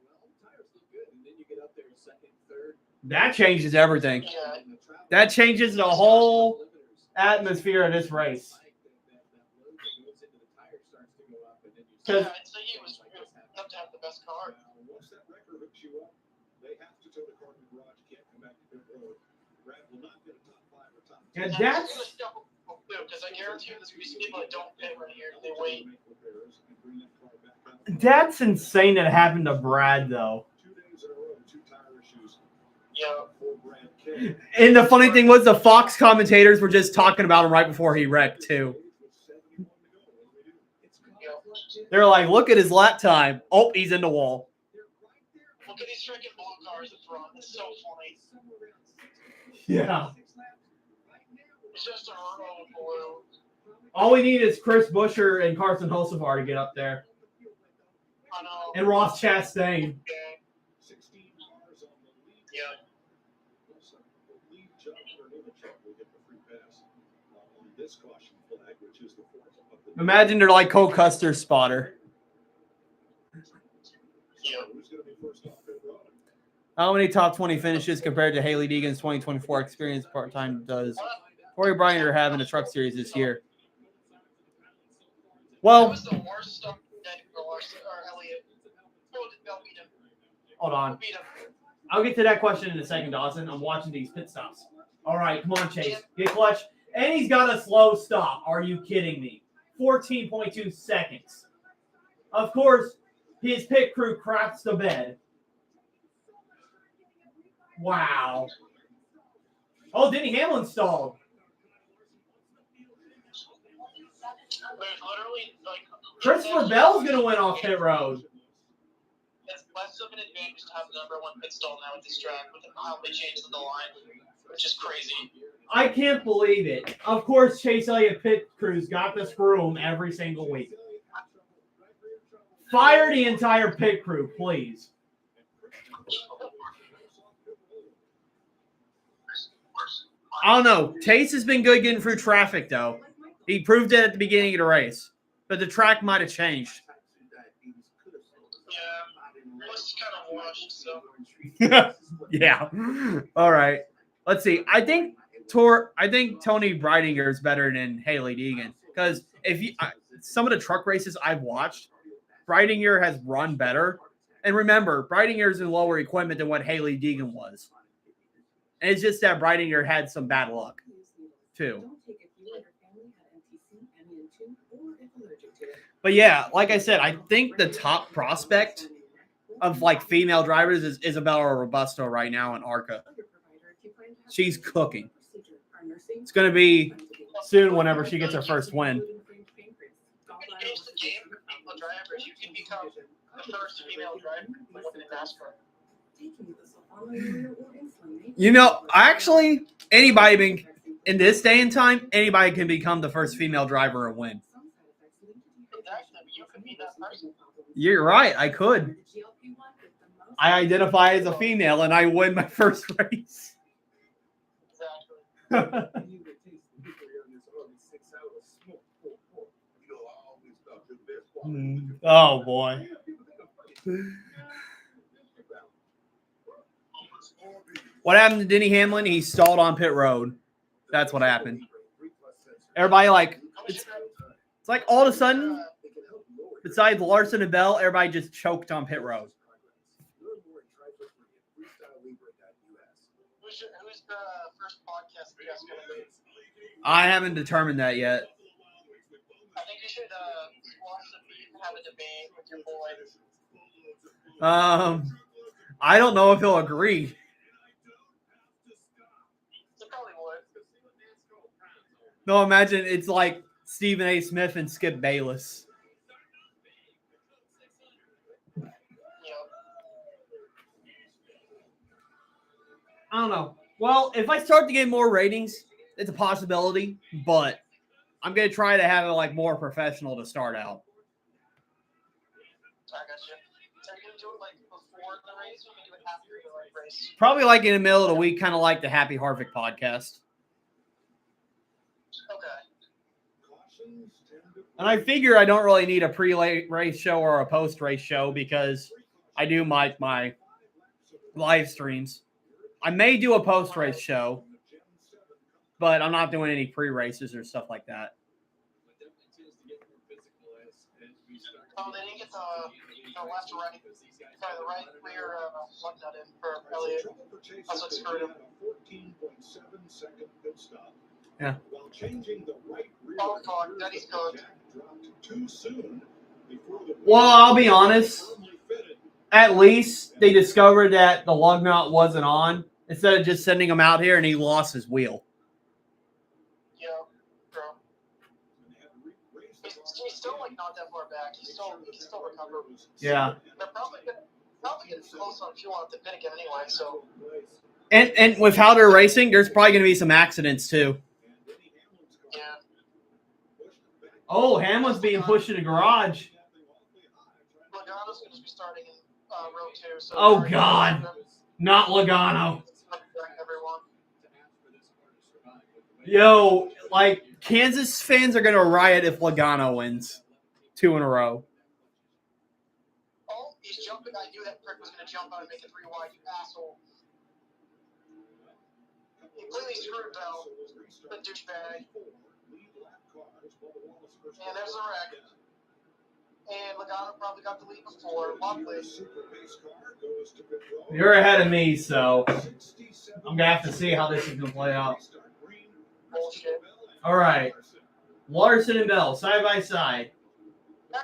That changes everything. That changes the whole atmosphere of this race. Yeah, I'd say he was enough to have the best car. Once that record hooks you up, they have to tow the car to the garage. Can't come back to pit road. Brad will not get a top 5 or top 10. And that's because I guarantee you there's going to be some people that don't pit right here. They wait. That's insane that it happened to Brad, though. 2 days in a row, 2 tire issues. Yeah. And the funny thing was the Fox commentators were just talking about him right before he wrecked, too. They're like, look at his lap time. Oh, he's in the wall. Look at these freaking blue cars in front. It's so funny. Yeah. It's just a row of blue. All we need is Chris Buescher and Carson Hocevar to get up there. I know. And Ross Chastain. Yeah. Imagine they're like Cole Custer's spotter. How many top 20 finishes compared to Haley Deegan's 2024 experience part-time does Corey Bryant are having a truck series this year? Well, That was the worst stuff that Elliott. They'll beat him. hold on. Beat him. I'll get to that question in a second, Dawson. I'm watching these pit stops. All right, come on, Chase. Get clutch. And he's got a slow stop. Are you kidding me? 14.2 seconds. Of course, his pit crew craps the bed. Wow. Oh, Denny Hamlin stalled. There's literally, like, Christopher Bell's going to win off pit road. it's less of an advantage to have the number 1 pit stall now at this track with how they changed the line, which is crazy. I can't believe it. Of course, Chase Elliott pit crews got to screw him every single week. Fire the entire pit crew, please. I don't know. Taste has been good getting through traffic, though. He proved it at the beginning of the race. But the track might have changed. Yeah, it's kind of washed, so. Yeah. All right. Let's see. I think Tony Breidinger is better than Haley Deegan because some of the truck races I've watched, Breidinger has run better. And remember, Breidinger is in lower equipment than what Haley Deegan was. And it's just that Breidinger had some bad luck, too. But yeah, like I said, I think the top prospect of like female drivers is Isabella Robusto right now in ARCA. She's cooking. It's going to be soon whenever she gets her first win. When you change the game for female drivers, you can become the first female driver in NASCAR. You know, actually, anybody in this day and time, anybody can become the first female driver and win. Exactly, you could be that person. You're right. I could. I identify as a female and I win my first race. Exactly. Oh, boy. What happened to Denny Hamlin? He stalled on pit road. That's what happened. Everybody, like, it's like all of a sudden, besides Larson and Bell, everybody just choked on pit road. Who's the first podcast guest going to be? I haven't determined that yet. I think you should squash the beef and have a debate with your boy. I don't know if he'll agree. He probably would. No, imagine it's like Stephen A. Smith and Skip Bayless. Yep. I don't know. Well, if I start to get more ratings, it's a possibility, but I'm going to try to have it like more professional to start out. I got you. Are you going to do it like before the race or are you going to do it after the race? Probably like in the middle of the week, kind of like the Happy Harvick podcast. Okay. And I figure I don't really need a pre-race show or a post-race show because I do my live streams. I may do a post-race show, but I'm not doing any pre-races or stuff like that. Oh, they didn't get the left or right. Sorry, the right rear left nut in for Elliott. That's what screwed him. 14.7-second pit stop. Yeah. While changing the right rear, oh God, Daddy's cooked. Dropped too soon before the Well, I'll be honest. At least they discovered that the lug nut wasn't on instead of just sending him out here and he lost his wheel. Yeah, bro. He's still like not that far back. He can still recover. Yeah. They're probably getting close on fuel at the pit again anyway. So. And with how they're racing, there's probably going to be some accidents too. Yeah. Oh, Hamlin's being pushed in the garage. Logano's going to be starting in row 2. So Oh, God. Not Logano. Everyone. Yo, like, Kansas fans are going to riot if Logano wins 2 in a row. Oh, he's jumping. I knew that prick was going to jump out and make it 3 wide, you asshole. He completely screwed Bell, the douchebag. And there's a wreck. And Logano probably got the lead before. Lovely. You're ahead of me, so I'm going to have to see how this is going to play out. Bullshit. All right. Larson and Bell, side by side.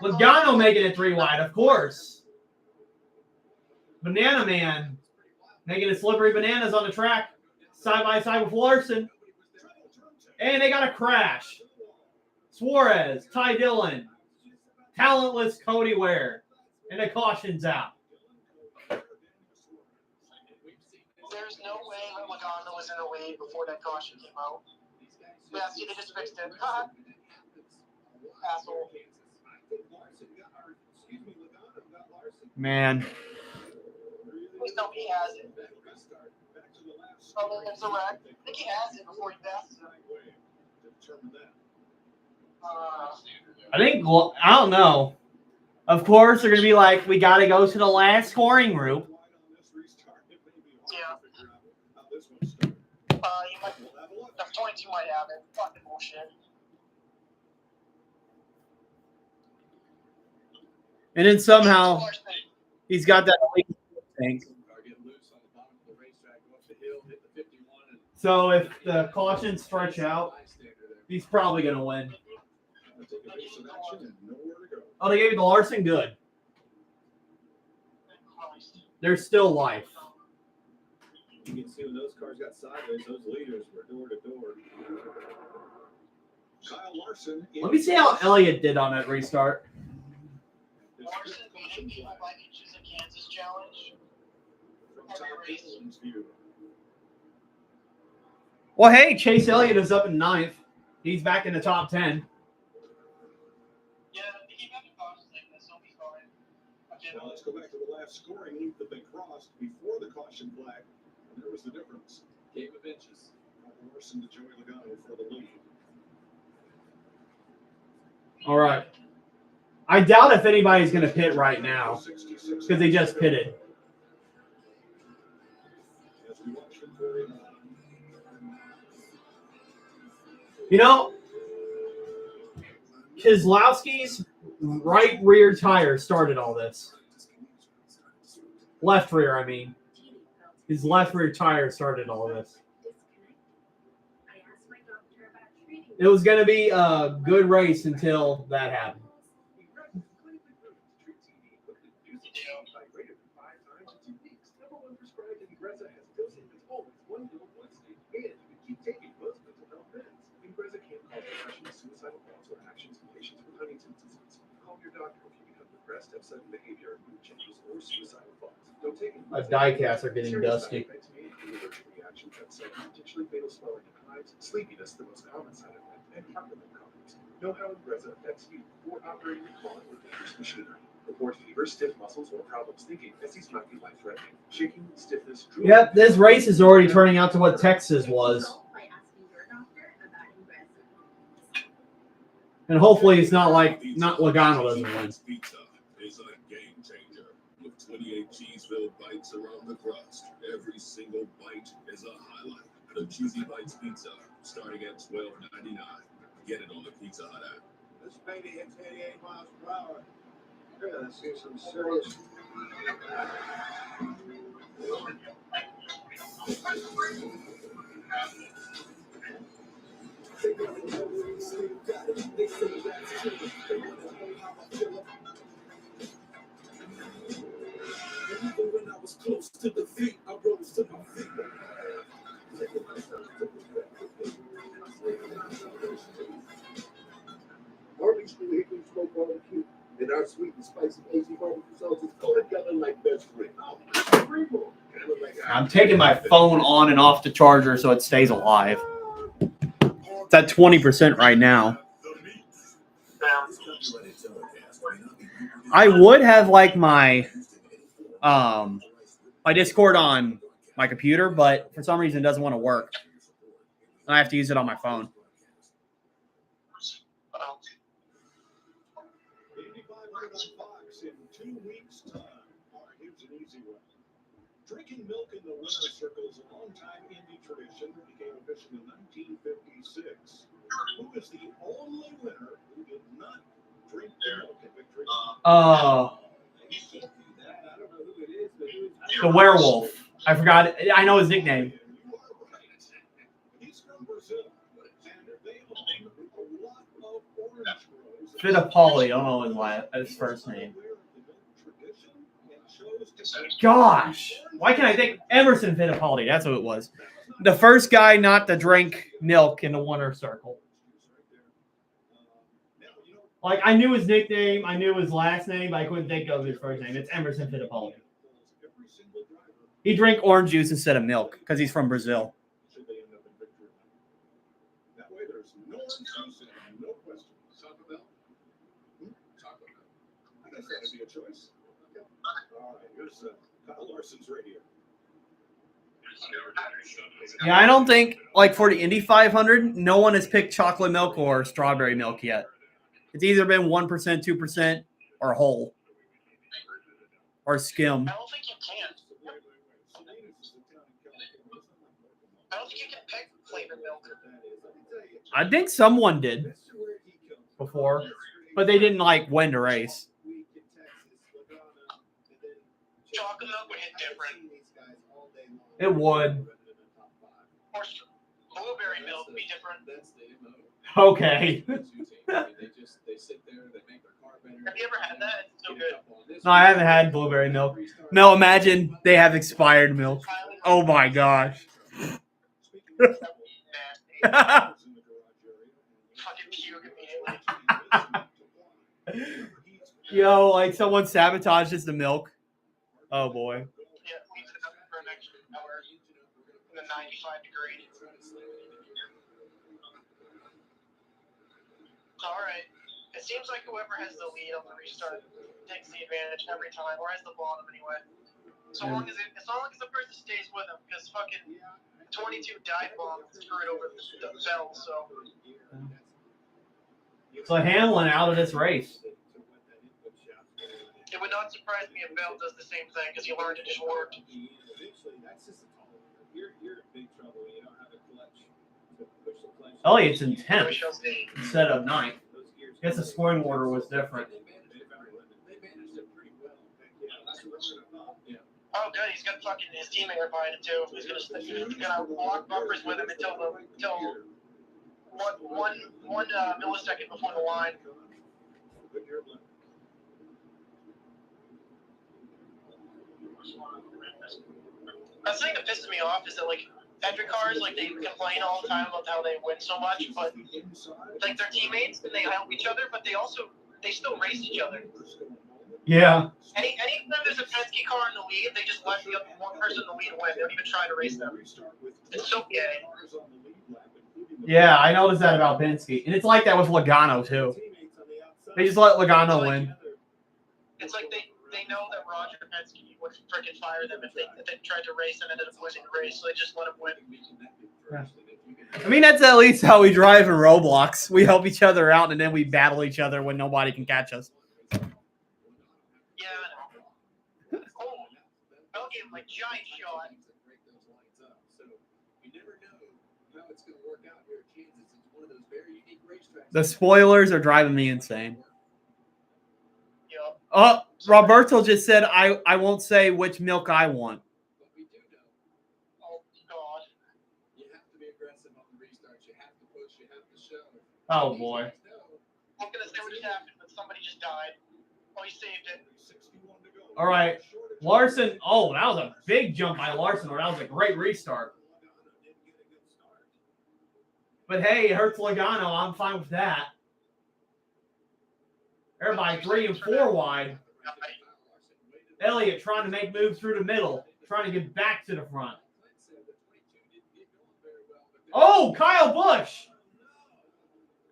Logano making it 3 wide, of course. Banana Man making it slippery bananas on the track. Side by side with Larson. And they got a crash. Suarez, Ty Dillon, talentless Cody Ware, and the caution's out. There's no way that Logano was in the lead before that caution came out. Yeah, see, they just fixed it. Asshole. Man. Please tell me he has it. Oh, it's a wreck. I think he has it before he passes it. I think, I don't know. Of course, they're going to be like, we got to go to the last scoring group. Yeah. You might, the 22 might have it. Fucking bullshit. And then somehow he's got that elite tank. So if the cautions stretch out, he's probably going to win. Oh, they gave it to Larson? Good. There's still life. You can see when those cars got sideways, those leaders were door to door. Kyle Larson. Let me see how Elliott did on that restart. Larson and people by inches in Kansas challenge. Every race. Well, hey, Chase Elliott is up in 9th. He's back in the top 10. Yeah, he got the cautions like this, so he's fine. Now let's go back to the last scoring loop that they crossed before the caution flag. And there was the difference. Game of inches. Larson to Joey Logano for the lead. All right. I doubt if anybody's going to pit right now because they just pitted. You know, Keselowski's right rear tire started all this. Left rear, I mean. His left rear tire started all this. It was going to be a good race until that happened. A diecast are getting dusty. Sleepiness, the most common side effect, and heart rhythm problems. Know how Ingrezza affects you before operating the clog or dangerous machinery. Report fever, stiff muscles, or problems thinking, as these might be life-threatening. Shaking, stiffness, drooling. Yep, this race is already turning out to what Texas was. And hopefully it's not like Logano doesn't win. Pizza is a game changer. With 28 cheese-filled bites around the crust, every single bite is a highlight. The Cheesy Bites Pizza, starting at $12.99. Get it on the Pizza Hut app. This baby hits 88 miles per hour. You're gonna see some serious. Even when I was close to defeat, I rose to my feet. Arby's new hickory smoked barbecue and our sweet and spicy Asian barbecue sauces go together like best friends. I'm taking my phone on and off the charger so it stays alive. It's at 20% right now. I would have like my Discord on my computer, but for some reason it doesn't want to work. I have to use it on my phone. In 2 weeks' time. All right, here's an easy one. Drinking milk in the winner's circle is a long-time Indy tradition that became official in 1956. Who is the only winner who did not drink the milk at victory? The werewolf. I forgot. I know his nickname. He's from Brazil, and they own a lot of orange groves. Fittipaldi. I don't know his first name. Gosh. Why can't I think? Emerson Fittipaldi. That's who it was. The first guy not to drink milk in the winner's circle. Like, I knew his nickname. I knew his last name, but I couldn't think of his first name. It's Emerson Fittipaldi. He drank orange juice instead of milk because he's from Brazil. That way there's no excuse and no question. Taco Bell? Taco Bell. I guess that would be a choice. All right, here's Kyle Larson's radio. Yeah, I don't think, like, for the Indy 500, no one has picked chocolate milk or strawberry milk yet. It's either been 1%, 2%, or whole. Or skim. I don't think you can. I don't think you can pick flavored milk. I think someone did before, but they didn't, like, win the race. Chocolate milk would hit different. It would. Or blueberry milk would be different. Okay. Have you ever had that? It's so good. No, I haven't had blueberry milk. No, imagine they have expired milk. Oh my gosh. Yo, like someone sabotages the milk. Oh boy. Yeah, leave it up for an extra hour in the 95 degree. All right. It seems like whoever has the lead on the restart takes the advantage every time, or has the bottom anyway. So long as the person stays with him, because fucking 22 dive bomb screwed over the bell. So Hamlin out of this race. it would not surprise me if Bell does the same thing because he learned it just worked. Elliott's in 10th instead of 9th. I guess the scoring order was different. Oh, good. He's got fucking his teammate behind him too. He's gonna walk bumpers with him until one millisecond before the line. The thing that pisses me off is that like Patrick cars, like they complain all the time about how they win so much, but like they're teammates and they help each other, but they still race each other. Yeah. Anytime there's a Penske car in the lead, they just let the other one person in the lead win. They don't even try to race them. It's so gay. Yeah, I noticed that about Penske. And it's like that with Logano, too. They just let Logano win. It's like they know that Roger Penske would freaking fire them if they tried to race and ended up winning the race, so they just let him win. Yeah. I mean, that's at least how we drive in Roblox. We help each other out, and then we battle each other when nobody can catch us. Yeah, I know. Oh, I'll give him a giant shot. The spoilers are driving me insane. Yep. Oh, Roberto just said, I won't say which milk I want. Oh, God. Oh, boy. I'm going to say what just happened, but somebody just died. Oh, he saved it. All right. Larson. Oh, that was a big jump by Larson, or that was a great restart. But hey, it hurts Logano. I'm fine with that. Everybody 3 and 4 wide. Elliott trying to make moves through the middle, trying to get back to the front. Oh, Kyle Busch.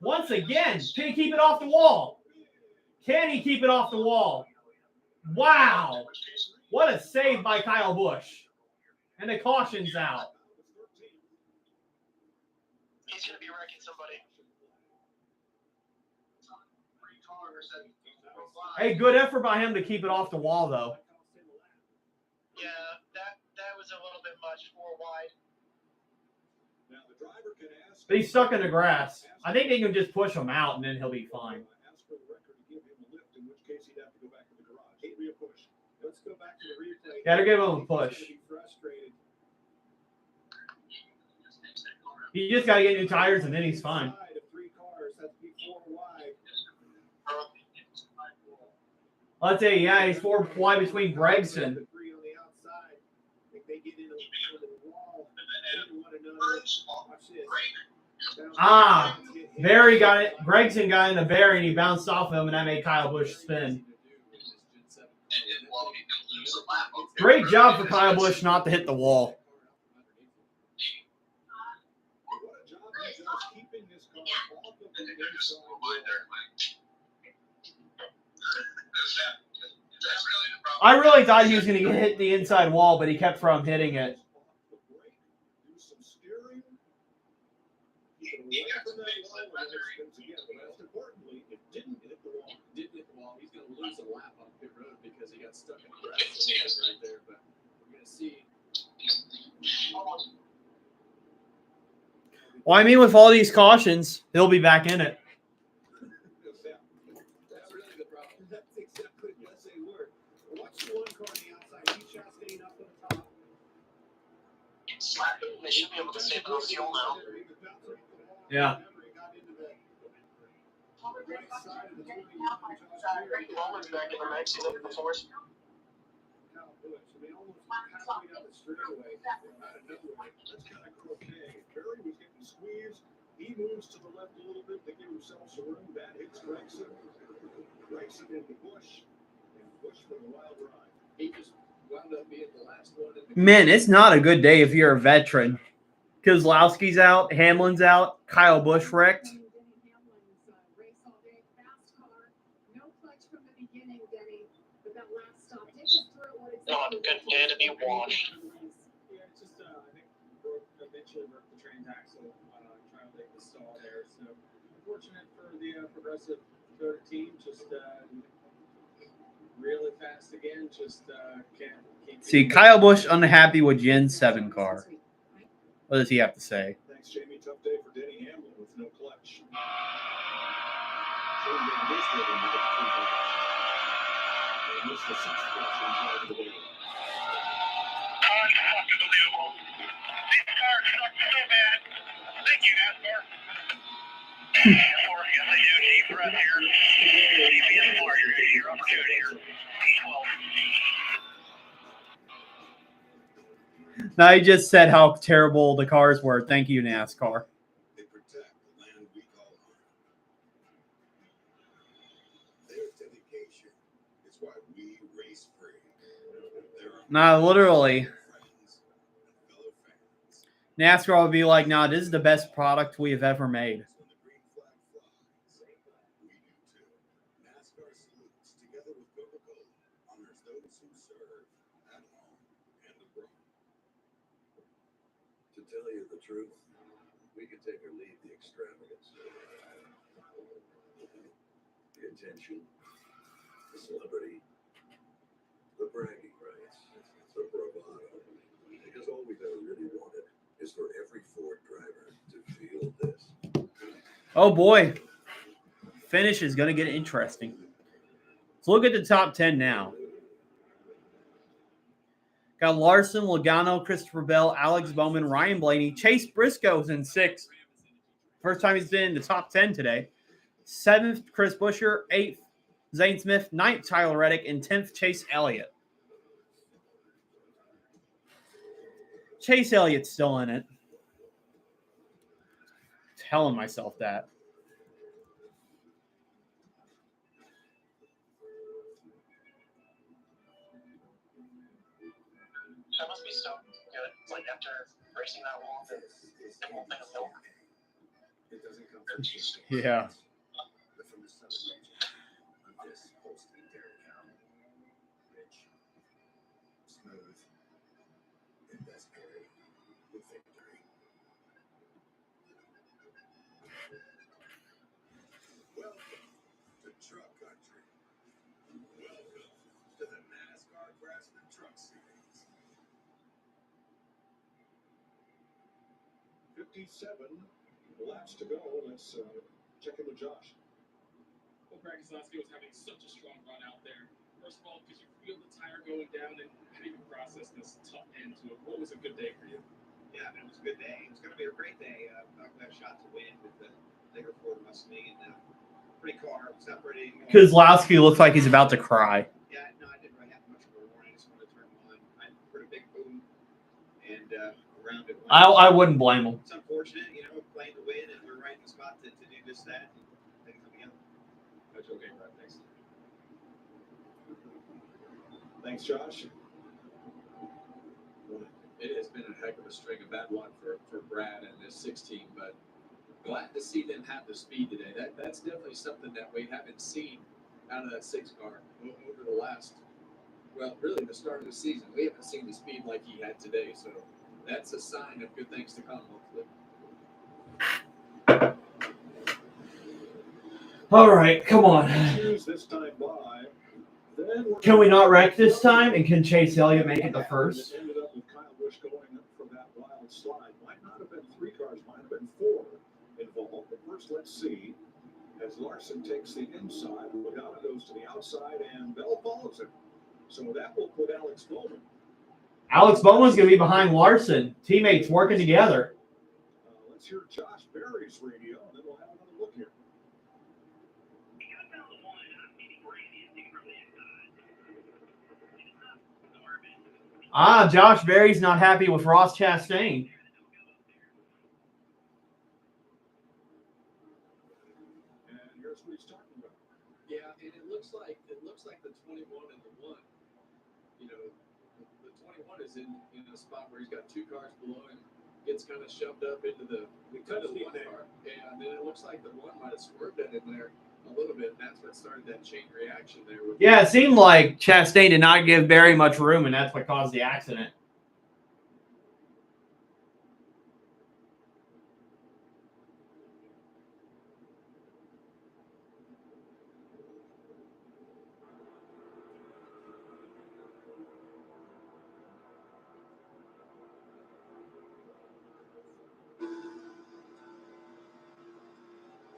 Once again, can he keep it off the wall? Can he keep it off the wall? Wow. What a save by Kyle Busch. And the caution's out. He's going to be wrecking somebody. Hey, good effort by him to keep it off the wall, though. Yeah, that was a little bit much, 4 wide. But he's stuck in the grass. I think they can just push him out, and then he'll be fine. Gotta give him a push. He just gotta get new tires, and then he's fine. Let's say, yeah, he's 4 wide between Gregson. Barry got it. Gregson got in the Barry, and he bounced off him, and that made Kyle Busch spin. Great job for Kyle Busch not to hit the wall. I really thought he was going to hit the inside wall, but he kept from hitting it. from that wall when it spins again. But most importantly, it didn't hit the wall. Didn't hit the wall. He's going to lose a lap on pit road because he got stuck in the grass a little bit right there. But we're going to see. Well, I mean, with all these cautions, he'll be back in it. That's really the problem. That's exactly what they were. Watch the one car on the outside. He's just getting up to the top. They should be able to save enough fuel now. Yeah. Bowman's back in the mix. He's looking for force. Perry was getting squeezed. He moves to the left a little bit to give himself some room. That hits Gregson. Gregson into Bush. And Bush for the wild ride. He just wound up being the last one. Man, it's not a good day if you're a veteran. Kozlowski's out, Hamlin's out, Kyle Busch wrecked. Not a good day to be washed. Yeah, it's just, I think eventually broke the transaxle trying to take the stall there. So unfortunate for the Progressive Toyota team. Just really fast again. Just can't keep. See, Kyle Busch unhappy with Gen 7 car. What does he have to say? Thanks, Jamie. Tough day for Denny Hamlin with no clutch. Shane Van Gisbergen with the 3 points. They missed the 6th clutch on part of the day. Unbelievable. These cars suck so bad. Thank you, NASCAR. Or I guess they do. Chief Brett here. CBS4, your opportunity here. P12. Now he just said how terrible the cars were. Thank you, NASCAR. They protect the land we call home. Their dedication is why we race free. Nah, literally. NASCAR would be like, nah, this is the best product we have ever made. NASCAR salutes, together with Coca-Cola, honors those who serve at home and abroad. To tell you the truth, we could take or leave the extravagance. The attention, the celebrity, the bragging rights, the bravado. Because all we've ever really wanted is for every Ford driver to feel this. Oh, boy. Finish is going to get interesting. Let's look at the top 10 now. Got Larson, Logano, Christopher Bell, Alex Bowman, Ryan Blaney, Chase Briscoe's in 6th. First time he's been in the top 10 today. 7th, Chris Buescher. 8th, Zane Smith. 9th, Tyler Reddick. And 10th, Chase Elliott. Chase Elliott's still in it. Telling myself that. That must be so good. Like after racing that long, the whole thing of milk. It doesn't come from Yeah. but from the southern region of this Holstein dairy cow. Rich, smooth, and best paired with victory. Welcome to Truck Country. Welcome to the NASCAR Craftsman Truck Series. 57 laps to go. Let's check in with Josh. Well, Brad Keselowski was having such a strong run out there. First of all, because you feel the tire going down, and how do you process this tough end to it? What was a good day for you? Yeah, I mean, it was a good day. It was going to be a great day. I've got a shot to win with the bigger Ford Mustang and pretty car. It's not pretty. Kozlowski looks like he's about to cry. Yeah, no, I didn't really have much of a warning. I just wanted to turn on. I put a big boom and around it. I wouldn't blame him. It's unfortunate, you know, playing to win, and we're right in the spot to do just that. And things come together. That's okay, Brad. Thanks. Thanks, Josh. It has been a heck of a string of bad luck for Brad and this 16, but glad to see them have the speed today. That's definitely something that we haven't seen out of that 6 car over the last, well, really the start of the season. We haven't seen the speed like he had today, so that's a sign of good things to come, hopefully. All right, come on. Choose this time by. Then we're Can we not wreck this time? And can Chase Elliott make it the first? Ended up with Kyle Busch going up from that wild slide. Might not have been 3 cars, might have been 4 involved. But first, let's see. As Larson takes the inside, Logano goes to the outside, and Bell follows him. So that will put Alex Bowman. Alex Bowman's going to be behind Larson. Teammates working together. Let's hear Josh Berry's radio, and then we'll have another look here. Josh Berry's not happy with Ross Chastain. And here's what he's talking about. Yeah, and it looks like the 21 and the 1. You know, the 21 is in a spot where he's got 2 cars below him, gets kind of shoved up into the 1 car, and then it looks like the 1 might have swerved it in there a little bit, and that's what started that chain reaction there. Yeah, it seemed like Chastain did not give Berry much room, and that's what caused the accident.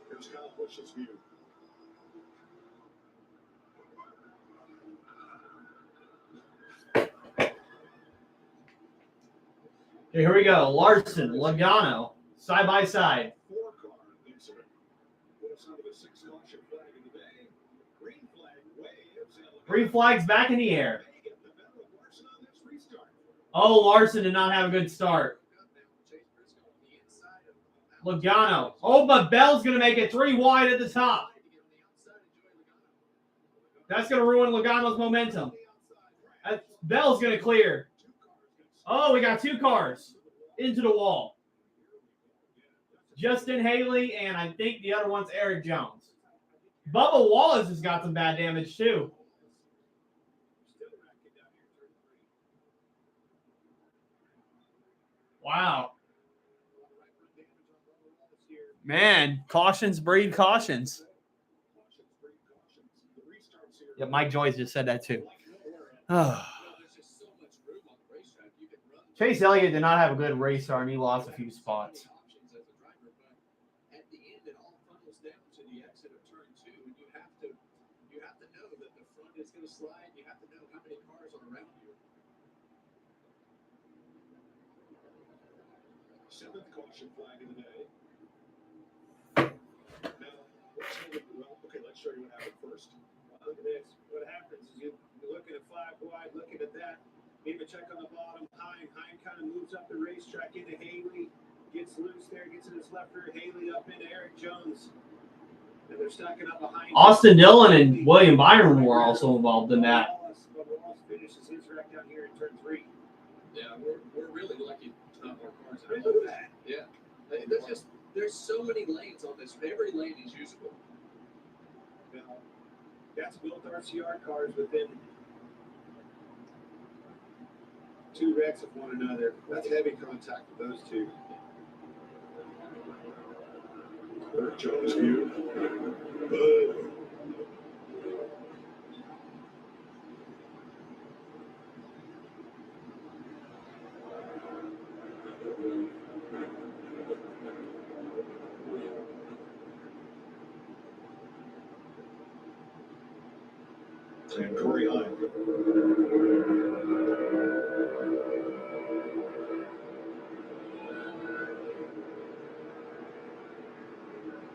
Here's Kyle Busch's view. Okay, here we go. Larson, Logano, side by side. 4-car incident. Goes under the 6 caution flag of the day. Green flag waves. Green flag's back in the air. Oh, Larson did not have a good start. Logano. Oh, but Bell's going to make it 3 wide at the top. That's going to ruin Logano's momentum. Bell's going to clear. Oh, we got 2 cars into the wall. Justin Haley, and I think the other one's Eric Jones. Bubba Wallace has got some bad damage, too. Wow. Man, cautions breed cautions. Yeah, Mike Joyce just said that, too. Chase Elliott did not have a good race start, and he lost a few spots. At the end, it all funnels down to the exit of turn 2, and you have to know that the front is going to slide. You have to know how many cars are around you. 7th caution flag of the day. Now, let's show you what happened first. Look at this. What happens is you look at a 5 wide, looking at that. Even check on the bottom. Hein kind of moves up the racetrack into Haley. Gets loose there, gets in his left rear. Haley up into Eric Jones. And they're stacking up behind. Austin Dillon and William Byron were also involved in that. Wallace finishes his wreck down here in turn 3. Yeah, we're really lucky to not more cars. Look at that. Yeah. There's so many lanes on this. Every lane is usable. Now, that's built RCR cars within 2 wrecks of one another. That's heavy contact with those 2. Eric Jones' view. And Corey Hine.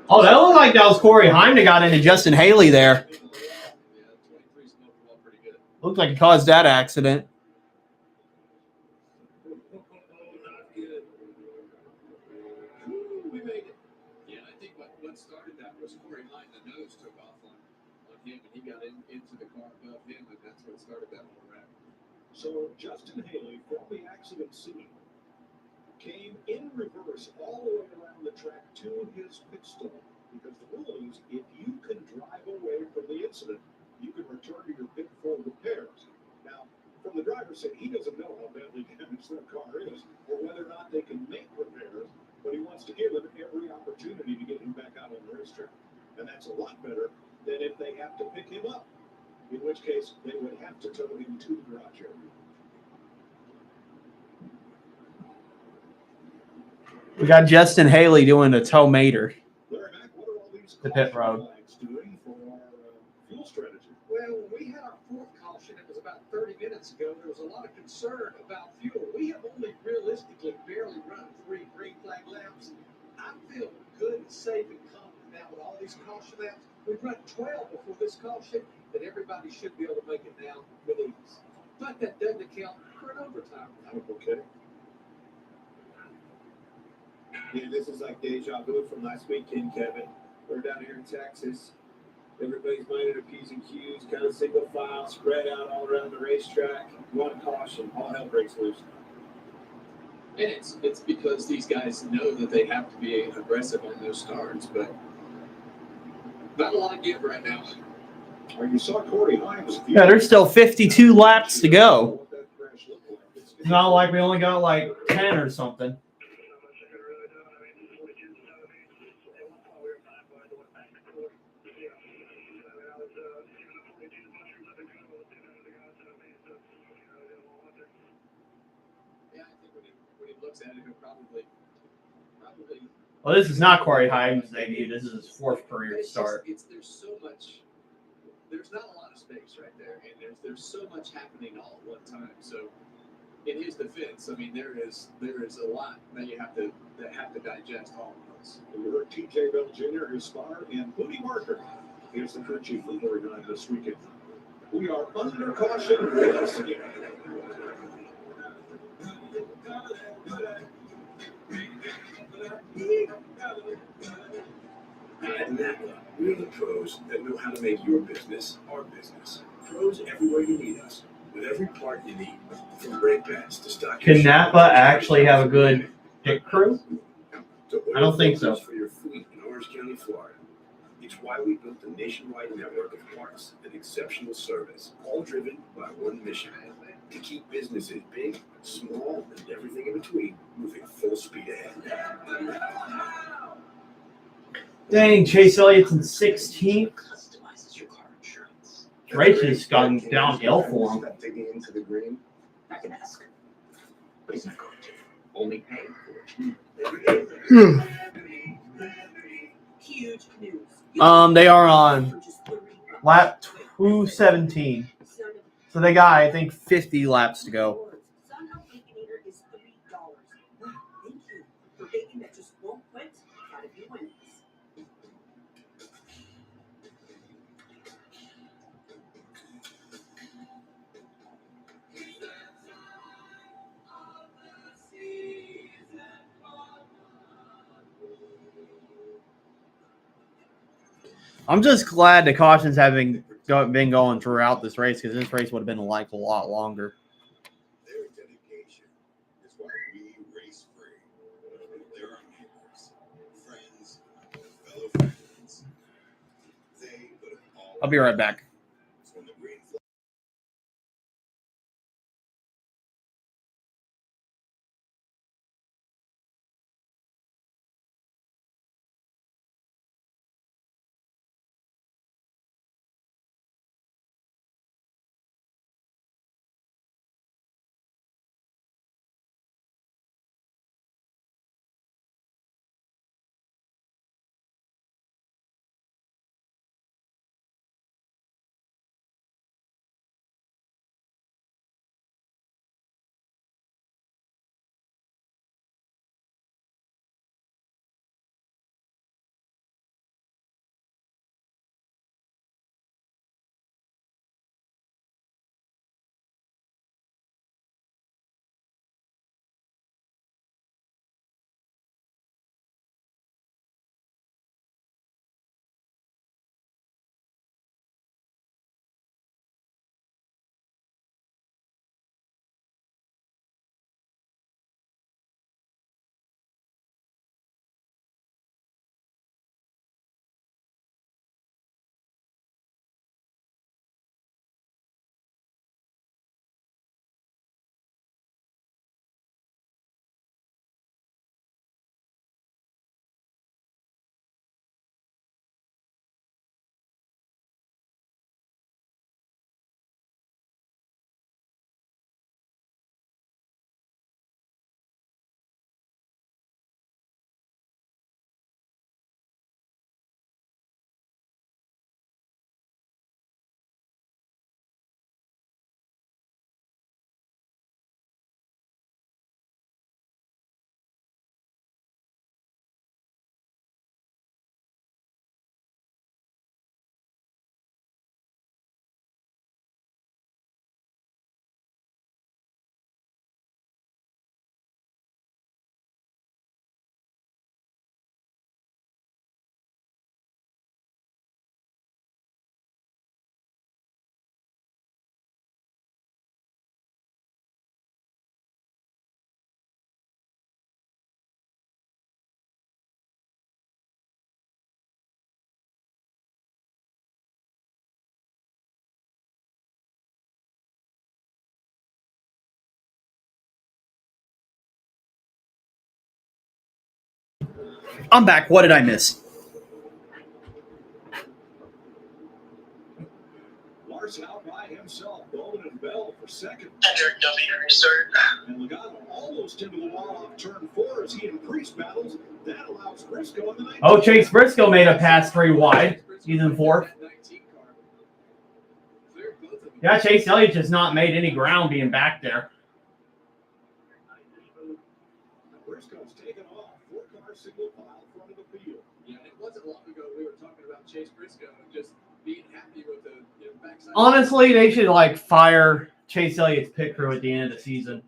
Oh, that looked like that was Corey Heim that got into Justin Haley there. Yeah, 23 smoked well pretty good. Looked like it caused that accident. Not good. We made it. Yeah, I think what started that was Corey Hine. The nose took off on him, and he got into the car above him, and that's what started that whole wreck. So Justin Haley from the accident scene came in reverse all the way around the track to his pit stop, because the rule is if you can drive away from the incident, you can return to your pit for repairs. Now, from the driver's side, he doesn't know how badly damaged their car is or whether or not they can make repairs, but he wants to give them every opportunity that's a lot better than if they have to pick him up, in which case they would have to tow him to the garage area. We got Justin Haley doing a tow mater Larry Mack, what are all these to pit caution road. flags doing for our fuel strategy? Well, when we had our fourth caution, it was about 30 minutes ago, there was a lot of concern about fuel. We have only realistically barely run 3 green flag laps. I feel good and safe and confident now with all these caution laps. We've run 12 before this caution, that everybody should be able to make it now with ease. But that doesn't account for an overtime. Okay. Yeah, this is like deja vu from last weekend, Kevin. We're down here in Texas. Everybody's minding their P's and Q's, kind of single file, spread out all around the racetrack. One caution, all hell breaks loose. And it's because these guys know that they have to be aggressive on those starts, but not a lot of give right now. You saw Corey Himes. Yeah, there's still 52 laps to go. It's not like we only got like 10 or something. Yeah, I think when he looks at it, he'll probably. Well, this is not Corey Himes' debut. This is his 4th career start. There's so much. There's not a lot of space right there, and there's so much happening all at one time. So, in his defense, I mean, there is a lot that you have to digest all at once. You heard T.J. Bell Jr., his spotter, and Moody Marker. Here's the crew chief reporting on this weekend. We are under caution once again. At NAPA, we're the pros that know how to make your business our business. Pros everywhere you need us, with every part you need, from brake pads to stock. Can Napa actually have a good pit crew? I don't think so. For your fleet in Orange County, Florida. It's why we built a nationwide network of parts and exceptional service, all driven by one mission: to keep businesses big, small, and everything in between moving full speed ahead. Dang, Chase Elliott's in 16th. Race has gone downhill for him. Digging into the green, I can ask. But he's not going to. Only paying for it. Huge news. They are on lap 217. So they got, I think, 50 laps to go. Son of Baconator is $3. Thank you for bacon that just won't quit. Gotta be wins. I'm just glad the cautions have been going throughout this race, because this race would have been like a lot longer. Their dedication is why we race free. They're our neighbors, friends, fellow fans. They put it all. I'll be right back. I'm back. What did I miss? Larson out by himself. Bowman and Bell for second. Hendrick W restart. And Logano almost into the wall off turn 4 as he increased battles. That allows Briscoe in the 19th. Oh, Chase Briscoe made a pass 3 wide. He's in 4th. Yeah, Chase Elliott just not made any ground being back there. Briscoe's taken off. 4-car single file front of the field. Yeah, it wasn't long ago we were talking about Chase Briscoe just being happy with the backside. Honestly, they should fire Chase Elliott's pit crew at the end of the season.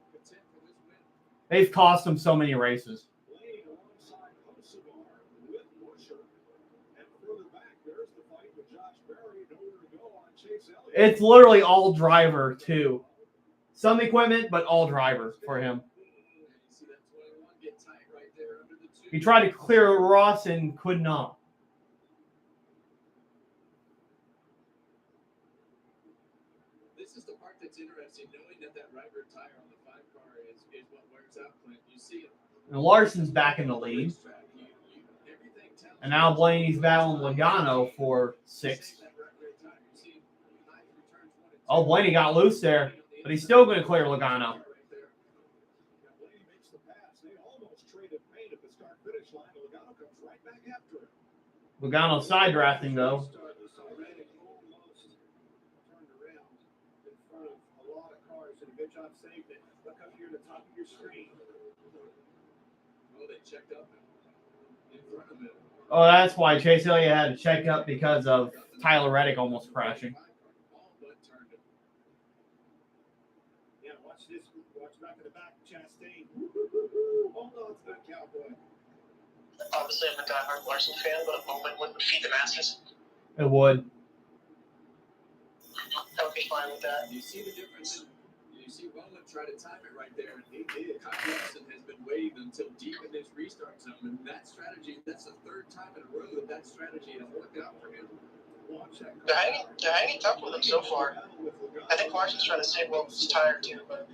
They've cost him so many races. Blaney alongside Hocevar with Busher. And further back, there's the fight with Josh Berry. Nowhere to go on Chase Elliott. It's literally all driver, too. Some equipment, but all driver for him. He tried to clear Ross and could not. This is the part that's interesting, knowing that right rear tire on the 5-car is what wears out, Clint. You see it. And Larson's back in the lead. And now Blaney's battling Logano for 6th. Oh, Blaney got loose there, but he's still going to clear Logano. Blaney makes the pass. They almost traded paint at the start-finish line. Logano comes right back after him. Logano side drafting, though. Good job saving it. Look up here at the top of your screen. Oh, they checked up in front of it. Oh, that's why Chase Elliott had to check up because of Tyler Reddick almost crashing. Yeah, watch this. Watch back in the back. Chastain. Hold on to that cowboy. Obviously, I'm a diehard Larson fan, but a moment wouldn't defeat the masses. It would. I would be fine with that. You see the difference? You see Bowman try to time it right there, and he did. Kyle Larson has been waved until deep in his restart zone, and that strategy, that's the 3rd time in a row that strategy has worked out for him. They're hanging tough with him so far. I think Larson's trying to save Wilson's tire, too. But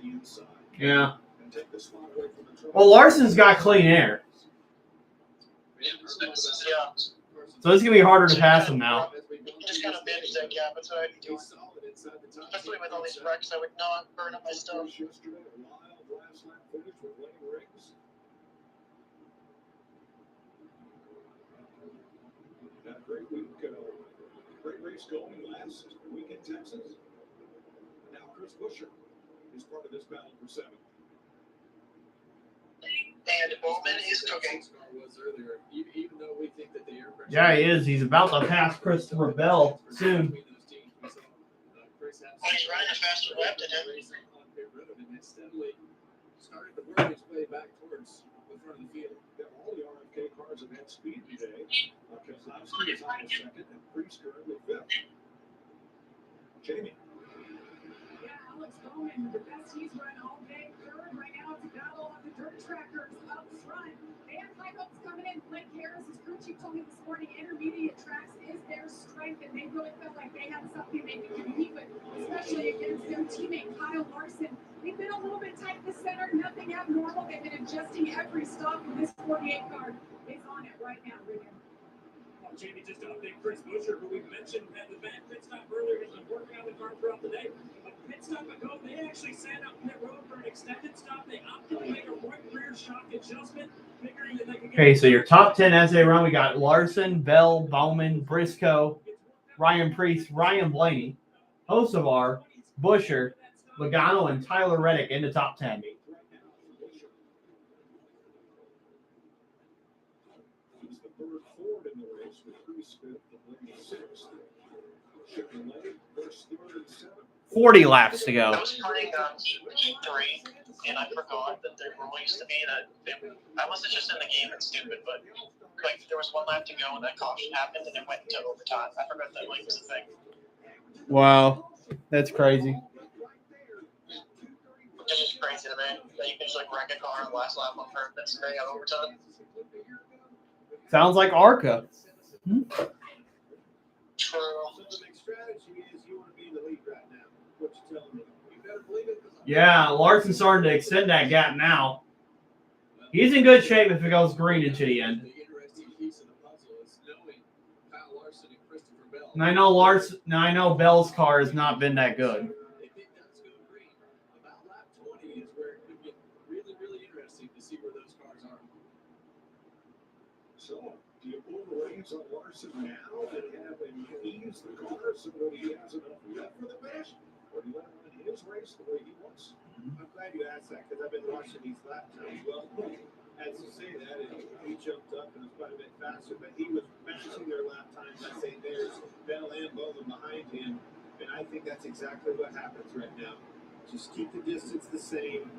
Yeah. Well, Larson's got clean air. yeah. So it's going to be harder to pass him now. Just kind of manage that gap. That's what I'd be doing. Especially with all these wrecks, I would not burn up my stuff. Yesterday, a wild last lap finish with Lane Riggs. Had a great week. Great race going last week in Texas. Now Chris Busher is part of this battle for 7th. And Bowman is cooking. Even though we think that the air pressure. Yeah, he is. He's about to pass Christopher Bell soon. Well, he's running a faster lap than him. Started to work his way back towards the front of the field. Yeah, all the RFK cars have had speed today. Keselowski is on 2nd and Priest currently 5th. Jamie. Yeah, Alex Bowman, the best he's run all day. 3rd right now. It's a battle on the dirt trackers up front. And Python's coming in. Blake Harris, his crew chief, told me this morning, intermediate tracks is their strength, and they really felt like they had something they could compete with, especially against their teammate Kyle Larson. They've been a little bit tight in the center, nothing abnormal. They've been adjusting every stop, and this 48 car is on it right now, Regan. Well, Jamie, just to update Chris Busher, who we mentioned had the bad pit stop earlier, has been working on the car throughout the day. A pit stop ago, they actually sat out pit road for an extended stop. They opted to make a right rear shock adjustment, figuring that they could get. Okay, so your top 10 as they run, we got Larson, Bell, Bowman, Briscoe, Ryan Priest, Ryan Blaney, Hocevar, Busher, Logano, and Tyler Reddick in the top 10. He's the 3rd Ford in the race with Priest 5th and Blaney 6th. Chevrolet first, 3rd, and 7th. 40 laps to go. I was playing E3, and I forgot that there were ways to be that. Unless it's just in the game, it's stupid, but there was 1 lap to go, and that caution happened, and it went into overtime. I forgot that was the thing. Wow, that's crazy. It's just crazy to me that you can just wreck a car on the last lap on purpose and bring out overtime. Sounds like ARCA. True. So the big strategy is you want to be in the lead right now. What you telling me? You better believe it. Yeah, Larson's starting to extend that gap now. He's in good shape if it goes green into the end. And I know Lars. Now I know Bell's car has not been that good. If it does go green, about lap 20 is where it could get really, really interesting to see where those cars are. So, do you pull the reins on Larson now and have him ease the car so that he has enough left for the finish? Or do you let him run his race the way he wants? I'm glad you asked that because I've been watching these lap times. Well, as you say that, he jumped up and was quite a bit faster, but he was matching their lap times. I say there's Bell and Bowman behind him, and I think that's exactly what happens right now. Just keep the distance the same.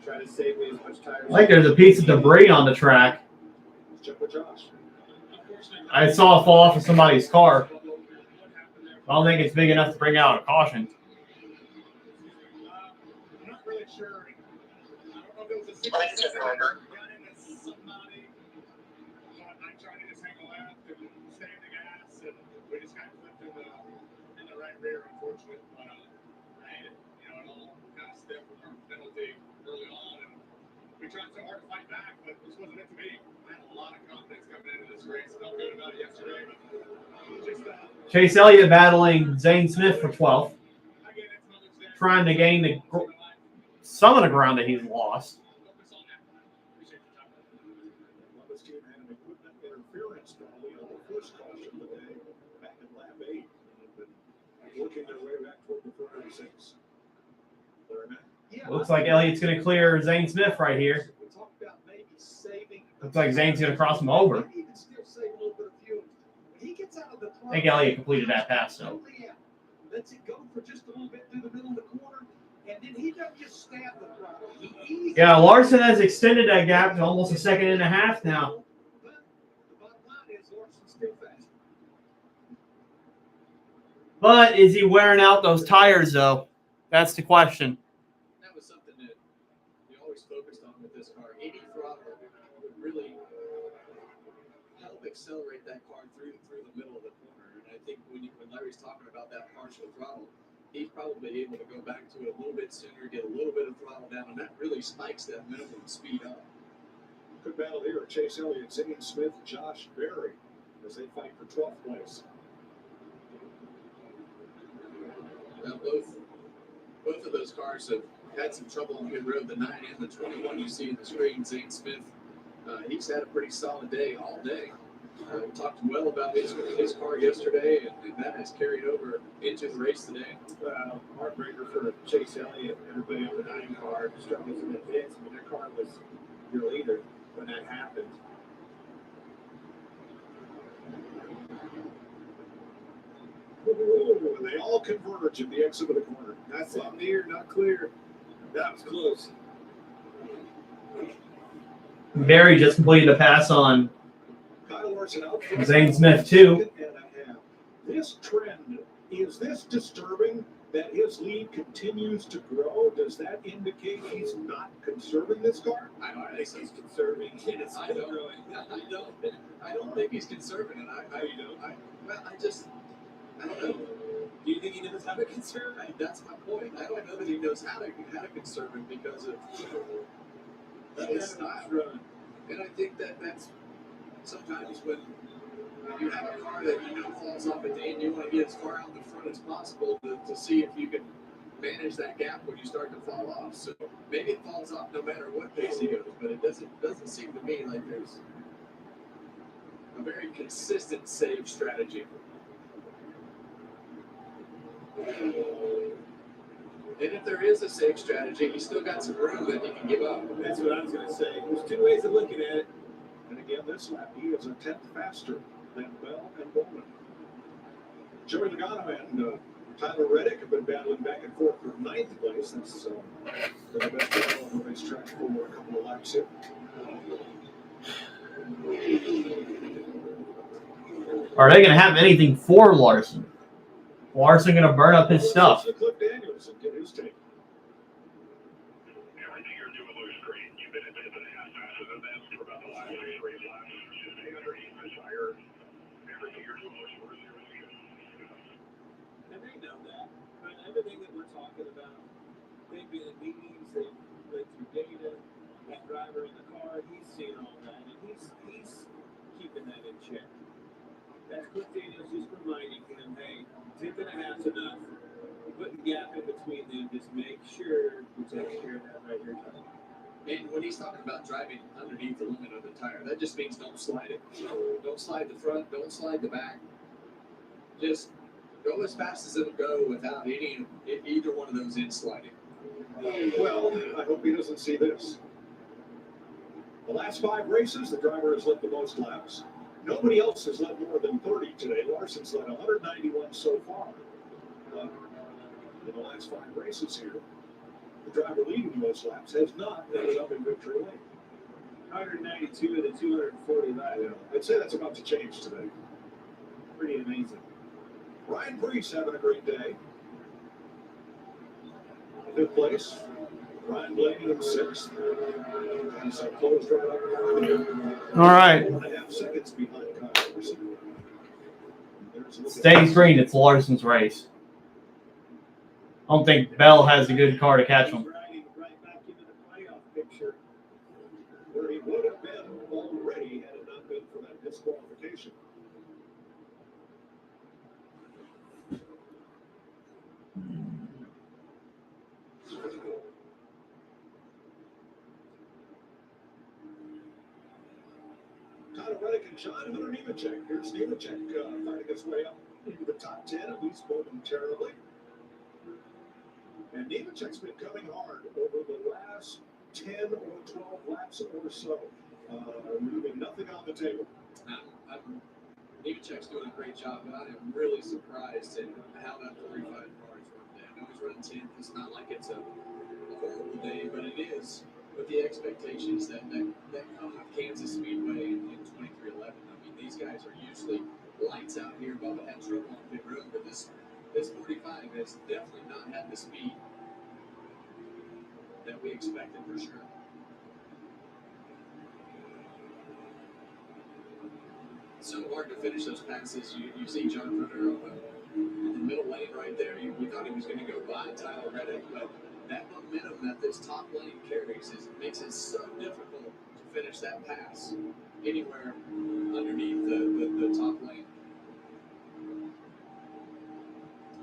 Try to save as much tires. Like there's a piece of debris on the track. Let's check with Josh. I saw it fall off of somebody's car. I don't think it's big enough to bring out a caution. I'm not really sure. I don't know if it was a I think it's just a rubber. got into somebody. But I tried to just hang a left and stay in the gas, and we just got flipped in the right rear, unfortunately. But hey, you know, it all kind of stemmed from our penalty early on, and we tried so hard to fight back, but this wasn't meant to be. I had a lot of confidence coming into this race. Felt good about it yesterday, but just Chase Elliott battling Zane Smith for 12th, trying to gain some of the ground that he's lost. This team had an equipment interference penalty on the first caution of the day back in lap 8. But working their way back toward the 36. Looks like Elliott's going to clear Zane Smith right here. We talked about maybe saving. Looks like Zane's going to cross him over. Maybe he can still save a little bit of fuel. When he gets out of the I think Elliott completed that pass, though. Lets it go for just a little bit through the middle of the corner, and then he doesn't just stab the throttle. Yeah, Larson has extended that gap to almost a second and a half now. But the bottom line is Larson's still fast. But is he wearing out those tires, though? That's the question. That was something that we always focused on with this car. 80 throttle would really help accelerate that car through the middle of the corner. And I think when Larry's talking about that partial throttle, he's probably able to go back to it a little bit sooner, get a little bit of throttle down, and that really spikes that minimum speed up. Good battle here. Chase Elliott, Zane Smith, Josh Berry as they fight for 12th place. Now both of those cars have had some trouble on pit road. The 9 and the 21 you see in the screen. Zane Smith, he's had a pretty solid day all day. We talked well about his car yesterday, and that has carried over into the race today. Heartbreaker for Chase Elliott, everybody on the 9 car struggles in the pits. I mean, their car was your leader when that happened. Ooh, they all converge at the exit of the corner. That's it. Near, not clear. That was close. Berry just completed a pass on Kyle Larson out for Zane Smith, too. second and a half. This trend, is this disturbing that his lead continues to grow? Does that indicate he's not conserving this car? I don't think he's conserving. I don't think he's conserving it. I don't know. Do you think he knows how to conserve? That's my point. I don't know that he knows how to conserve it because of his style. And I think that's sometimes when you have a car that falls off at the end, you want to get as far out in the front as possible to see if you can manage that gap when you start to fall off. So maybe it falls off no matter what pace he goes, but it doesn't seem to me like there's a very consistent save strategy. And if there is a safe strategy, he's still got some room that he can give up. That's what I was going to say. There's two ways of looking at it. And again, this lap, he is a tenth faster than Bell and Bowman. Joey Logano and Tyler Reddick have been battling back and forth for 9th place. That's been the best battle on the racetrack for a couple of laps here. Are they going to have anything for Larson? Larson going to burn up his stuff. Cliff Daniels and get his take. Everything you're doing looks great. You've been a bit of a half faster than them for about the last 6 race laps. Just 800 tire. Everything you're doing looks really, really good. And they know that. But everything that we're talking about, they've been in meetings, they've read through data. That driver in the car, he's seeing all that, and he's keeping that in check. That's Cliff Daniels just reminding him, hey, 10.5's enough. Put the gap in between them. Just make sure you take care of that right here. And when he's talking about driving underneath the limit of the tire, that just means don't slide it. Don't slide the front, don't slide the back. Just go as fast as it'll go without either one of those ends sliding. Well, I hope he doesn't see this. The last 5 races, the driver has led the most laps. Nobody else has led more than 30 today. Larson's led 191 so far. In the last 5 races here, the driver leading the most laps has not ended up in victory lane. 192 of the 240 laps. Yeah, I'd say that's about to change today. Pretty amazing. Ryan Preece having a great day. 5th place. Ryan Blaney in 6th. He's closed right up. All right. 4.5 seconds behind Kyle Larson. Stays green. It's Larson's race. I don't think Bell has a good car to catch him. Right back into the playoff picture, where he would have been already had it not been for that disqualification. Tyler Reddick and John Hunter Nemechek. Here's Nemechek fighting his way up into the top 10, at least momentarily. And Nemechek's been coming hard over the last 10 or 12 laps or so, leaving nothing on the table. Nemechek's doing a great job, but I am really surprised at how that 45 car is running. I know he's running 10th. It's not like it's a horrible day, but it is with the expectations that come with Kansas Speedway in 2311. I mean, these guys are usually lights out here. Bubba had trouble on pit road, but this 45 has definitely not had the speed that we expected for sure. So hard to finish those passes. You see John Hunter in the middle lane right there. We thought he was going to go by Tyler Reddick, but that momentum that this top lane carries makes it so difficult to finish that pass anywhere underneath the top lane.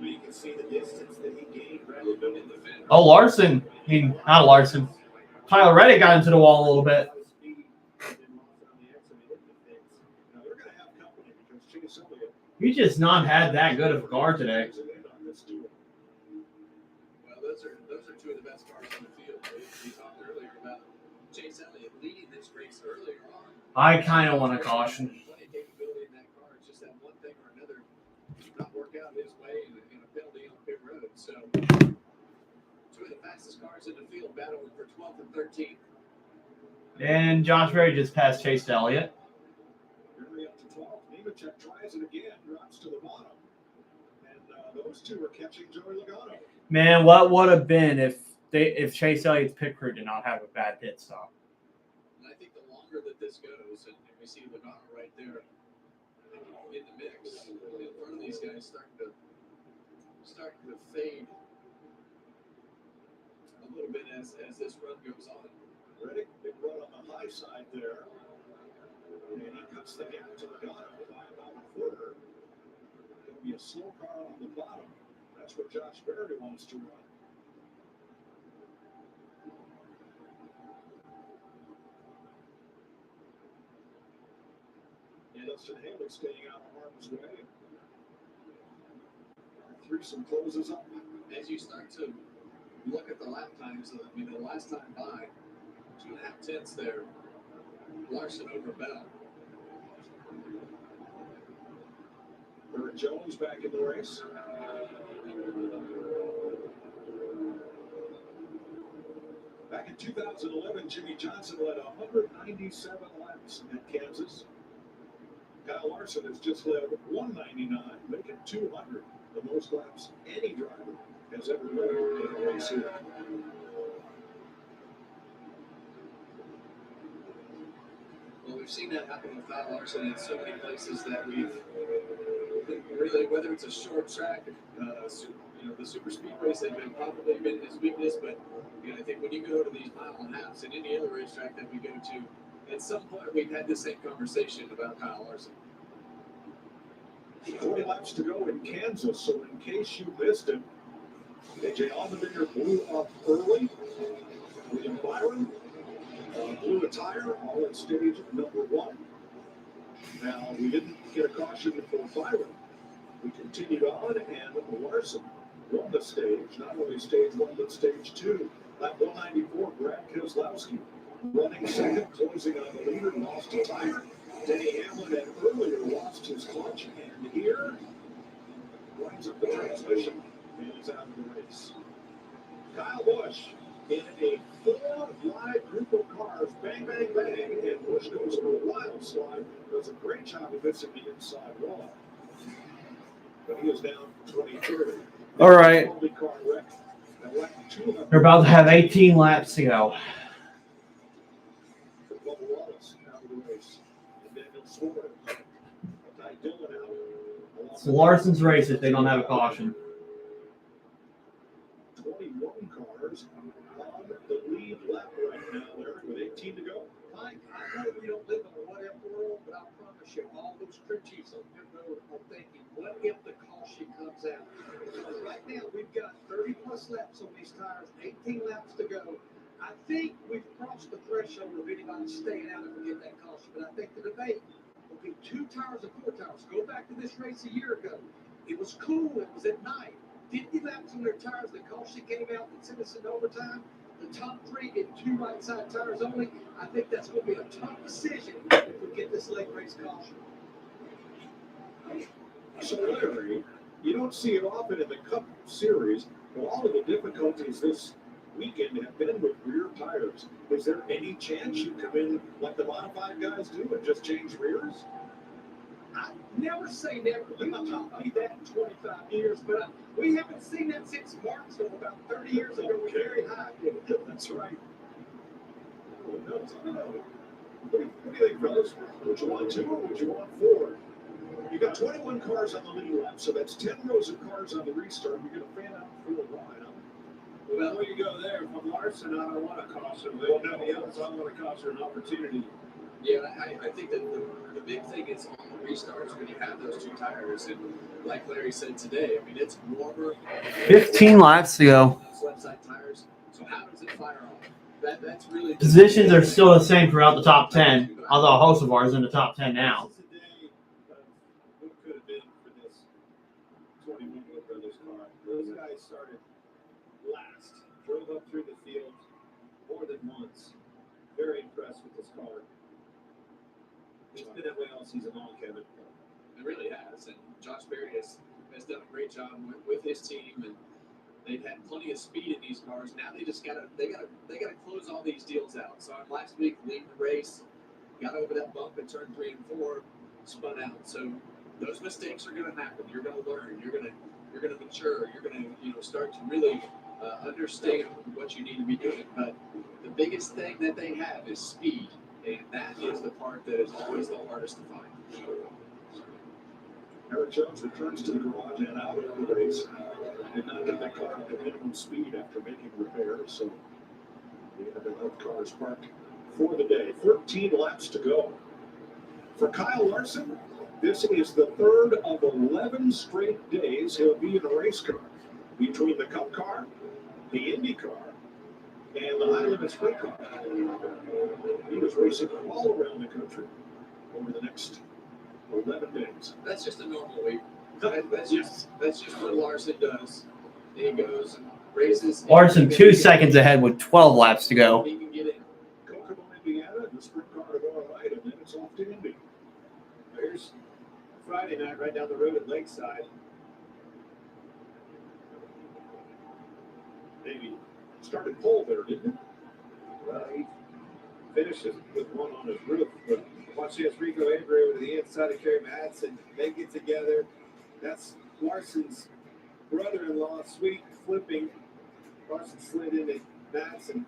You can see the distance that he gained right in the fence. Oh, Larson. Not Larson. Tyler Reddick got into the wall a little bit. He's just not had that good of a car today. Well, those are two of the best cars in the field. We talked earlier about Chase Elliott leading this race earlier on. I kind of want to caution. Plenty of capability in that car. It's just that one thing or another not work out his way in a penalty on pit road. So two of the fastest cars in the field battling for 12th and 13th. And Josh Berry just passed Chase Elliott. Berry up to 12th. Nemechek tries it again, drops to the bottom. And those two are catching Joey Logano. Man, what would have been if Chase Elliott's pit crew did not have a bad pit stop? And I think the longer that this goes, and we see Logano right there in the mix, in front of these guys starting to fade a little bit as this run goes on. Reddick, big run on the high side there. And he cuts the gap to Logano by about a quarter. It'll be a slow car on the bottom. That's what Josh Berry wants to run. And Dustin Haley staying out of harm's way. Threesome closes up. As you start to look at the lap times, the last time by, 2.5 tenths there, Larson over Bell. Burt Jones back in the race. Back in 2011, Jimmy Johnson led 197 laps at Kansas. Kyle Larson has just led 199, making 200, the most laps any driver has ever led in a race here. Well, we've seen that happen with Kyle Larson in so many places that we've really, whether it's a short track, the super speed race has probably been his weakness, but I think when you go to these mile and a halves and any other racetrack that we go to, at some point we've had the same conversation about Kyle Larson. 20 laps to go in Kansas, so in case you missed it, AJ Allmendinger blew up early. William Byron blew a tire all at stage number 1. Now, we didn't get a caution for Byron. We continued on, and Larson won the stage, not only stage 1, but stage 2. Lap 194, Brad Keselowski running second, closing on the leader, lost a tire. Denny Hamlin had earlier lost his clutch, and here winds up the transmission and is out of the race. Kyle Busch in a 4-wide group of cars, bang, bang, bang, and Busch goes for a wild slide. Does a great job of missing the inside wall. But he is down 23rd. All right. They're about to have 18 laps to go. It's Larson's race if they don't have a caution. 21 cars on the lead lap right now, Larry, with 18 to go. Mike, I know we don't live in a what-if world, but I promise you, all those crew chiefs on pit road are thinking, what if the caution comes out? Because right now, we've got 30-plus laps on these tires, 18 laps to go. I think we've crossed the threshold of anybody staying out if we get that caution, but I think the debate will be 2 tires or 4 tires. Go back to this race a year ago. It was cool. It was at night. 50 laps on their tires. The caution came out that sent us in overtime. The top 3 get 2 right-side tires only. I think that's going to be a tough decision if we get this late race caution. So, Larry, you don't see it often in the Cup Series. Well, all of the difficulties this weekend have been with rear tires. Is there any chance you come in like the modified guys do and just change rears? I never say never. You taught me that in 25 years, but we haven't seen that since Martinsville about 30 years ago with Gary Hyde. That's right. Oh, no, I don't know. What do you think, fellas? Would you want 2 or would you want 4? You got 21 cars on the lead lap, so that's 10 rows of cars on the restart. You're going to fan out for a while. Well, you go there. If I'm Larson, I don't want a caution. Well, nobody else, I want a caution, an opportunity. Yeah, I think that the big thing is on the restarts when you have those 2 tires. And like Larry said today, I mean, it's warmer. 15 laps to go. Those left side tires. So how does it fire off? That's really Positions are still the same throughout the top 10, although a host of ours in the top 10 now. This is a day of what could have been for this 21 Brothers car. Those guys started last, drove up through the field more than once. Very impressed with this car. It's been that way all season long, Kevin. It really has, and Josh Berry has done a great job with his team, and they've had plenty of speed in these cars. Now they just gotta close all these deals out. So last week, leading the race, got over that bump in turn 3 and 4, spun out. So those mistakes are gonna happen. You're gonna learn. You're gonna mature. You're gonna start to really understand what you need to be doing. But the biggest thing that they have is speed. And that is the part that is always the hardest to find. Eric Jones returns to the garage and out of the race. Did not get that car up to minimum speed after making repairs, so we have both cars parked for the day. 13 laps to go. For Kyle Larson, this is the 3rd of 11 straight days he'll be in a race car. Between the Cup car, the Indy car, and the high limit sprint car. He was racing all around the country over the next 11 days. That's just a normal week. That's just what Larson does. He goes and races. Larson 2 seconds ahead with 12 laps to go. He can get in. Kokomo, Indiana, the sprint car to go right, and then it's off to Indy. There's Friday night right down the road at Lakeside. Maybe started pole there, didn't it? Well, he finishes with one on his roof. But watch this, Rico Avery over to the inside of Kerry Madsen. They get together. That's Larson's brother-in-law, Sweet, flipping. Larson slid into Madsen.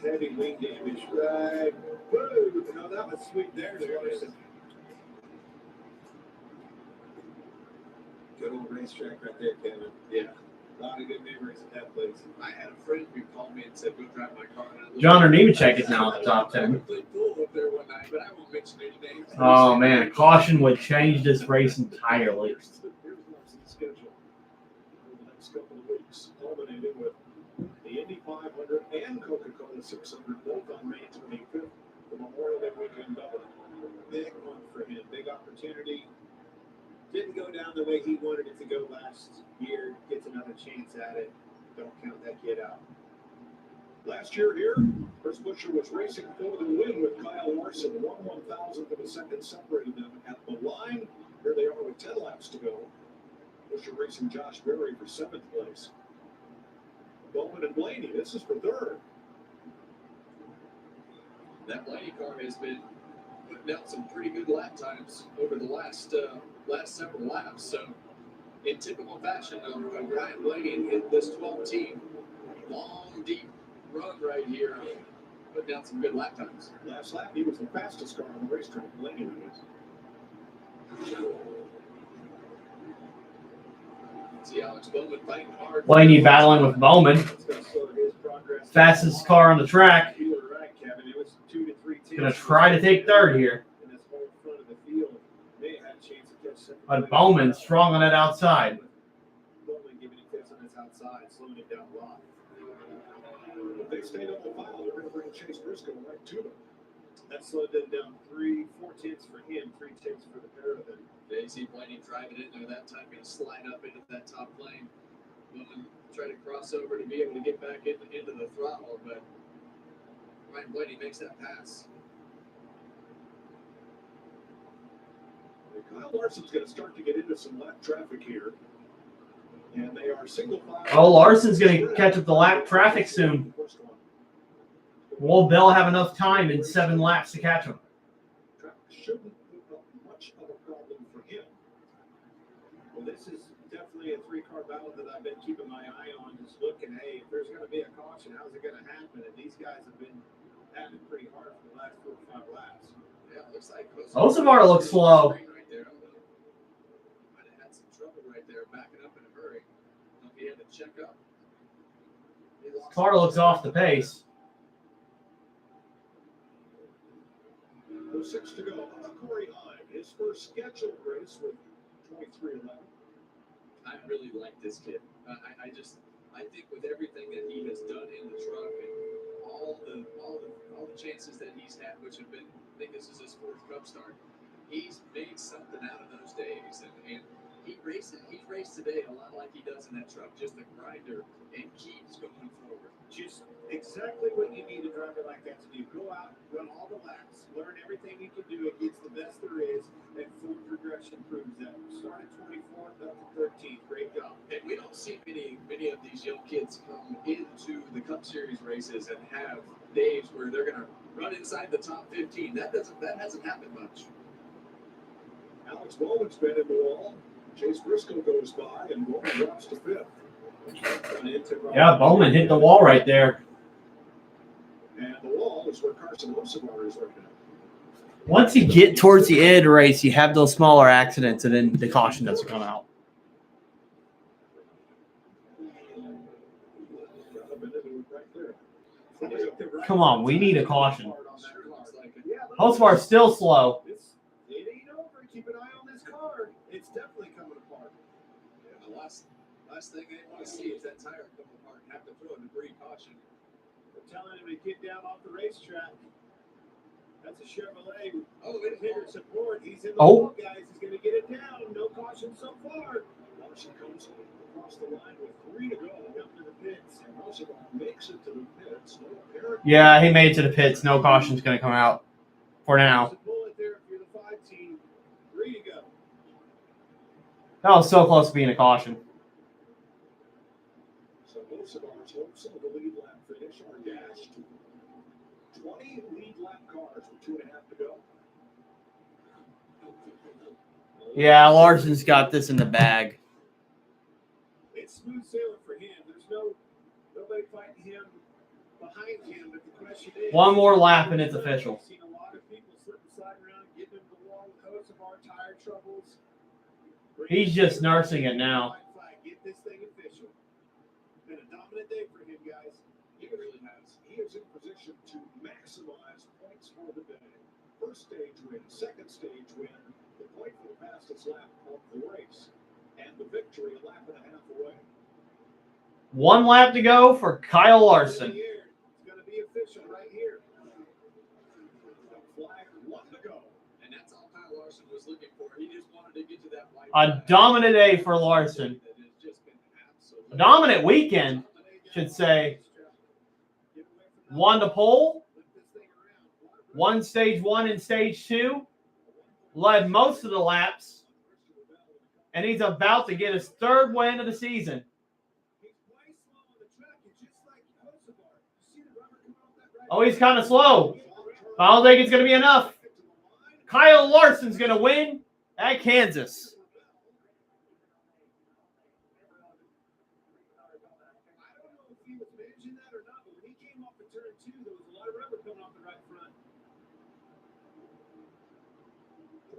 Heavy wing damage, right? Woo! No, that was Sweet there to Larson. Good old racetrack right there, Kevin. Yeah. A lot of good memories at that place. I had a friend who called me and said, "Go drive my car." John Nemechek is now in the top 10. I played pool up there one night, but I won't mention mention any names. Oh, man. A caution would change this race entirely. Here's Larson's schedule for the next couple of weeks, culminating with the Indy 500 and Coca-Cola 600, both on May 25th, the Memorial Day weekend double. Big one for him. Big opportunity. Didn't go down the way he wanted it to go last year. Gets another chance at it. Don't count that kid out. Last year here, Chris Buescher was racing for the win with Kyle Larson. 1/1000th of a second separated them at the line. Here they are with 10 laps to go. Buescher racing Josh Berry for 7th place. Bowman and Blaney, this is for 3rd. That Blaney car has been putting out some pretty good lap times over the last several laps. So, in typical fashion of Ryan Blaney and this 12 team, long, deep run right here, putting out some good lap times. Last lap, he was the fastest car on the racetrack. Blaney was. See Alex Bowman fighting hard. Blaney battling with Bowman. Fastest car on the track. Gonna try to take 3rd here. But Bowman strong on that outside. Bowman giving it tips on his outside, slowing it down a lot. If they stayed on the file, they're going to bring Chase Briscoe right to them. That slowed them down 4 tenths for him, 3 tenths for the pair of them. They see Blaney driving in there that time, going to slide up into that top lane. Bowman try to cross over to be able to get back into the throttle, but Ryan Blaney makes that pass. Kyle Larson's going to start to get into some lap traffic here. And they are single file. Oh, Larson's going to catch up the lap traffic soon. Will Bell have enough time in 7 laps to catch him? Traffic shouldn't put up much of a problem for him. Well, this is definitely a 3-car battle that I've been keeping my eye on, just looking, hey, if there's going to be a caution, how's it going to happen? And these guys have been having pretty hard for the last 4 or 5 laps. Yeah, it looks like Osavar looks slow. Right there. Might have had some trouble right there, backing up in a hurry. Don't he had to check up. Car looks off the pace. 6 to go. Corey Hine, his first scheduled race with 23:11. I really like this kid. I think with everything that he has done in the truck and all the chances that he's had, which have been, I think this is his 4th Cup start, he's made something out of those days, and he's raced today a lot like he does in that truck, just a grinder, and keeps going forward. Just exactly what you need a driver like that to do. Go out, run all the laps, learn everything you can do against the best there is, and full progression proves that. Start at 24th up to 13th. Great job. And we don't see many of these young kids come into the Cup Series races and have days where they're going to run inside the top 15. That hasn't happened much. Alex Bowman's been in the wall. Chase Briscoe goes by, and Bowman drops to 5th. Yeah, Bowman hit the wall right there. And the wall is where Carson Osavar is right now. Once you get towards the end of the race, you have those smaller accidents, and then the caution doesn't come out. Come on, we need a caution. Osavar's still slow. It ain't over. Keep an eye on this car. It's definitely coming apart. Yeah, the last thing they want to see is that tire come apart and have to throw a debris caution. We're telling him to get down off the racetrack. That's a Chevrolet. Oh, it hitter support. He's in the Oh. wall, guys. He's going to get it down. No caution so far. Larson comes across the line with 3 to go up to the pits, and Osavar makes it to the pits. No apparent. Yeah, he made it to the pits. No caution's going to come out for now. There's a bullet there if you're the 5 team. 3 to go. That was so close to being a caution. So Osavar's hopes of the lead lap finish are dashed. 20 lead lap cars with 2.5 to go. Yeah, Larson's got this in the bag. It's smooth sailing for him. There's nobody fighting him behind him. But the question is, One more lap and it's official. I've seen a lot of people slipping slide around, getting into the wall with Osavar, tire troubles. He's just nursing it now. Get this thing official. Been a dominant day for him, guys. He really has. He is in position to maximize points for the day. First stage win, second stage win, the point for the fastest lap of the race, and the victory a lap and a half away. 1 lap to go for Kyle Larson. It's going to be official right here. Flag 1 to go. And that's all Kyle Larson was looking for. He just wanted to get to that white A dominant day for Larson. A dominant weekend, should say. 1 to pole. 1 stage 1 and stage 2. Led most of the laps. And he's about to get his 3rd win of the season. Oh, he's kind of slow. I don't think it's going to be enough. Kyle Larson's going to win at Kansas. I don't know if he was managing that or not, but when he came off of turn 2, there was a lot of rubber coming off the right front.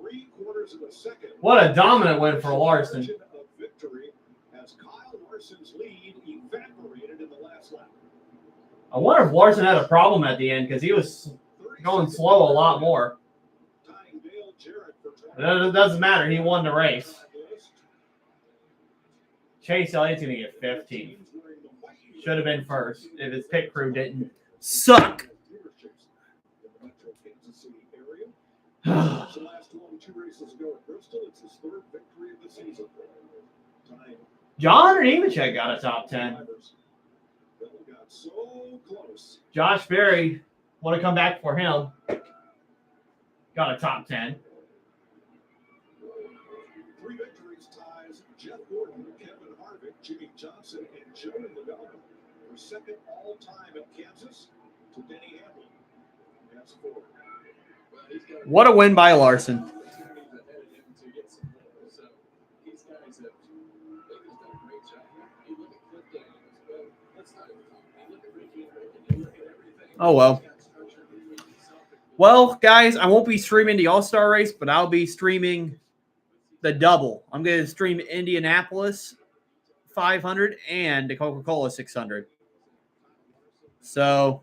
3/4 of a second. What a dominant win for Larson. Of victory as Kyle Larson's lead evaporated in the last lap. I wonder if Larson had a problem at the end because he was going slow a lot more. It doesn't matter. He won the race. Chase Elliott's going to get 15. Should have been first if his pit crew didn't suck. The last 2 races ago at Bristol, it's his 3rd victory of the season. John or Nemechek got a top 10. Got so close. Josh Berry, want to come back for him. Got a top 10. 3 victories ties Jeff Gordon, Kevin Harvick, Jimmy Johnson, and Joey Logano for 2nd all-time at Kansas to Denny Hamlin. That's 4. What a win by Larson. Oh, well. Well, guys, I won't be streaming the All-Star race, but I'll be streaming the double. I'm going to stream Indianapolis 500 and the Coca-Cola 600. So,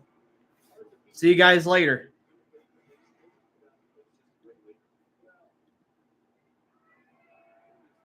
see you guys later.